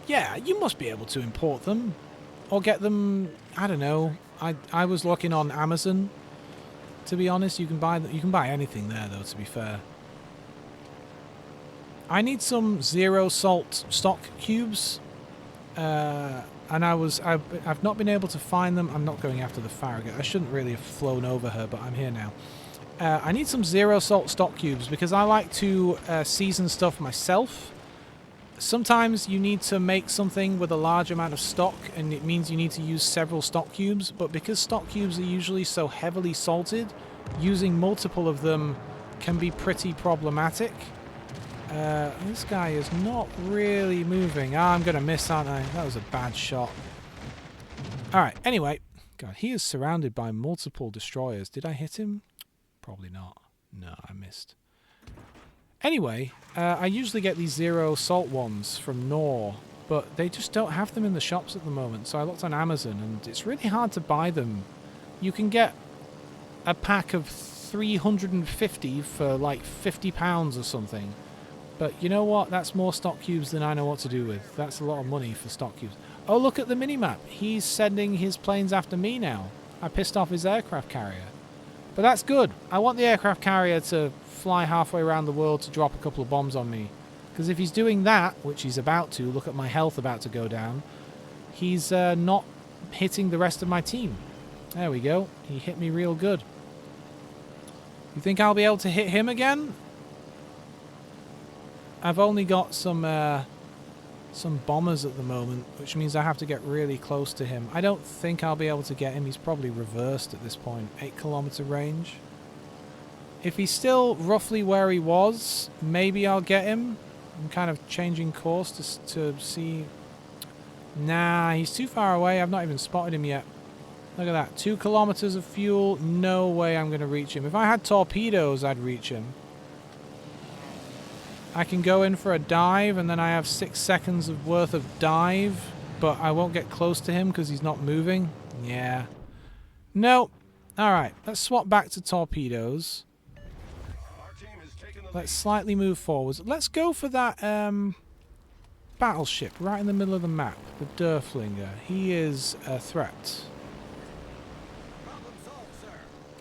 Yeah, you must be able to import them. Or get them... I don't know. I was looking on Amazon. To be honest, you can buy anything there though, to be fair. I need some zero salt stock cubes, and I've not been able to find them. I'm not going after the Farragut. I shouldn't really have flown over her, but I'm here now. I need some zero salt stock cubes because I like to season stuff myself. Sometimes you need to make something with a large amount of stock, and it means you need to use several stock cubes. But because stock cubes are usually so heavily salted, using multiple of them can be pretty problematic. This guy is not really moving. I'm going to miss, aren't I? That was a bad shot. Alright, anyway. God, he is surrounded by multiple destroyers. Did I hit him? Probably not. No, I missed. Anyway, I usually get these zero salt ones from Knorr, but they just don't have them in the shops at the moment. So I looked on Amazon, and it's really hard to buy them. You can get a pack of 350 for like £50 or something. But you know what? That's more stock cubes than I know what to do with. That's a lot of money for stock cubes. Oh, look at the minimap. He's sending his planes after me now. I pissed off his aircraft carrier. But that's good. I want the aircraft carrier to fly halfway around the world to drop a couple of bombs on me. Because if he's doing that, which he's about to, look at my health about to go down, he's not hitting the rest of my team. There we go. He hit me real good. You think I'll be able to hit him again? I've only got some bombers at the moment, which means I have to get really close to him. I don't think I'll be able to get him. He's probably reversed at this point. 8 kilometer range. If he's still roughly where he was, maybe I'll get him. I'm kind of changing course to see... Nah, he's too far away. I've not even spotted him yet. Look at that. 2 kilometers of fuel. No way I'm going to reach him. If I had torpedoes, I'd reach him. I can go in for a dive, and then I have 6 seconds of worth of dive, but I won't get close to him because he's not moving. Yeah. No. Alright, let's swap back to torpedoes. Let's slightly move forwards. Let's go for that battleship right in the middle of the map. The Derflinger. He is a threat.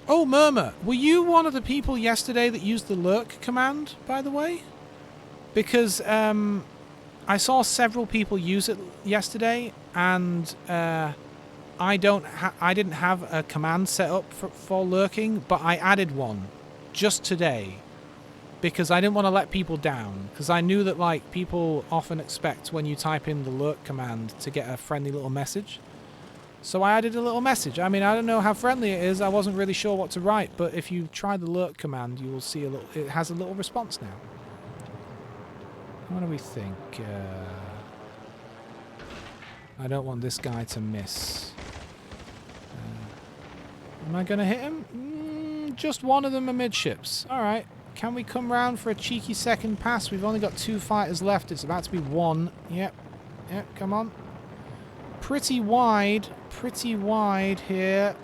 Oh, Murmur, were you one of the people yesterday that used the lurk command, by the way? Because I saw several people use it yesterday, and I didn't have a command set up for lurking, but I added one just today because I didn't want to let people down. Because I knew that like people often expect when you type in the lurk command to get a friendly little message. So I added a little message. I mean, I don't know how friendly it is. I wasn't really sure what to write, but if you try the lurk command, you will see it has a little response now. What do we think? I don't want this guy to miss. Am I going to hit him? Just one of them amidships. Alright. Can we come round for a cheeky second pass? We've only got 2 fighters left. It's about to be 1. Yep. Yep, come on. Pretty wide here.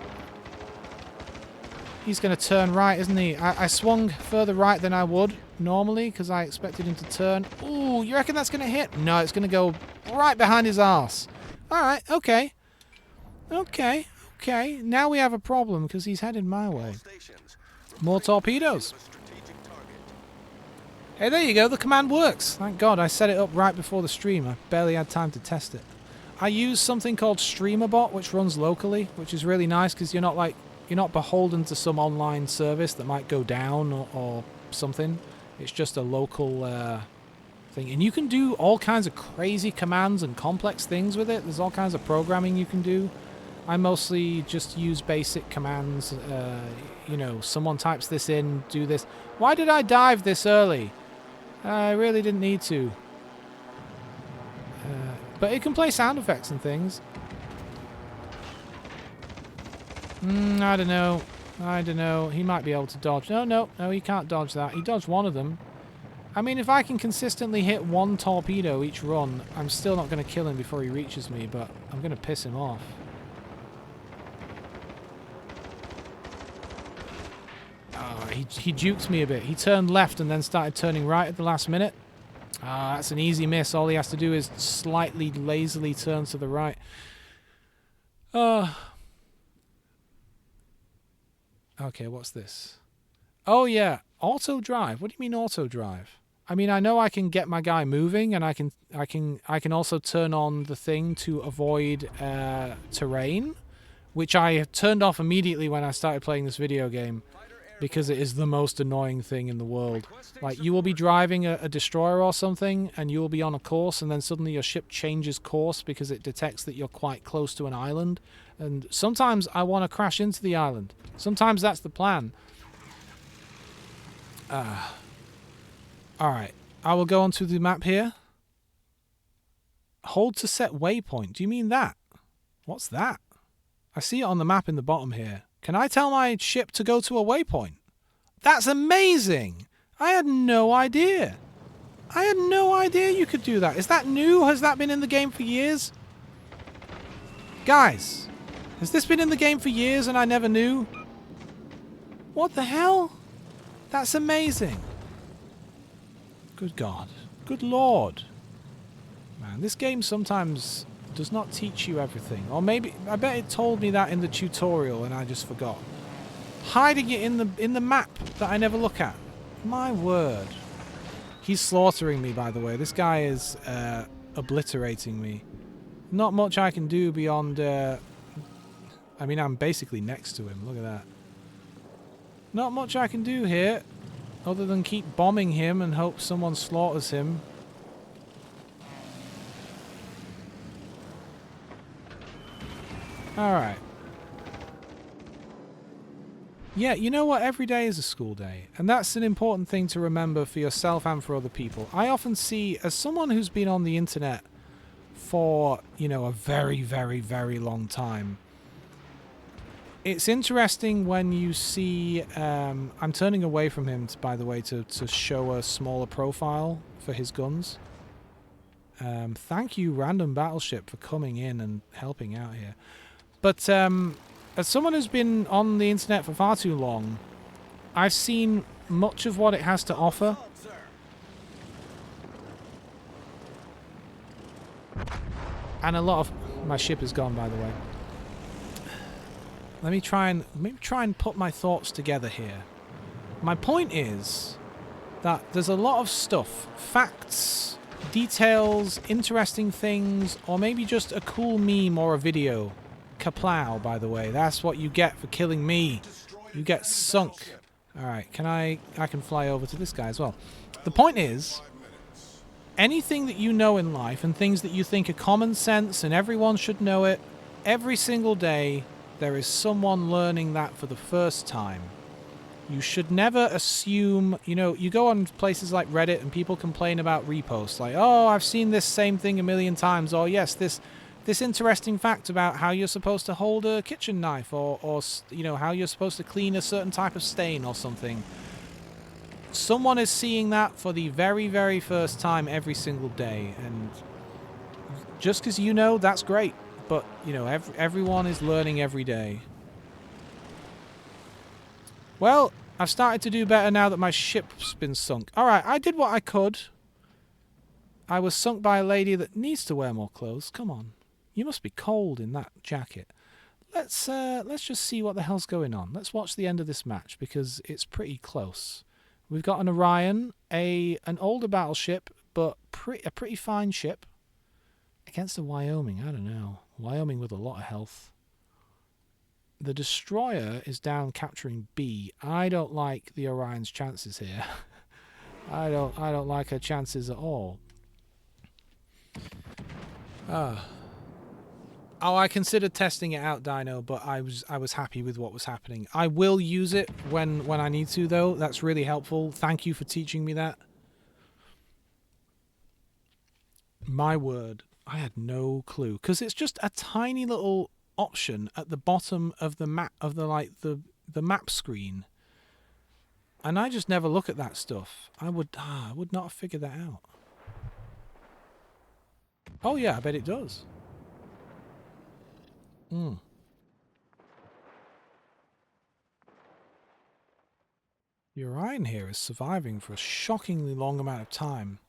He's going to turn right, isn't he? I swung further right than I would normally because I expected him to turn. Ooh, you reckon that's going to hit? No, it's going to go right behind his arse. Alright, okay. Okay, okay. Now we have a problem because he's headed my way. More torpedoes. Hey, there you go. The command works. Thank God I set it up right before the stream. I barely had time to test it. I use something called StreamerBot, which runs locally, which is really nice because you're not beholden to some online service that might go down or something. It's just a local thing. And you can do all kinds of crazy commands and complex things with it. There's all kinds of programming you can do. I mostly just use basic commands. You know, someone types this in, do this. Why did I dive this early? I really didn't need to. But it can play sound effects and things. I don't know. I don't know. He might be able to dodge. No, he can't dodge that. He dodged one of them. I mean, if I can consistently hit 1 torpedo each run, I'm still not going to kill him before he reaches me, but I'm going to piss him off. Oh, he juked me a bit. He turned left and then started turning right at the last minute. Ah, that's an easy miss. All he has to do is slightly lazily turn to the right. Okay, what's this? Oh yeah, auto drive. What do you mean auto drive? I mean, I know I can get my guy moving, and I can also turn on the thing to avoid terrain, which I turned off immediately when I started playing this video game. Because it is the most annoying thing in the world. Like, you will be driving a destroyer or something, and you will be on a course, and then suddenly your ship changes course because it detects that you're quite close to an island. And sometimes I want to crash into the island. Sometimes that's the plan. Alright, I will go onto the map here. Hold to set waypoint. Do you mean that? What's that? I see it on the map in the bottom here. Can I tell my ship to go to a waypoint? That's amazing! I had no idea. I had no idea you could do that. Is that new? Has that been in the game for years? Guys, has this been in the game for years and I never knew? What the hell? That's amazing. Good God. Good Lord. Man, this game sometimes does not teach you everything. Or maybe, I bet it told me that in the tutorial and I just forgot. Hiding it in the map that I never look at. My word. He's slaughtering me, by the way. This guy is obliterating me. Not much I can do beyond... I mean, I'm basically next to him. Look at that. Not much I can do here, other than keep bombing him and hope someone slaughters him. Alright. Yeah, you know what? Every day is a school day. And that's an important thing to remember for yourself and for other people. I often see, as someone who's been on the internet for, you know, a very, very, very long time, it's interesting when you see... I'm turning away from him, by the way, to show a smaller profile for his guns. Thank you, Random Battleship, for coming in and helping out here. But as someone who's been on the internet for far too long, I've seen much of what it has to offer. And a lot of... My ship is gone, by the way. Let me try and put my thoughts together here. My point is that there's a lot of stuff, facts, details, interesting things, or maybe just a cool meme or a video. Kaplow, by the way. That's what you get for killing me. You get sunk. Alright, I can fly over to this guy as well. The point is, anything that you know in life and things that you think are common sense and everyone should know it, every single day there is someone learning that for the first time. You should never assume, you know, you go on places like Reddit and people complain about reposts, like, oh, I've seen this same thing a million times, or yes, this this interesting fact about how you're supposed to hold a kitchen knife, or you know, how you're supposed to clean a certain type of stain or something. Someone is seeing that for the very, very first time every single day, and just because you know, that's great. But you know, everyone is learning every day. Well, I've started to do better now that my ship's been sunk. All right, I did what I could. I was sunk by a lady that needs to wear more clothes. Come on, you must be cold in that jacket. Let's just see what the hell's going on. Let's watch the end of this match because it's pretty close. We've got an Orion, an older battleship, but a pretty fine ship against a Wyoming. I don't know, Wyoming with a lot of health. The destroyer is down capturing B. I don't like the Orion's chances here. I don't like her chances at all. Oh, I considered testing it out, Dino, but I was happy with what was happening. I will use it when I need to, though. That's really helpful. Thank you for teaching me that. My word, I had no clue, because it's just a tiny little option at the bottom of the map of the map screen, and I just never look at that stuff. I would not have figured that out. Oh yeah, I bet it does. The Orion here is surviving for a shockingly long amount of time.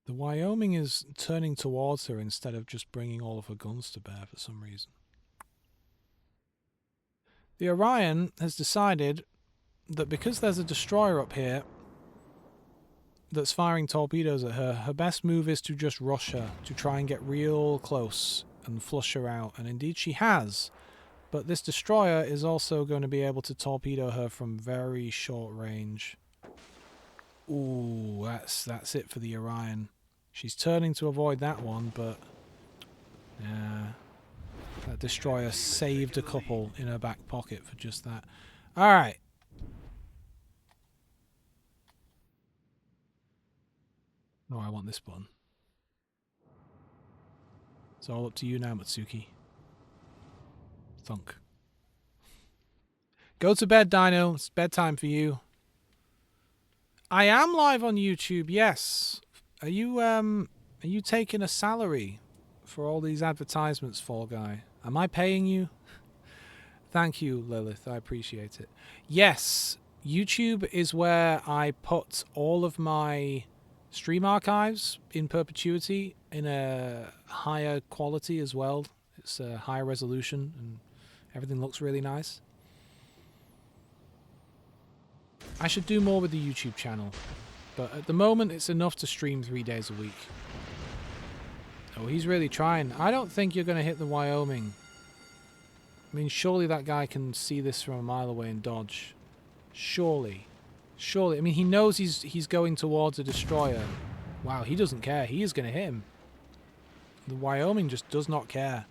The Wyoming is turning towards her instead of just bringing all of her guns to bear for some reason. The Orion has decided that because there's a destroyer up here that's firing torpedoes at her, her best move is to just rush her, to try and get real close and flush her out. And indeed she has. But this destroyer is also going to be able to torpedo her from very short range. Ooh, that's it for the Orion. She's turning to avoid that one, but that destroyer saved a couple in her back pocket for just that. Alright. Oh, I want this button. It's all up to you now, Matsuki. Thunk. Go to bed, Dino. It's bedtime for you. I am live on YouTube, yes. Are you taking a salary for all these advertisements, Fall Guy? Am I paying you? Thank you, Lilith. I appreciate it. Yes, YouTube is where I put all of my stream archives in perpetuity in a higher quality as well. It's a higher resolution and everything looks really nice. I should do more with the YouTube channel, but at the moment it's enough to stream 3 days a week. Oh, he's really trying. I don't think you're going to hit the Wyoming. I mean, surely that guy can see this from a mile away and dodge. Surely. Surely. I mean, he knows he's going towards a destroyer. Wow, he doesn't care. He is going to hit him. The Wyoming just does not care.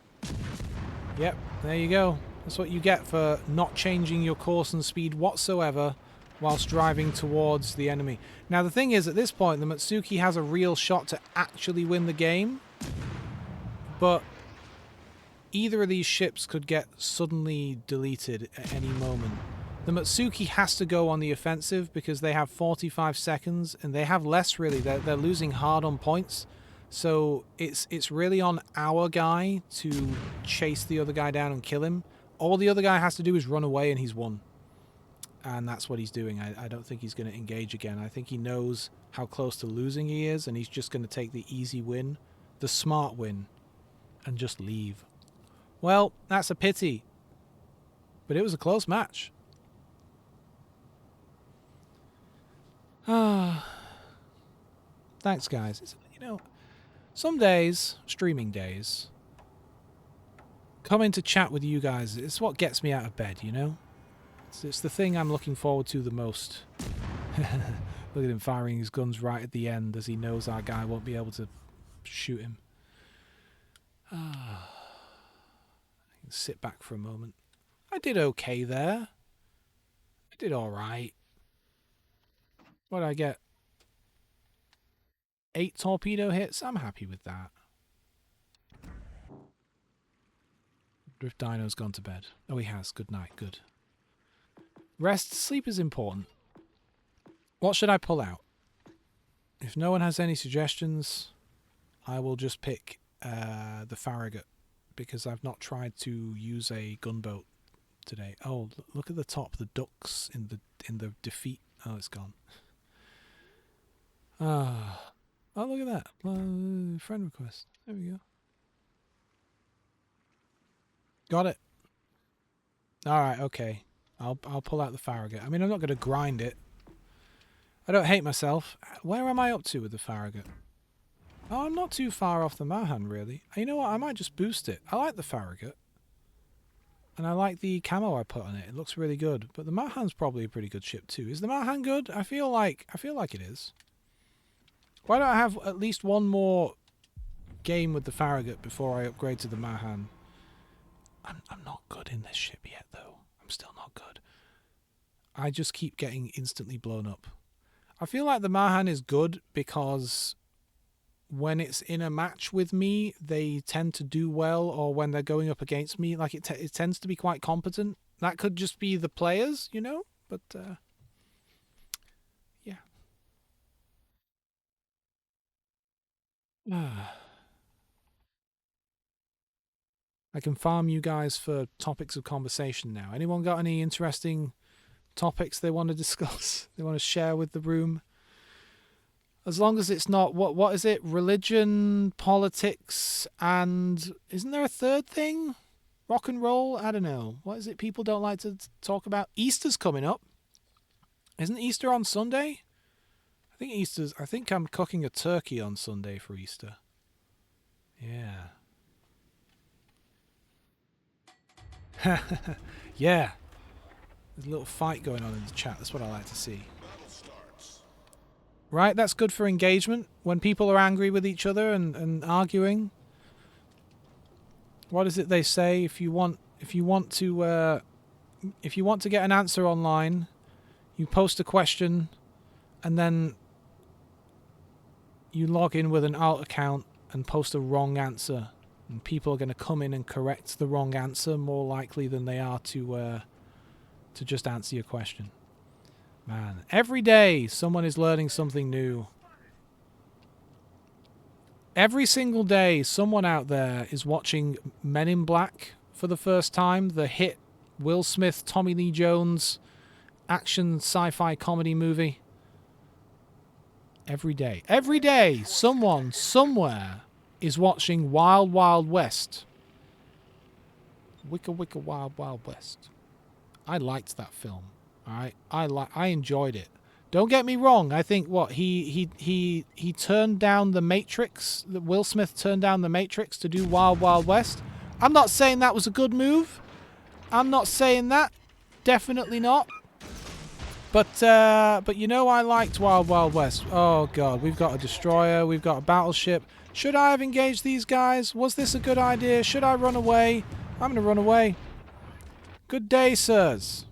Yep, there you go. That's what you get for not changing your course and speed whatsoever whilst driving towards the enemy. Now, the thing is, at this point, the Matsuki has a real shot to actually win the game. But either of these ships could get suddenly deleted at any moment. The Matsuki has to go on the offensive because they have 45 seconds and they have less, really. They're losing hard on points. So it's really on our guy to chase the other guy down and kill him. All the other guy has to do is run away and he's won. And that's what he's doing. I don't think he's going to engage again. I think he knows how close to losing he is, and he's just going to take the easy win, the smart win, and just leave. Well, that's a pity. But it was a close match. Thanks, guys. You know, some days, streaming days, coming to chat with you guys, it's what gets me out of bed, you know? It's the thing I'm looking forward to the most. Look at him firing his guns right at the end as he knows our guy won't be able to shoot him. I can sit back for a moment. I did okay there. I did alright. What did I get? 8 torpedo hits? I'm happy with that. Drift Dino's gone to bed. Oh, he has. Good night. Good. Rest. Sleep is important. What should I pull out? If no one has any suggestions, I will just pick the Farragut, because I've not tried to use a gunboat today. Oh, look at the top. The ducks in the defeat. Oh, it's gone. Ah. Oh, look at that. Friend request. There we go. Got it. Alright, okay. I'll pull out the Farragut. I mean, I'm not going to grind it. I don't hate myself. Where am I up to with the Farragut? Oh, I'm not too far off the Mahan, really. You know what? I might just boost it. I like the Farragut. And I like the camo I put on it. It looks really good. But the Mahan's probably a pretty good ship too. Is the Mahan good? I feel like it is. Why don't I have at least one more game with the Farragut before I upgrade to the Mahan? I'm not good in this ship yet, though. I'm still not good. I just keep getting instantly blown up. I feel like the Mahan is good because when it's in a match with me, they tend to do well, or when they're going up against me, like it tends to be quite competent. That could just be the players, you know? But, yeah. I can farm you guys for topics of conversation now. Anyone got any interesting topics they want to discuss? They want to share with the room? As long as it's not, what is it? Religion, politics, and isn't there a third thing? Rock and roll? I don't know. What is it people don't like to talk about? Easter's coming up. Isn't Easter on Sunday? I think I'm cooking a turkey on Sunday for Easter. Yeah. Yeah. There's a little fight going on in the chat. That's what I like to see. Right, that's good for engagement. When people are angry with each other and arguing. What is it they say? If you want to get an answer online, you post a question and then you log in with an alt account and post a wrong answer. And people are going to come in and correct the wrong answer more likely than they are to just answer your question. Man, every day someone is learning something new. Every single day someone out there is watching Men in Black for the first time, the hit Will Smith, Tommy Lee Jones action sci-fi comedy movie. Every day someone somewhere is watching Wild Wild West. Wicca Wicca Wild Wild West. I liked that film. All right, I enjoyed it. Don't get me wrong. I think he turned down the Matrix. Will Smith turned down the Matrix to do Wild Wild West. I'm not saying that was a good move. I'm not saying that. Definitely not. But you know, I liked Wild Wild West. Oh god, we've got a destroyer. We've got a battleship. Should I have engaged these guys? Was this a good idea? Should I run away? I'm gonna run away. Good day, sirs.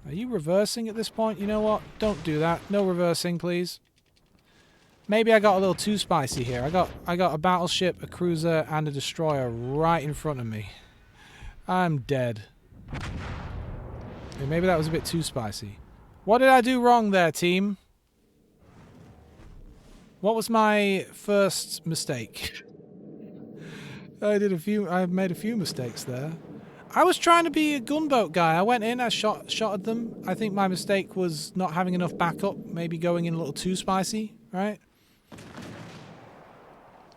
Are you reversing at this point? You know what? Don't do that. No reversing, please. Maybe I got a little too spicy here. I got a battleship, a cruiser, and a destroyer right in front of me. I'm dead. Maybe that was a bit too spicy. What did I do wrong there, team? What was my first mistake? I made a few mistakes there. I was trying to be a gunboat guy. I went in, I shot at them. I think my mistake was not having enough backup, maybe going in a little too spicy, right?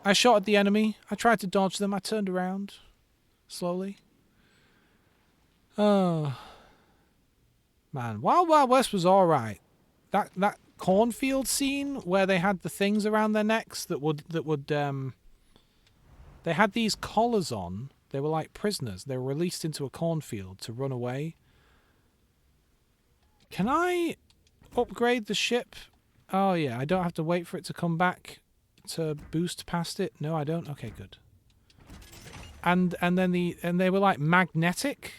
I shot at the enemy. I tried to dodge them. I turned around slowly. Oh. Man, Wild Wild West was alright. That cornfield scene where they had the things around their necks that would they had these collars on. They were like prisoners. They were released into a cornfield to run away. Can I upgrade the ship? Oh yeah, I don't have to wait for it to come back to boost past it. No, I don't. Okay, good. And then they were like magnetic,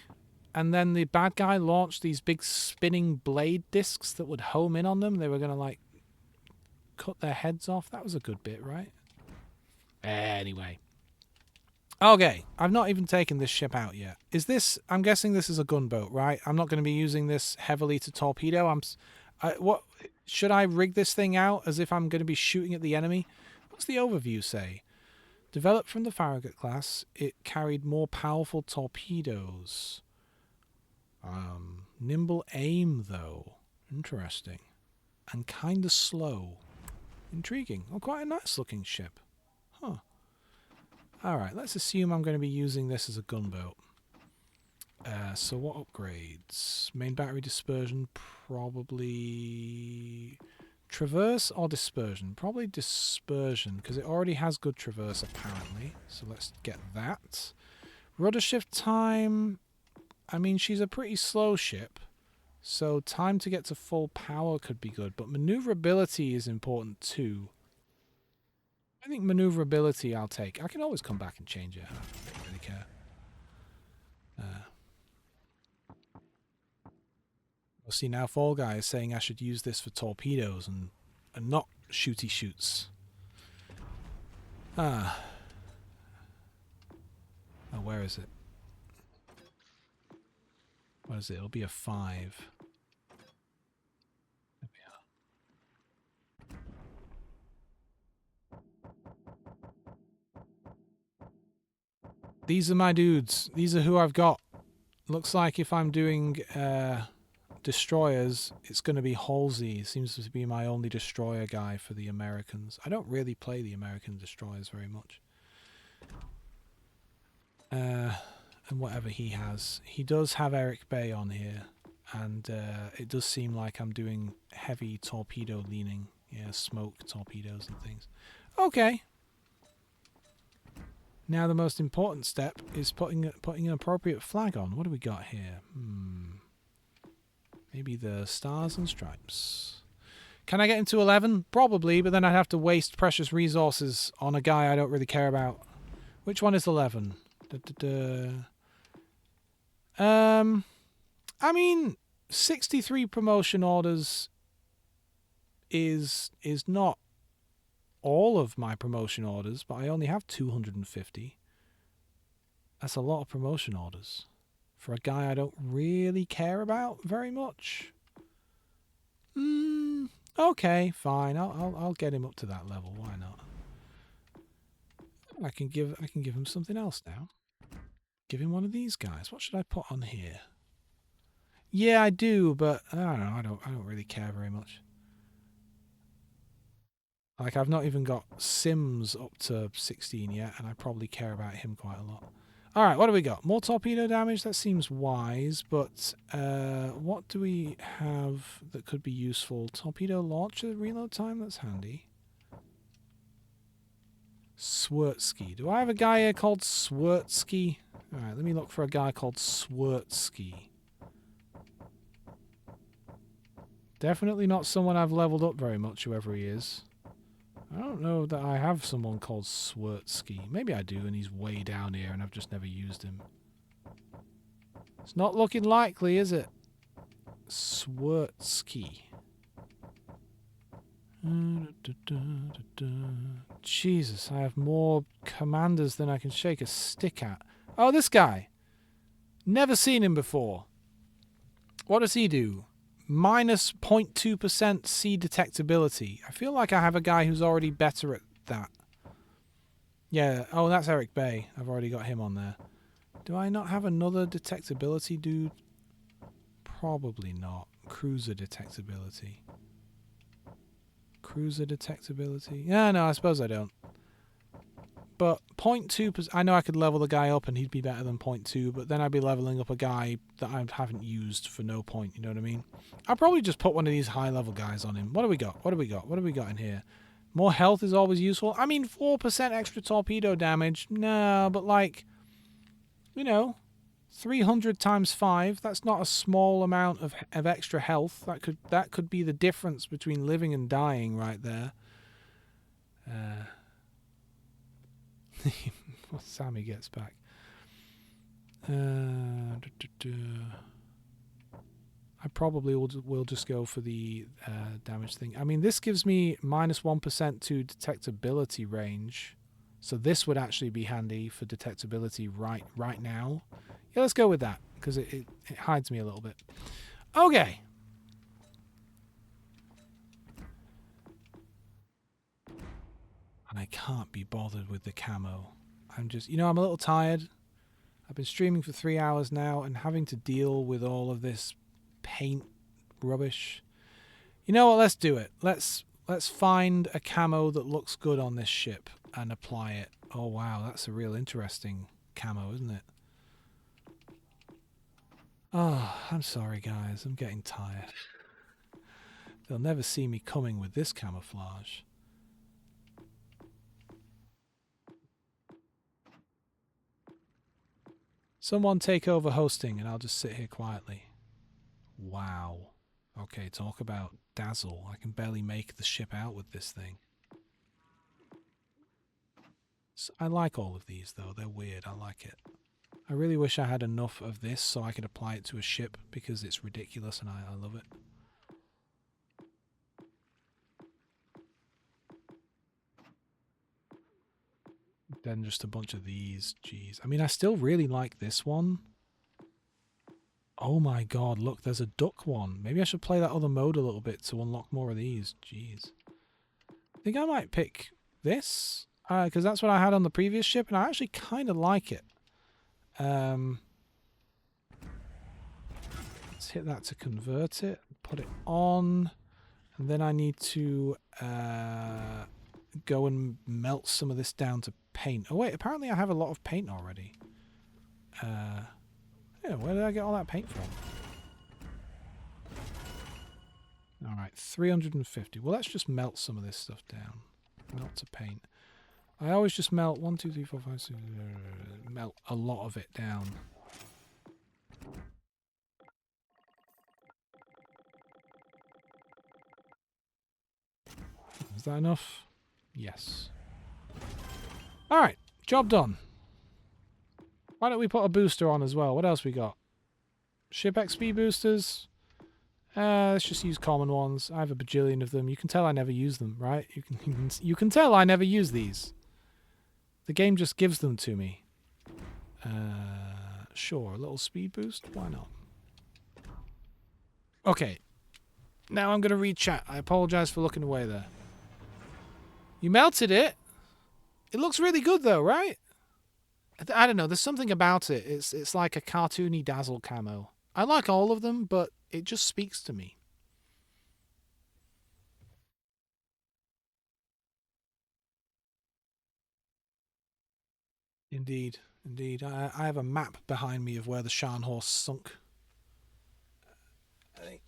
and then the bad guy launched these big spinning blade discs that would home in on them. They were gonna like cut their heads off. That was a good bit, right? Anyway. Okay, I've not even taken this ship out yet. Is this... I'm guessing this is a gunboat, right? I'm not going to be using this heavily to torpedo. What... Should I rig this thing out as if I'm going to be shooting at the enemy? What's the overview say? Developed from the Farragut class, it carried more powerful torpedoes. Nimble aim, though. Interesting. And kind of slow. Intriguing. Well, quite a nice looking ship. Huh. Alright, let's assume I'm going to be using this as a gunboat. So what upgrades? Main battery dispersion, probably... Traverse or dispersion? Probably dispersion, because it already has good traverse, apparently. So let's get that. Rudder shift time... I mean, she's a pretty slow ship, so time to get to full power could be good, but maneuverability is important too. I think maneuverability I'll take. I can always come back and change it. I don't really care. Well, see, now Fall Guy is saying I should use this for torpedoes and not shooty shoots. Ah. Oh, where is it? What is it? It'll be a 5. There we are. These are my dudes. These are who I've got. Looks like if I'm doing destroyers, it's going to be Halsey. Seems to be my only destroyer guy for the Americans. I don't really play the American destroyers very much. And whatever he has. He does have Eric Bay on here. And it does seem like I'm doing heavy torpedo leaning. Yeah, smoke torpedoes and things. Okay. Now the most important step is putting an appropriate flag on. What do we got here? Maybe the stars and stripes. Can I get into 11? Probably, but then I'd have to waste precious resources on a guy I don't really care about. Which one is 11? I mean, 63 promotion orders is not all of my promotion orders, but I only have 250. That's a lot of promotion orders for a guy I don't really care about very much. Okay, fine. I'll get him up to that level. Why not? I can give him something else now. Give him one of these guys. What should I put on here? Yeah, I do, but I don't know. I don't really care very much. Like, I've not even got Sims up to 16 yet, and I probably care about him quite a lot. Alright, what do we got? More torpedo damage? That seems wise, but what do we have that could be useful? Torpedo launcher reload time? That's handy. Swertsky. Do I have a guy here called Swertsky? Alright, let me look for a guy called Swertsky. Definitely not someone I've leveled up very much, whoever he is. I don't know that I have someone called Swertsky. Maybe I do, and he's way down here, and I've just never used him. It's not looking likely, is it? Swertsky. Jesus, I have more commanders than I can shake a stick at. Oh, this guy. Never seen him before. What does he do? Minus 0.2% sea detectability. I feel like I have a guy who's already better at that. Yeah, oh, that's Eric Bay. I've already got him on there. Do I not have another detectability dude? Probably not. Cruiser detectability. Cruiser detectability? Yeah, no, I suppose I don't. But 0.2%, I know I could level the guy up and he'd be better than 0.2, but then I'd be leveling up a guy that I haven't used for no point, you know what I mean? I'll probably just put one of these high-level guys on him. What do we got? What do we got? What do we got in here? More health is always useful. I mean, 4% extra torpedo damage. No, but like, you know, 300 times 5, that's not a small amount of extra health. That could be the difference between living and dying right there. Sammy gets back. I probably will just go for the damage thing. I mean, this gives me minus 1% to detectability range. So this would actually be handy for detectability right now. Yeah, let's go with that, because it hides me a little bit. Okay. And I can't be bothered with the camo. I'm just, I'm a little tired. I've been streaming for 3 hours now and having to deal with all of this paint rubbish. You know what? Let's do it. Let's find a camo that looks good on this ship and apply it. Oh wow, that's a real interesting camo, isn't it? Oh, I'm sorry guys, I'm getting tired. They'll never see me coming with this camouflage. Someone take over hosting and I'll just sit here quietly. Wow. Okay, talk about dazzle. I can barely make the ship out with this thing. So I like all of these though, they're weird, I like it. I really wish I had enough of this so I could apply it to a ship because it's ridiculous and I love it. Then just a bunch of these, jeez. I mean, I still really like this one. Oh my god, look, there's a duck one. Maybe I should play that other mode a little bit to unlock more of these, jeez. I think I might pick this, because that's what I had on the previous ship, and I actually kind of like it. Let's hit that to convert it, put it on, and then I need to go and melt some of this down to paint. Oh wait, apparently I have a lot of paint already. Yeah, where did I get all that paint from? Alright, 350. Well, let's just melt some of this stuff down. Melt to paint. I always just melt 1, 2, 3, 4, 5, 6, melt a lot of it down. Is that enough? Yes. Alright, job done. Why don't we put a booster on as well? What else we got? Ship XP boosters. Let's just use common ones. I have a bajillion of them. You can tell I never use them, right? You can tell I never use these. The game just gives them to me. Sure, a little speed boost. Why not? Okay. Now I'm going to read chat. I apologize for looking away there. You melted it? It looks really good though, right? I don't know. There's something about it. It's like a cartoony dazzle camo. I like all of them, but it just speaks to me. Indeed, indeed. I have a map behind me of where the Scharnhorst sunk. I think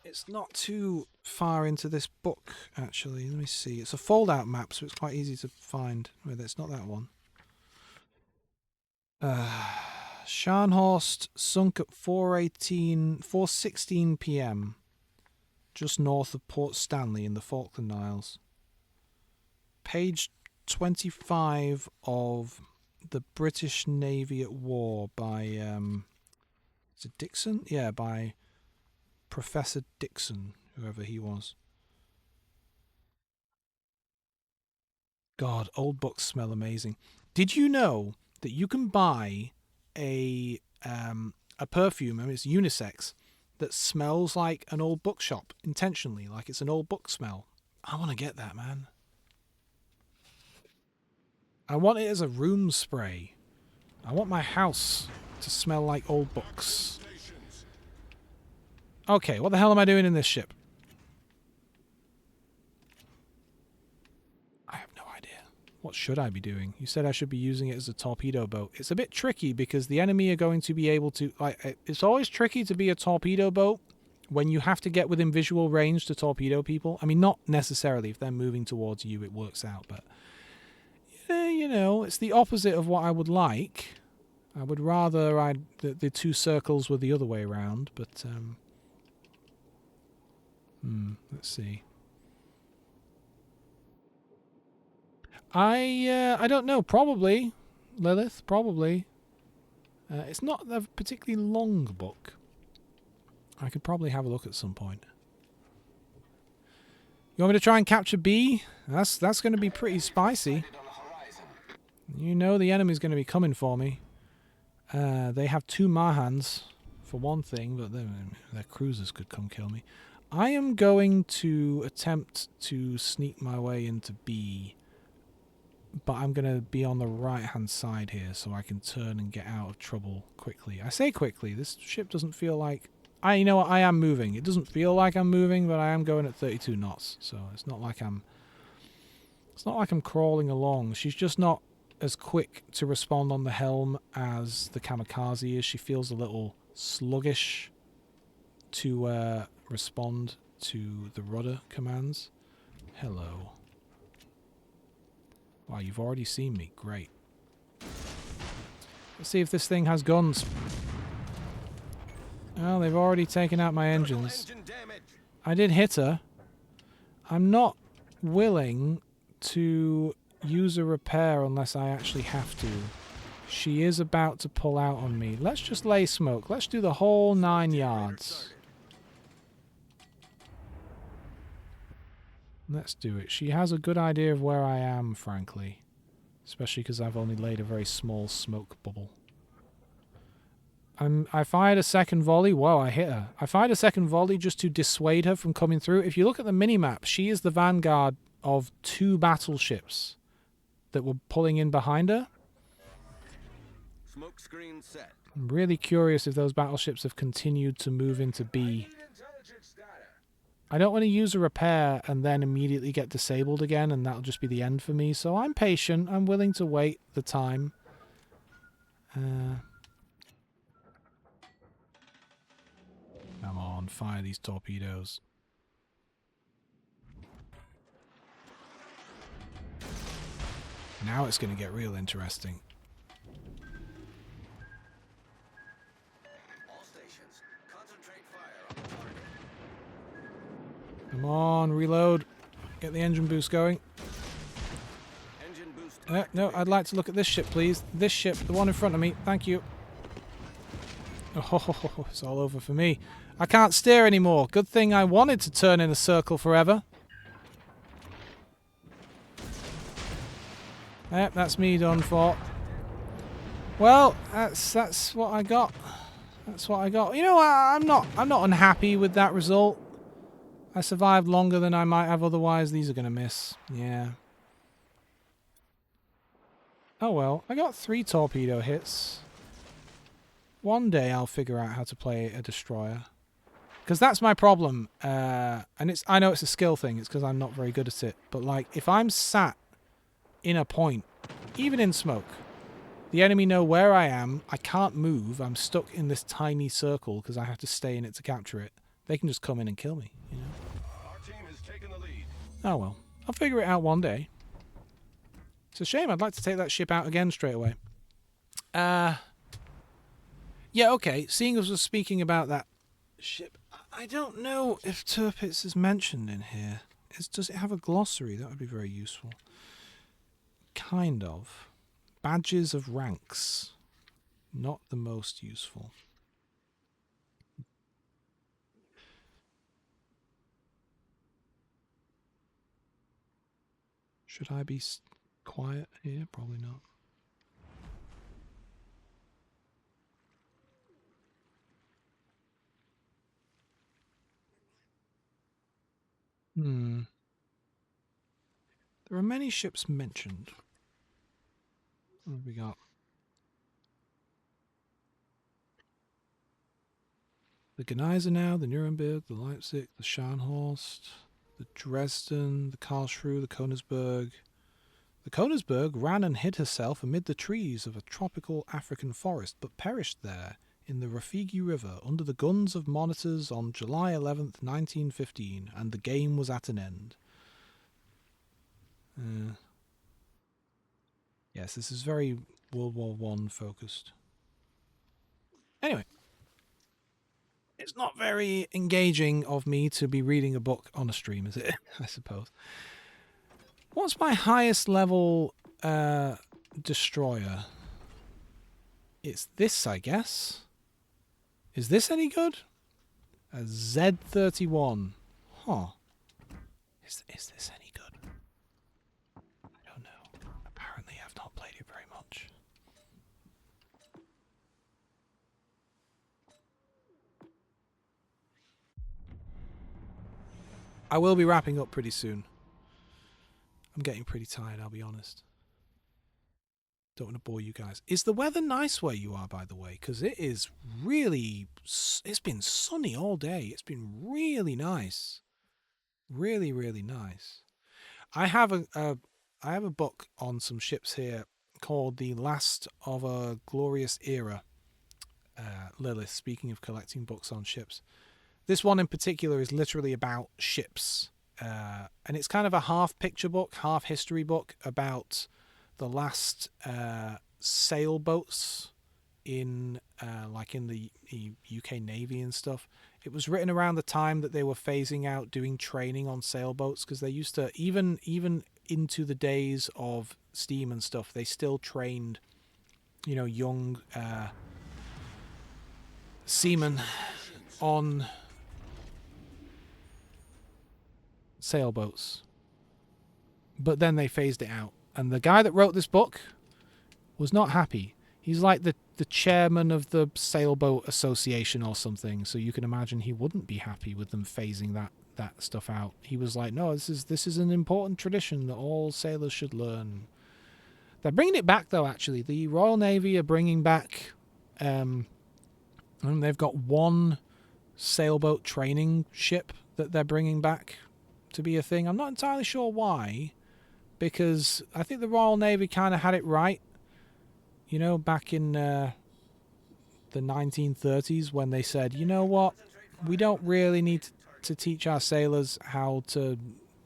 it's not too far into this book, actually. Let me see. It's a fold-out map, so it's quite easy to find. Wait, it's not that one. Scharnhorst sunk at 4:16 p.m. just north of Port Stanley in the Falkland Isles. Page 25 of The British Navy at War by is it Dixon? Yeah, by Professor Dixon, whoever he was. God, old books smell amazing. Did you know that you can buy a perfume, I mean it's unisex, that smells like an old bookshop intentionally, like it's an old book smell? I want to get that, man. I want it as a room spray. I want my house to smell like old books. Okay, what the hell am I doing in this ship? I have no idea. What should I be doing? You said I should be using it as a torpedo boat. It's a bit tricky because the enemy are going to be able to... it's always tricky to be a torpedo boat when you have to get within visual range to torpedo people. I mean, not necessarily. If they're moving towards you, it works out, but... you know, it's the opposite of what I would like. I would rather the two circles were the other way around, but let's see. I don't know. Probably, Lilith. Probably. It's not a particularly long book. I could probably have a look at some point. You want me to try and capture B? That's going to be pretty spicy. You know the enemy's going to be coming for me. They have 2 Mahans, for one thing, but their cruisers could come kill me. I am going to attempt to sneak my way into B, but I'm going to be on the right-hand side here so I can turn and get out of trouble quickly. I say quickly, this ship doesn't feel like... You know what, I am moving. It doesn't feel like I'm moving, but I am going at 32 knots, so it's not like I'm... It's not like I'm crawling along. She's just not as quick to respond on the helm as the Kamikaze is. She feels a little sluggish to respond to the rudder commands. Hello. Wow, you've already seen me. Great. Let's see if this thing has guns. Well, they've already taken out my engines. I did hit her. I'm not willing to use a repair unless I actually have to. She is about to pull out on me. Let's just lay smoke. Let's do the whole 9 yards. Let's do it. She has a good idea of where I am, frankly. Especially because I've only laid a very small smoke bubble. I fired a second volley. Whoa, I hit her. I fired a second volley just to dissuade her from coming through. If you look at the minimap, she is the vanguard of 2 battleships that were pulling in behind her. Smoke screen set. I'm really curious if those battleships have continued to move into B. I don't want to use a repair and then immediately get disabled again, and that'll just be the end for me. So I'm patient. I'm willing to wait the time. Come on, fire these torpedoes. Now it's going to get real interesting. All stations, concentrate fire on the target. Come on, reload. Get the engine boost going. Engine boost. No, I'd like to look at this ship, please. This ship, the one in front of me. Thank you. Oh, it's all over for me. I can't steer anymore. Good thing I wanted to turn in a circle forever. Yep, that's me done for. Well, that's what I got. That's what I got. You know, I'm not unhappy with that result. I survived longer than I might have otherwise. These are going to miss. Yeah. Oh well, I got 3 torpedo hits. One day I'll figure out how to play a destroyer. Because that's my problem. And I know it's a skill thing. It's because I'm not very good at it. But like, if I'm sat in a point, even in smoke, the enemy know where I am. I can't move. I'm stuck in this tiny circle because I have to stay in it to capture it. They can just come in and kill me. You know? Our team has taken the lead. Oh well. I'll figure it out one day. It's a shame. I'd like to take that ship out again straight away. Yeah, okay. Seeing as we're speaking about that ship, I don't know if Tirpitz is mentioned in here. Does it have a glossary? That would be very useful. Kind of. Badges of ranks. Not the most useful. Should I be quiet here? Probably not. There are many ships mentioned. What have we got? The Gneisenau, the Nuremberg, the Leipzig, the Scharnhorst, the Dresden, the Karlsruhe, the Königsberg. The Königsberg ran and hid herself amid the trees of a tropical African forest, but perished there in the Rafigi River under the guns of monitors on July 11th, 1915, and the game was at an end. Yes, this is very World War I focused. Anyway. It's not very engaging of me to be reading a book on a stream, is it? I suppose. What's my highest level destroyer? It's this, I guess. Is this any good? A Z-31. Huh. Is this any good? I don't know. Apparently I've not played it very I will be wrapping up pretty soon. I'm getting pretty tired, I'll be honest. Don't want to bore you guys. Is the weather nice where you are, by the way? Because it is really... It's been sunny all day. It's been really nice. Really, really nice. I have a book on some ships here called The Last of a Glorious Era. Lilith, speaking of collecting books on ships. This one in particular is literally about ships. And it's kind of a half picture book, half history book about the last sailboats in the UK Navy and stuff. It was written around the time that they were phasing out doing training on sailboats, because they used to, even into the days of steam and stuff, they still trained, young seamen on sailboats. But then they phased it out. And the guy that wrote this book was not happy. He's like the chairman of the Sailboat Association or something, so you can imagine he wouldn't be happy with them phasing that stuff out. He was like, no, this is an important tradition that all sailors should learn. They're bringing it back, though, actually. The Royal Navy are bringing back... and they've got one sailboat training ship that they're bringing back to be a thing. I'm not entirely sure why, because I think the Royal Navy kind of had it right, back in the 1930s, when they said, you know what, we don't really need to teach our sailors how to,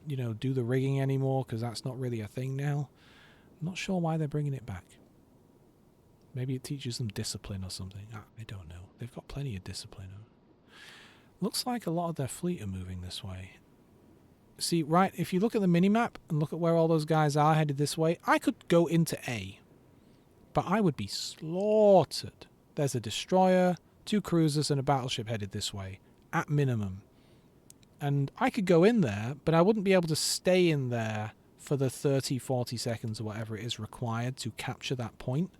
do the rigging anymore, because that's not really a thing now. I'm not sure why they're bringing it back. Maybe it teaches them discipline or something. I don't know. They've got plenty of discipline. Looks like a lot of their fleet are moving this way. See, right, if you look at the minimap and look at where all those guys are headed this way, I could go into A, but I would be slaughtered. There's a destroyer, 2 cruisers, and a battleship headed this way, at minimum. And I could go in there, but I wouldn't be able to stay in there for the 30, 40 seconds or whatever it is required to capture that point.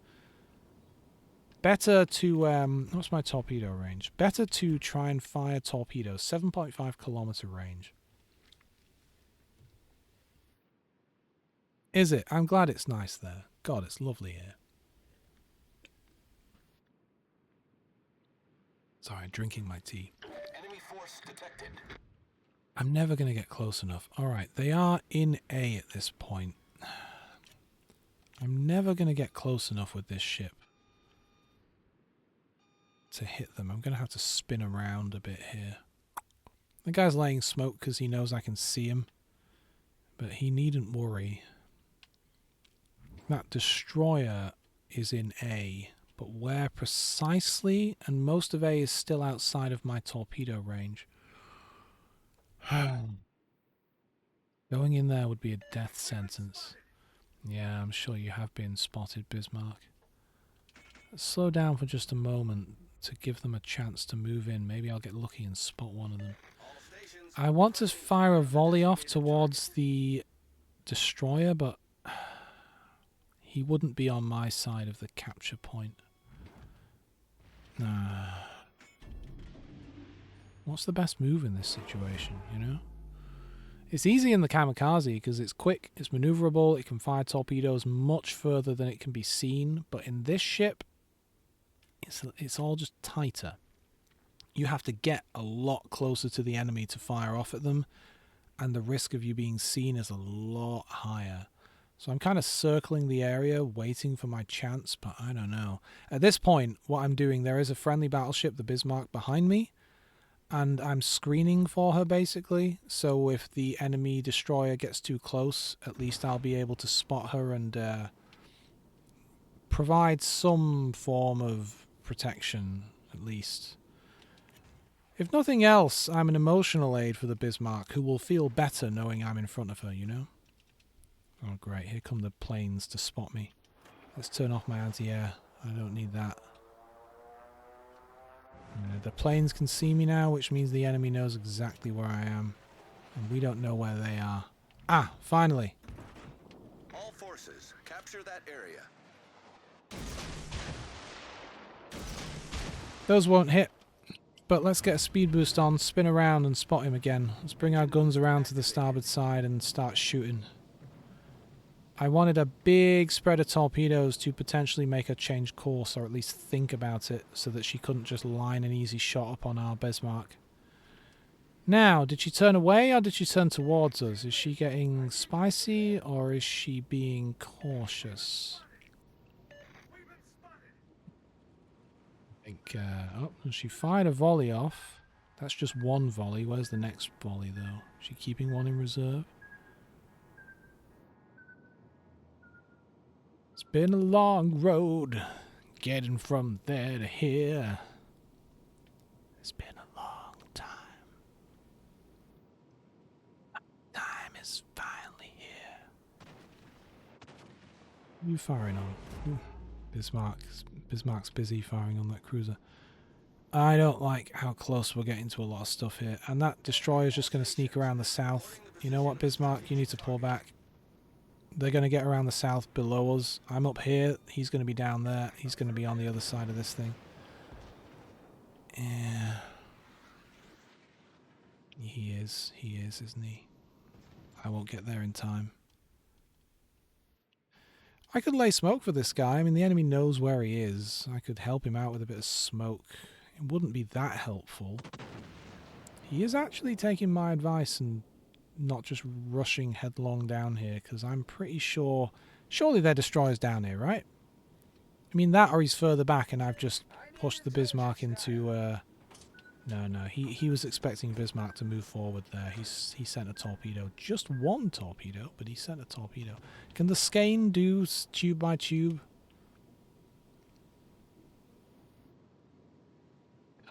Better to, what's my torpedo range? Better to try and fire torpedoes, 7.5 kilometer range. Is it? I'm glad it's nice there. God, it's lovely here. Sorry, drinking my tea. Enemy force detected. I'm never going to get close enough. Alright, they are in A at this point. I'm never going to get close enough with this ship to hit them. I'm going to have to spin around a bit here. The guy's laying smoke because he knows I can see him. But he needn't worry. That destroyer is in A. But where precisely? And most of A is still outside of my torpedo range. Going in there would be a death sentence. Yeah, I'm sure you have been spotted, Bismarck. Let's slow down for just a moment to give them a chance to move in. Maybe I'll get lucky and spot one of them. I want to fire a volley off towards the destroyer, but he wouldn't be on my side of the capture point. What's the best move in this situation, It's easy in the kamikaze because it's quick, it's maneuverable, it can fire torpedoes much further than it can be seen, but in this ship, it's all just tighter. You have to get a lot closer to the enemy to fire off at them, and the risk of you being seen is a lot higher. So I'm kind of circling the area, waiting for my chance, but I don't know. At this point, what I'm doing, there is a friendly battleship, the Bismarck, behind me, and I'm screening for her, basically. So if the enemy destroyer gets too close, at least I'll be able to spot her and provide some form of protection, at least. If nothing else, I'm an emotional aid for the Bismarck, who will feel better knowing I'm in front of her, Oh great, here come the planes to spot me. Let's turn off my anti-air. I don't need that. The planes can see me now, which means the enemy knows exactly where I am. And we don't know where they are. Ah, finally. All forces, capture that area. Those won't hit. But let's get a speed boost on, spin around and spot him again. Let's bring our guns around to the starboard side and start shooting. I wanted a big spread of torpedoes to potentially make her change course, or at least think about it, so that she couldn't just line an easy shot up on our Bismarck. Now, did she turn away or did she turn towards us? Is she getting spicy or is she being cautious? I think, oh, she fired a volley off. That's just one volley. Where's the next volley, though? Is she keeping one in reserve? It's been a long road, getting from there to here. It's been a long time. Time is finally here. What are you firing on? Ooh, Bismarck's busy firing on that cruiser. I don't like how close we're getting to a lot of stuff here. And that destroyer's just going to sneak around the south. You know what, Bismarck? You need to pull back. They're going to get around the south below us. I'm up here. He's going to be down there. He's going to be on the other side of this thing. Yeah. He is, isn't he? I won't get there in time. I could lay smoke for this guy. I mean, the enemy knows where he is. I could help him out with a bit of smoke. It wouldn't be that helpful. He is actually taking my advice and not just rushing headlong down here, because I'm pretty sure... Surely their destroyer's down here, right? I mean, that or he's further back and I've just pushed the Bismarck into... No, he was expecting Bismarck to move forward there. He sent a torpedo. Just one torpedo, but he sent a torpedo. Can the skein do tube by tube?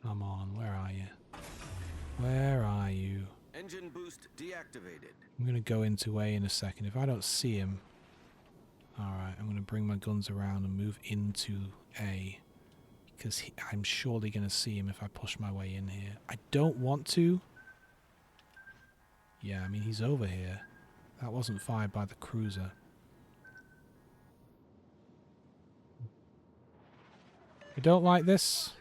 Come on, where are you? Where are you? Engine boost deactivated. I'm going to go into A in a second. If I don't see him... Alright, I'm going to bring my guns around and move into A. Because I'm surely going to see him if I push my way in here. I don't want to. Yeah, I mean, he's over here. That wasn't fired by the cruiser. I don't like this.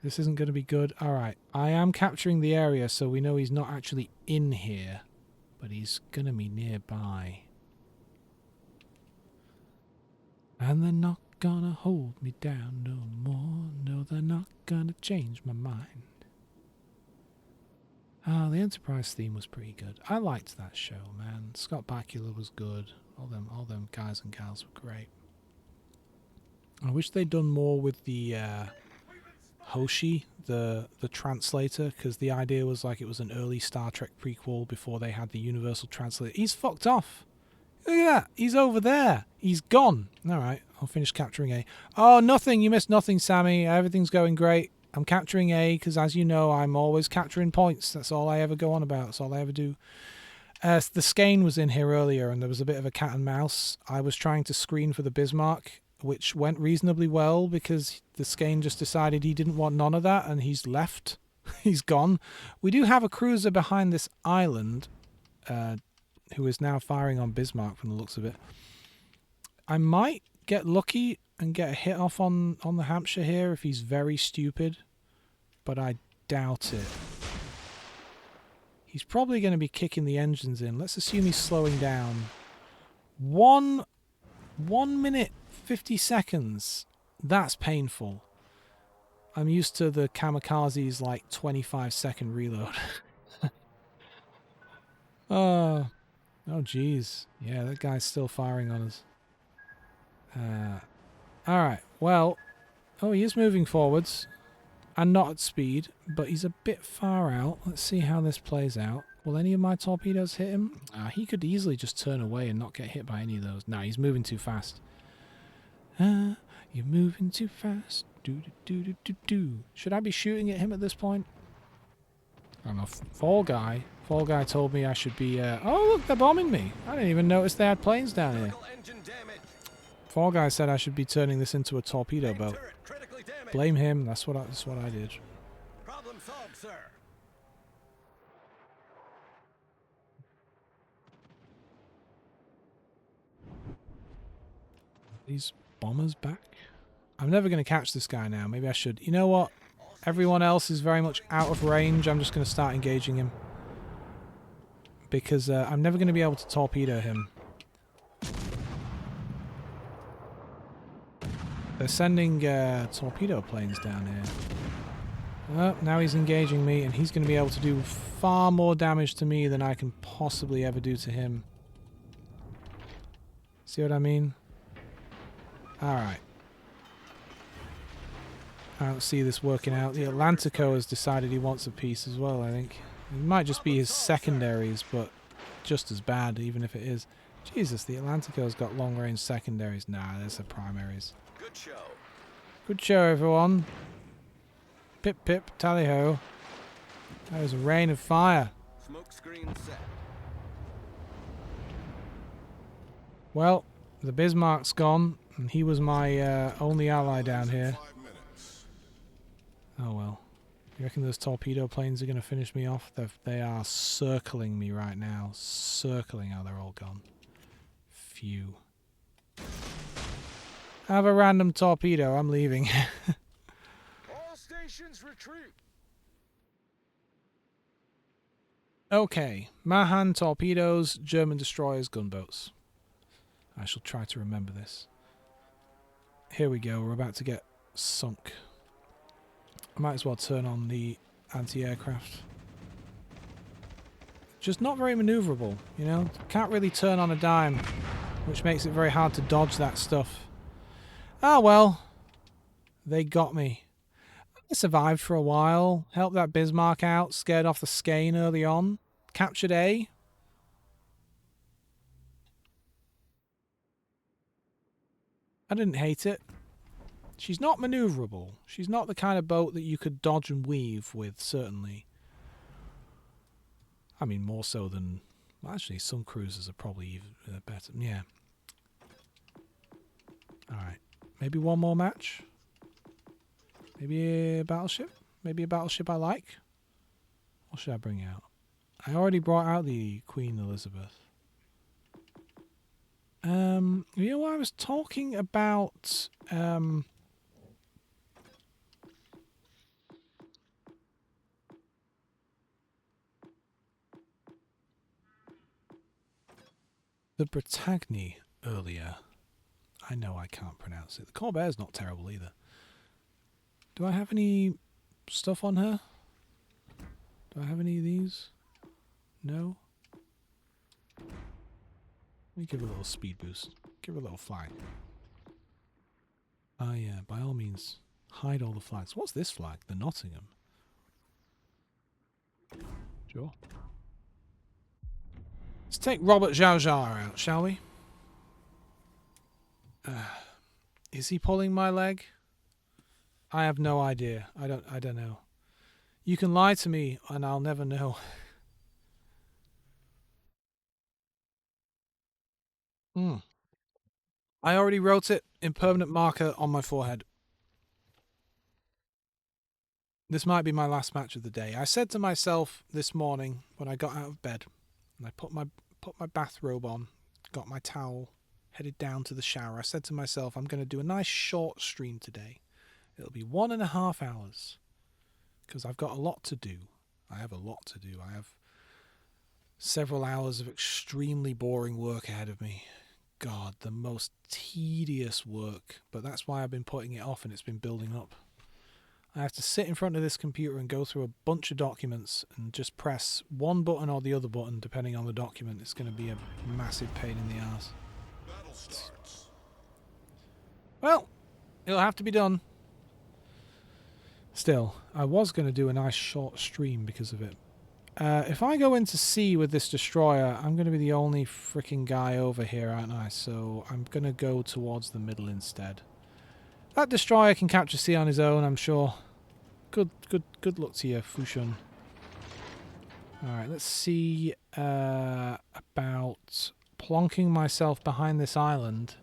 This isn't going to be good. Alright, I am capturing the area, so we know he's not actually in here. But he's going to be nearby. And they're not gonna hold me down no more. No, they're not gonna change my mind. Ah, the Enterprise theme was pretty good. I liked that show, man. Scott Bakula was good. All them guys and gals were great. I wish they'd done more with the Hoshi, the translator, because the idea was like it was an early Star Trek prequel before they had the universal translator. He's fucked off. Look at that. He's over there. He's gone. Alright, I'll finish capturing A. Oh, nothing. You missed nothing, Sammy. Everything's going great. I'm capturing A because, as you know, I'm always capturing points. That's all I ever go on about. That's all I ever do. The skein was in here earlier and there was a bit of a cat and mouse. I was trying to screen for the Bismarck, which went reasonably well because the skein just decided he didn't want none of that and he's left. He's gone. We do have a cruiser behind this island, who is now firing on Bismarck from the looks of it. I might get lucky and get a hit off on the Hampshire here if he's very stupid, but I doubt it. He's probably going to be kicking the engines in. Let's assume he's slowing down. 1 minute 50 seconds. That's painful. I'm used to the kamikaze's like 25-second reload. Oh, geez. Yeah, that guy's still firing on us. Alright, well... Oh, he is moving forwards. And not at speed, but he's a bit far out. Let's see how this plays out. Will any of my torpedoes hit him? He could easily just turn away and not get hit by any of those. No, he's moving too fast. You're moving too fast. Do-do-do-do-do-do. Should I be shooting at him at this point? I don't know. Fall Guy told me I should be... Oh, look, they're bombing me. I didn't even notice they had planes down here. Fall Guy said I should be turning this into a torpedo boat. Blame him. That's what I did. Problem solved, sir. These bombers back? I'm never going to catch this guy now. Maybe I should. You know what? Everyone else is very much out of range. I'm just going to start engaging him. Because I'm never going to be able to torpedo him. They're sending torpedo planes down here. Oh, now he's engaging me, and he's going to be able to do far more damage to me than I can possibly ever do to him. See what I mean? Alright. I don't see this working out. The Atlantico has decided he wants a piece as well, I think. It might just be his secondaries, but just as bad, even if it is. Jesus, the Atlantico's got long-range secondaries. Nah, there's the primaries. Good show. Good show, everyone. Pip pip, tally-ho. That was a rain of fire. Smoke screen set. Well, the Bismarck's gone, and he was my only ally down here. 5 minutes. Oh well. You reckon those torpedo planes are going to finish me off? They are circling me right now. Circling. Oh, they're all gone. Phew. Have a random torpedo. I'm leaving. All stations retreat. Okay. Mahan torpedoes, German destroyers, gunboats. I shall try to remember this. Here we go. We're about to get sunk. I might as well turn on the anti-aircraft. Just not very maneuverable, you know? Can't really turn on a dime, which makes it very hard to dodge that stuff. Ah, well. They got me. I survived for a while, helped that Bismarck out, scared off the Skane early on, captured A. I didn't hate it. She's not maneuverable. She's not the kind of boat that you could dodge and weave with, certainly. I mean, more so than... Well, actually, some cruisers are probably even better. Yeah. Alright. Maybe one more match? Maybe a battleship? Maybe a battleship I like? What should I bring out? I already brought out the Queen Elizabeth. You know, I was talking about... the Bretagne earlier. I know I can't pronounce it. The Corvair's not terrible either. Do I have any stuff on her? Do I have any of these? No? Let me give her a little speed boost. Give her a little flag. Ah yeah, by all means, hide all the flags. What's this flag? The Nottingham. Sure. Let's take Robert Zhao out, shall we? Is he pulling my leg? I have no idea. I don't know. You can lie to me and I'll never know. I already wrote it in permanent marker on my forehead. This might be my last match of the day. I said to myself this morning when I got out of bed and I put my bathrobe on, got my towel, headed down to the shower. I said to myself, I'm going to do a nice short stream today. It'll be 1.5 hours because I've got a lot to do. I have a lot to do. I have several hours of extremely boring work ahead of me. God, the most tedious work. But that's why I've been putting it off and it's been building up. I have to sit in front of this computer and go through a bunch of documents and just press one button or the other button depending on the document. It's going to be a massive pain in the ass. Battle starts. Well, it'll have to be done. Still, I was going to do a nice short stream because of it. If I go into sea with this destroyer, I'm going to be the only freaking guy over here, aren't I? So I'm going to go towards the middle instead. That destroyer can capture sea on his own, I'm sure. Good luck to you, Fushun. Alright, let's see about plonking myself behind this island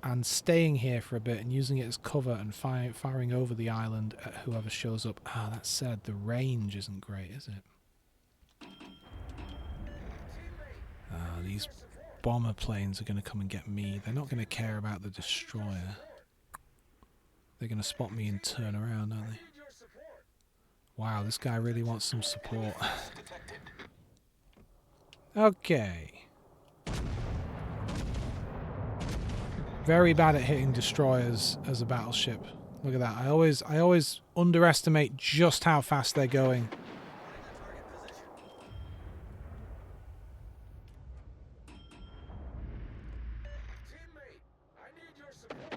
and staying here for a bit and using it as cover and firing over the island at whoever shows up. Ah, that said, the range isn't great, is it? These bomber planes are going to come and get me. They're not going to care about the destroyer. They're going to spot me and turn around, aren't they? Wow, this guy really wants some support. Okay. Very bad at hitting destroyers as a battleship. Look at that. I always underestimate just how fast they're going.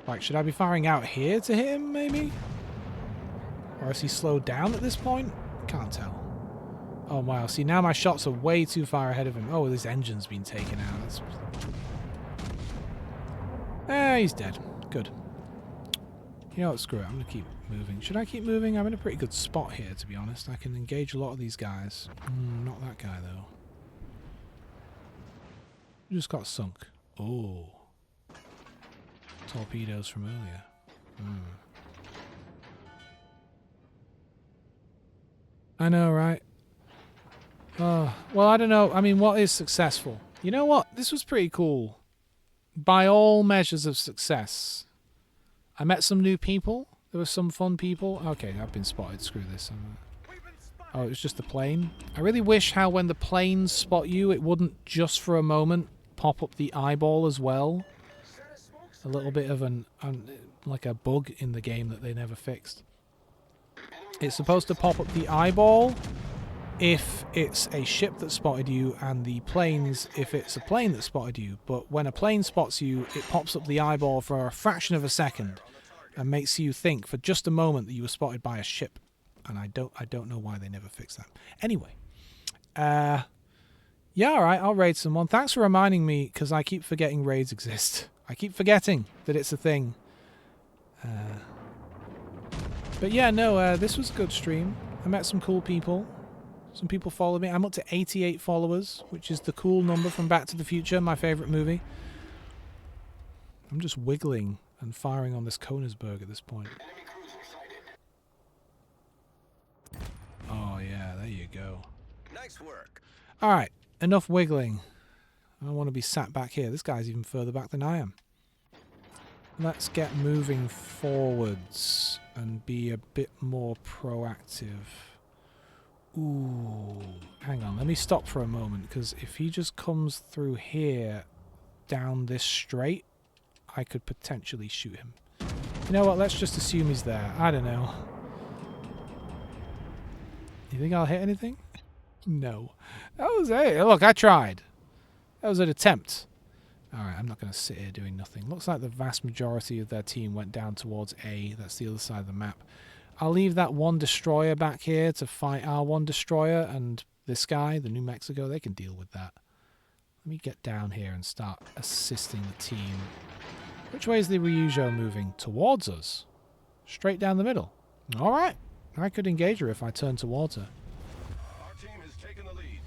Like, should I be firing out here to hit him, maybe? Or is he slowed down at this point? Can't tell. Oh, wow. See, now my shots are way too far ahead of him. Oh, his engine's been taken out. He's dead. Good. You know what? Screw it. I'm going to keep moving. Should I keep moving? I'm in a pretty good spot here, to be honest. I can engage a lot of these guys. Not that guy, though. Just got sunk. Oh. Torpedoes from earlier. I know, right? Oh, well, I don't know. I mean, what is successful? You know what? This was pretty cool. By all measures of success. I met some new people. There were some fun people. Okay, I've been spotted. Screw this. Oh, it was just the plane. I really wish how when the planes spot you, it wouldn't just for a moment pop up the eyeball as well. A little bit of like a bug in the game that they never fixed. It's supposed to pop up the eyeball if it's a ship that spotted you, and the planes if it's a plane that spotted you. But when a plane spots you, it pops up the eyeball for a fraction of a second and makes you think for just a moment that you were spotted by a ship. And I don't know why they never fixed that. Anyway, yeah, all right, I'll raid someone. Thanks for reminding me, because I keep forgetting raids exist. I keep forgetting that it's a thing. But yeah, no, this was a good stream. I met some cool people. Some people followed me. I'm up to 88 followers, which is the cool number from Back to the Future, my favourite movie. I'm just wiggling and firing on this Koenigsberg at this point. Oh yeah, there you go. Nice work. Alright, enough wiggling. I don't want to be sat back here. This guy's even further back than I am. Let's get moving forwards and be a bit more proactive. Ooh, hang on. Let me stop for a moment, because if he just comes through here down this straight, I could potentially shoot him. You know what? Let's just assume he's there. I don't know. You think I'll hit anything? No. That was it. Look, I tried. That was an attempt. Alright, I'm not going to sit here doing nothing. Looks like the vast majority of their team went down towards A. That's the other side of the map. I'll leave that one destroyer back here to fight our one destroyer, and this guy, the New Mexico, they can deal with that. Let me get down here and start assisting the team. Which way is the Ryujo moving? Towards us. Straight down the middle. Alright. I could engage her if I turn towards her. Our team has taken the lead.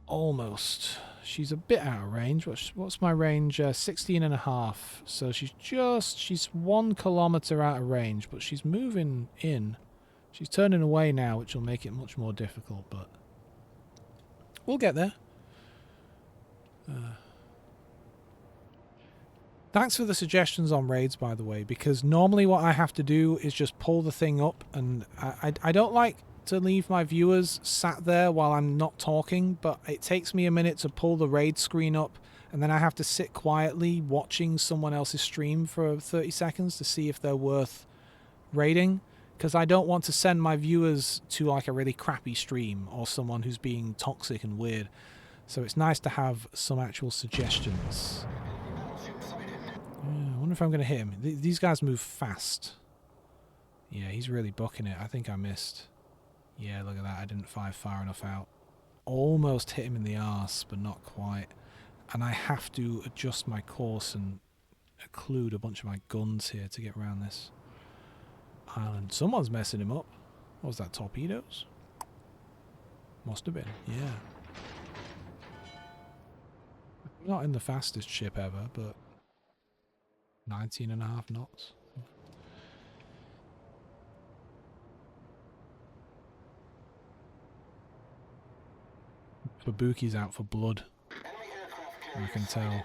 Almost. She's a bit out of range. What's my range? 16.5. So she's 1 kilometer out of range, but she's moving in. She's turning away now, which will make it much more difficult, but we'll get there. Thanks for the suggestions on raids, by the way, because normally what I have to do is just pull the thing up, and I don't like to leave my viewers sat there while I'm not talking, but it takes me a minute to pull the raid screen up, and then I have to sit quietly watching someone else's stream for 30 seconds to see if they're worth raiding, because I don't want to send my viewers to like a really crappy stream or someone who's being toxic and weird. So it's nice to have some actual suggestions. Yeah, I wonder if I'm going to hit him. These guys move fast. Yeah, he's really bucking it. I think I missed. Yeah, look at that. I didn't fire far enough out. Almost hit him in the arse, but not quite. And I have to adjust my course and occlude a bunch of my guns here to get around this island. Someone's messing him up. What was that, torpedoes? Must have been, yeah. Not in the fastest ship ever, but 19.5 knots. Babuki's out for blood. I can tell. Is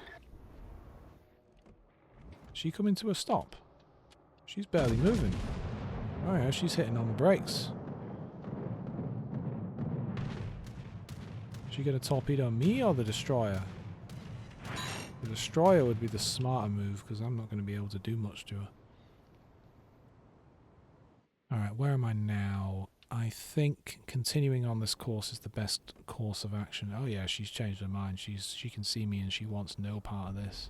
she coming to a stop? She's barely moving. Oh yeah, she's hitting on the brakes. Is she going to torpedo me or the destroyer? The destroyer would be the smarter move because I'm not going to be able to do much to her. Alright, where am I now? I think continuing on this course is the best course of action. Oh yeah, she's changed her mind. She can see me and she wants no part of this.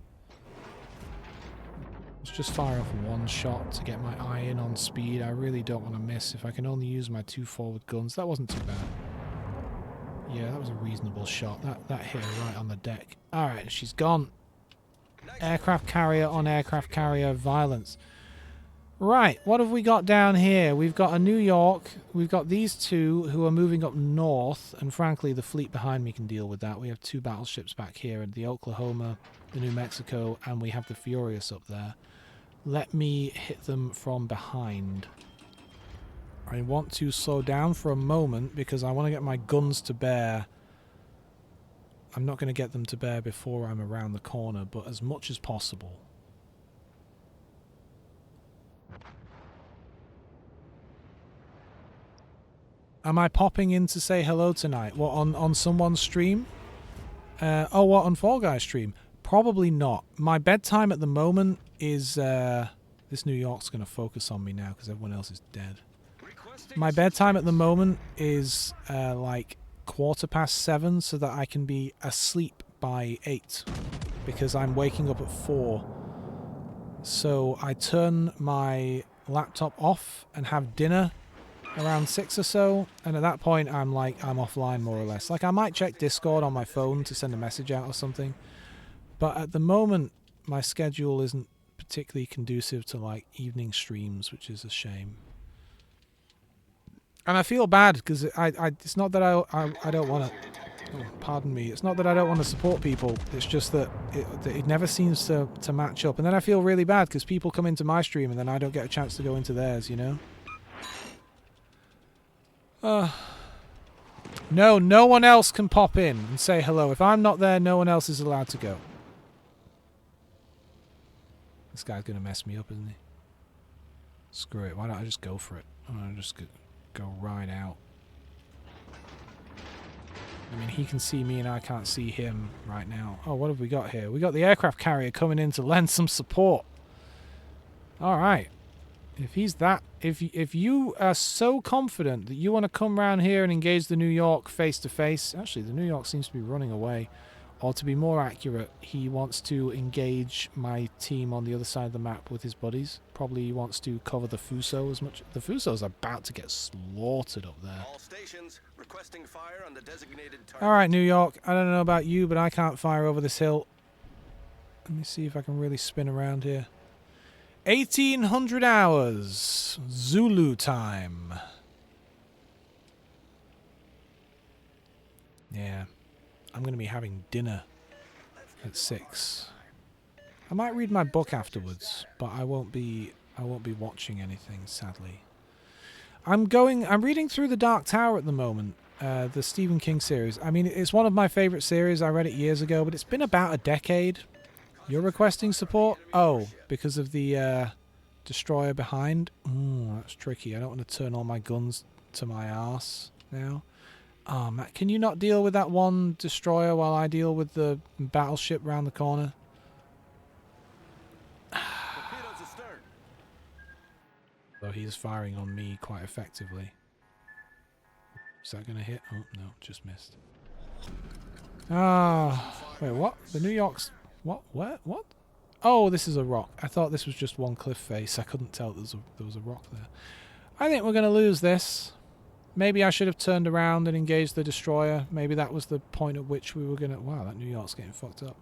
Let's just fire off one shot to get my eye in on speed. I really don't want to miss. If I can only use my 2 forward guns, that wasn't too bad. Yeah, that was a reasonable shot. That hit her right on the deck. Alright, she's gone. Aircraft carrier on aircraft carrier violence. Right, what have we got down here? We've got a New York. We've got these two who are moving up north, and frankly, the fleet behind me can deal with that. We have 2 battleships back here, the Oklahoma, the New Mexico, and we have the Furious up there. Let me hit them from behind. I want to slow down for a moment because I want to get my guns to bear. I'm not going to get them to bear before I'm around the corner, but as much as possible. Am I popping in to say hello tonight? What, on someone's stream? Oh, what, on Fall Guys stream? Probably not. My bedtime at the moment is... this New York's going to focus on me now because everyone else is dead. My bedtime at the moment is like 7:15 so that I can be asleep by 8 because I'm waking up at 4. So I turn my laptop off and have dinner around 6 or so, and at that point I'm offline more or less. Like I might check Discord on my phone to send a message out or something, but at the moment my schedule isn't particularly conducive to like evening streams, which is a shame. And I feel bad because it's not that I don't want to. Oh, pardon me. It's not that I don't want to support people. It's just that it never seems to match up, and then I feel really bad because people come into my stream and then I don't get a chance to go into theirs. You know. No, no one else can pop in and say hello. If I'm not there, no one else is allowed to go. This guy's going to mess me up, isn't he? Screw it. Why don't I just go for it? I'm going to just go right out. I mean, he can see me and I can't see him right now. Oh, what have we got here? We got the aircraft carrier coming in to lend some support. All right. If he's that, if you are so confident that you want to come around here and engage the New York face to face, actually the New York seems to be running away, or to be more accurate, he wants to engage my team on the other side of the map with his buddies. Probably he wants to cover the Fuso as much. The Fuso's about to get slaughtered up there. All stations requesting fire on the designated target. All right, New York. I don't know about you, but I can't fire over this hill. Let me see if I can really spin around here. 1800 hours. Zulu time. Yeah. I'm going to be having dinner at 6. I might read my book afterwards, but I won't be watching anything, sadly. I'm reading through The Dark Tower at the moment, the Stephen King series. I mean, it's one of my favorite series. I read it years ago, but it's been about a decade. You're requesting support? Oh, because of the destroyer behind? That's tricky. I don't want to turn all my guns to my arse now. Oh, Matt, can you not deal with that one destroyer while I deal with the battleship round the corner? Torpedoes astern. Though he is firing on me quite effectively. Is that going to hit? Oh, no, just missed. Ah, wait, what? The New York's... What? Where? What? Oh, this is a rock. I thought this was just one cliff face. I couldn't tell there was a rock there. I think we're going to lose this. Maybe I should have turned around and engaged the destroyer. Maybe that was the point at which we were going to... Wow, that New York's getting fucked up.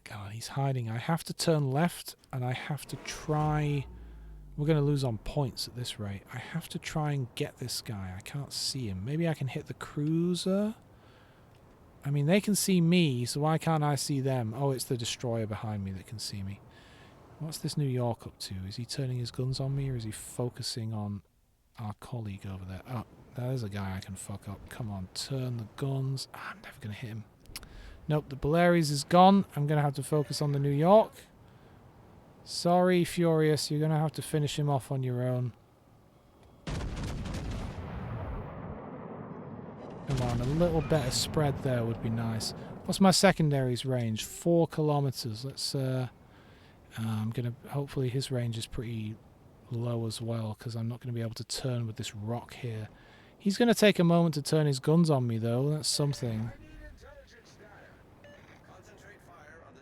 God, he's hiding. I have to turn left, and I have to try... We're going to lose on points at this rate. I have to try and get this guy. I can't see him. Maybe I can hit the cruiser? I mean, they can see me, so why can't I see them? Oh, it's the destroyer behind me that can see me. What's this New York up to? Is he turning his guns on me, or is he focusing on our colleague over there? Oh, there's a guy I can fuck up. Come on, turn the guns. I'm never going to hit him. Nope, the Polaris is gone. I'm going to have to focus on the New York. Sorry, Furious. You're going to have to finish him off on your own. Come on, a little better spread there would be nice. What's my secondary's range? 4 kilometers. Let's, I'm going to... Hopefully his range is pretty low as well, because I'm not going to be able to turn with this rock here. He's going to take a moment to turn his guns on me, though. That's something.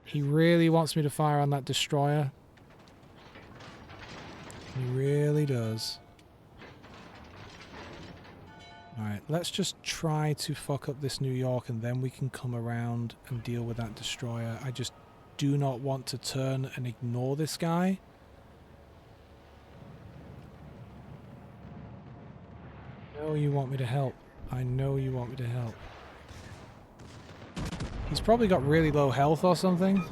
He really wants me to fire on that destroyer. He really does. Alright, let's just try to fuck up this New York and then we can come around and deal with that destroyer. I just do not want to turn and ignore this guy. I know you want me to help. I know you want me to help. He's probably got really low health or something.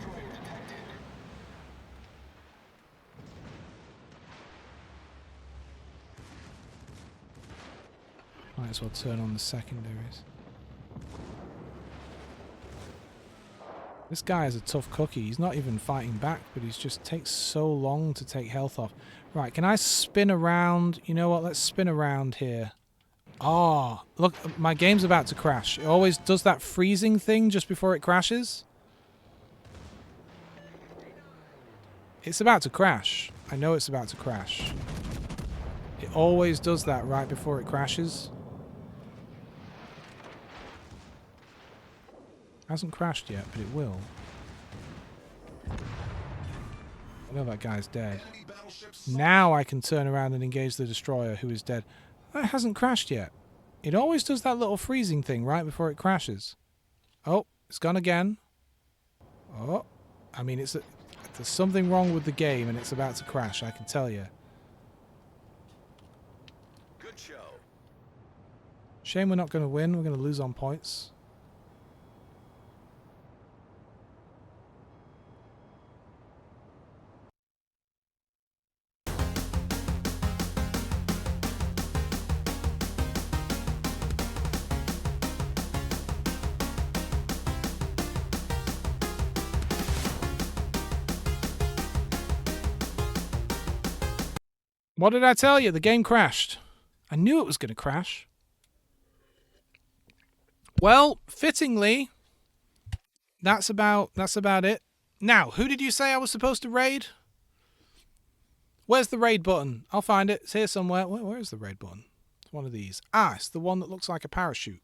Might as well turn on the secondaries. This guy is a tough cookie. He's not even fighting back, but he just takes so long to take health off. Right, can I spin around? You know what? Let's spin around here. Oh, look, my game's about to crash. It always does that freezing thing just before it crashes. It's about to crash. I know it's about to crash. It always does that right before it crashes. Hasn't crashed yet, but it will. I know that guy's dead. Now I can turn around and engage the destroyer, who is dead. That hasn't crashed yet. It always does that little freezing thing right before it crashes. Oh, it's gone again. Oh, I mean, there's something wrong with the game and it's about to crash, I can tell you. Good show. Shame we're not going to win. We're going to lose on points. What did I tell you? The game crashed. I knew it was going to crash. Well, fittingly, that's about it. Now, who did you say I was supposed to raid? Where's the raid button? I'll find it. It's here somewhere. Where is the raid button? It's one of these. Ah, it's the one that looks like a parachute.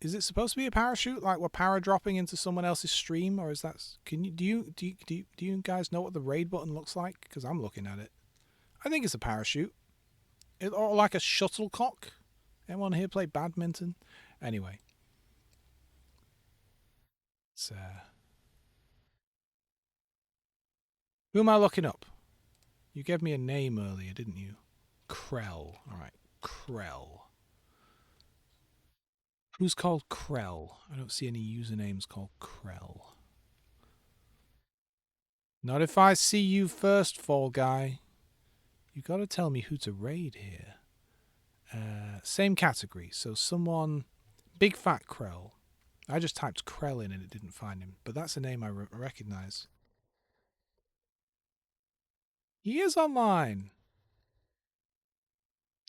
Is it supposed to be a parachute, like we're para-dropping into someone else's stream, or is that? Can you do you guys know what the raid button looks like? Because I'm looking at it. I think it's a parachute. Or like a shuttlecock. Anyone here play badminton? Anyway. It's, who am I looking up? You gave me a name earlier, didn't you? Krell. Alright, Krell. Who's called Krell? I don't see any usernames called Krell. Not if I see you first, Fall Guy. You gotta tell me who to raid here. Same category. So someone... Big Fat Krell. I just typed Krell in and it didn't find him. But that's a name I recognize. He is online.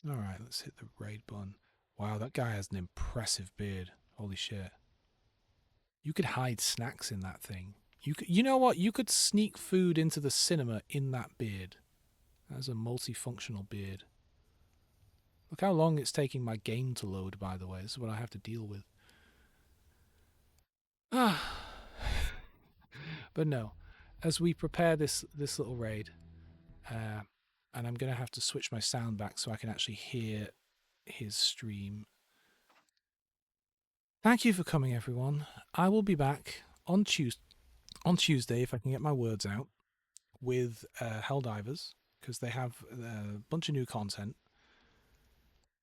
Alright, let's hit the raid button. Wow, that guy has an impressive beard. Holy shit. You could hide snacks in that thing. You know what? You could sneak food into the cinema in that beard. That's a multifunctional beard. Look how long it's taking my game to load, by the way. This is what I have to deal with. But no, as we prepare this little raid, and I'm going to have to switch my sound back so I can actually hear his stream. Thank you for coming, everyone. I will be back on Tuesday, if I can get my words out, with Helldivers, because they have a bunch of new content.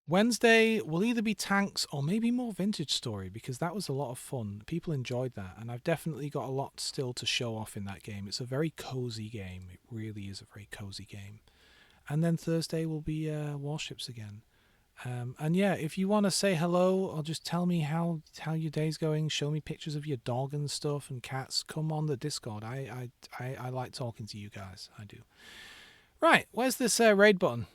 Wednesday will either be tanks or maybe more Vintage Story, because that was a lot of fun. People enjoyed that, and I've definitely got a lot still to show off in that game. It's a very cozy game. It really is a very cozy game. And then Thursday will be Warships again. And yeah, if you want to say hello or just tell me how your day's going, show me pictures of your dog and stuff and cats, come on the Discord. I like talking to you guys. I do. Right, where's this raid button?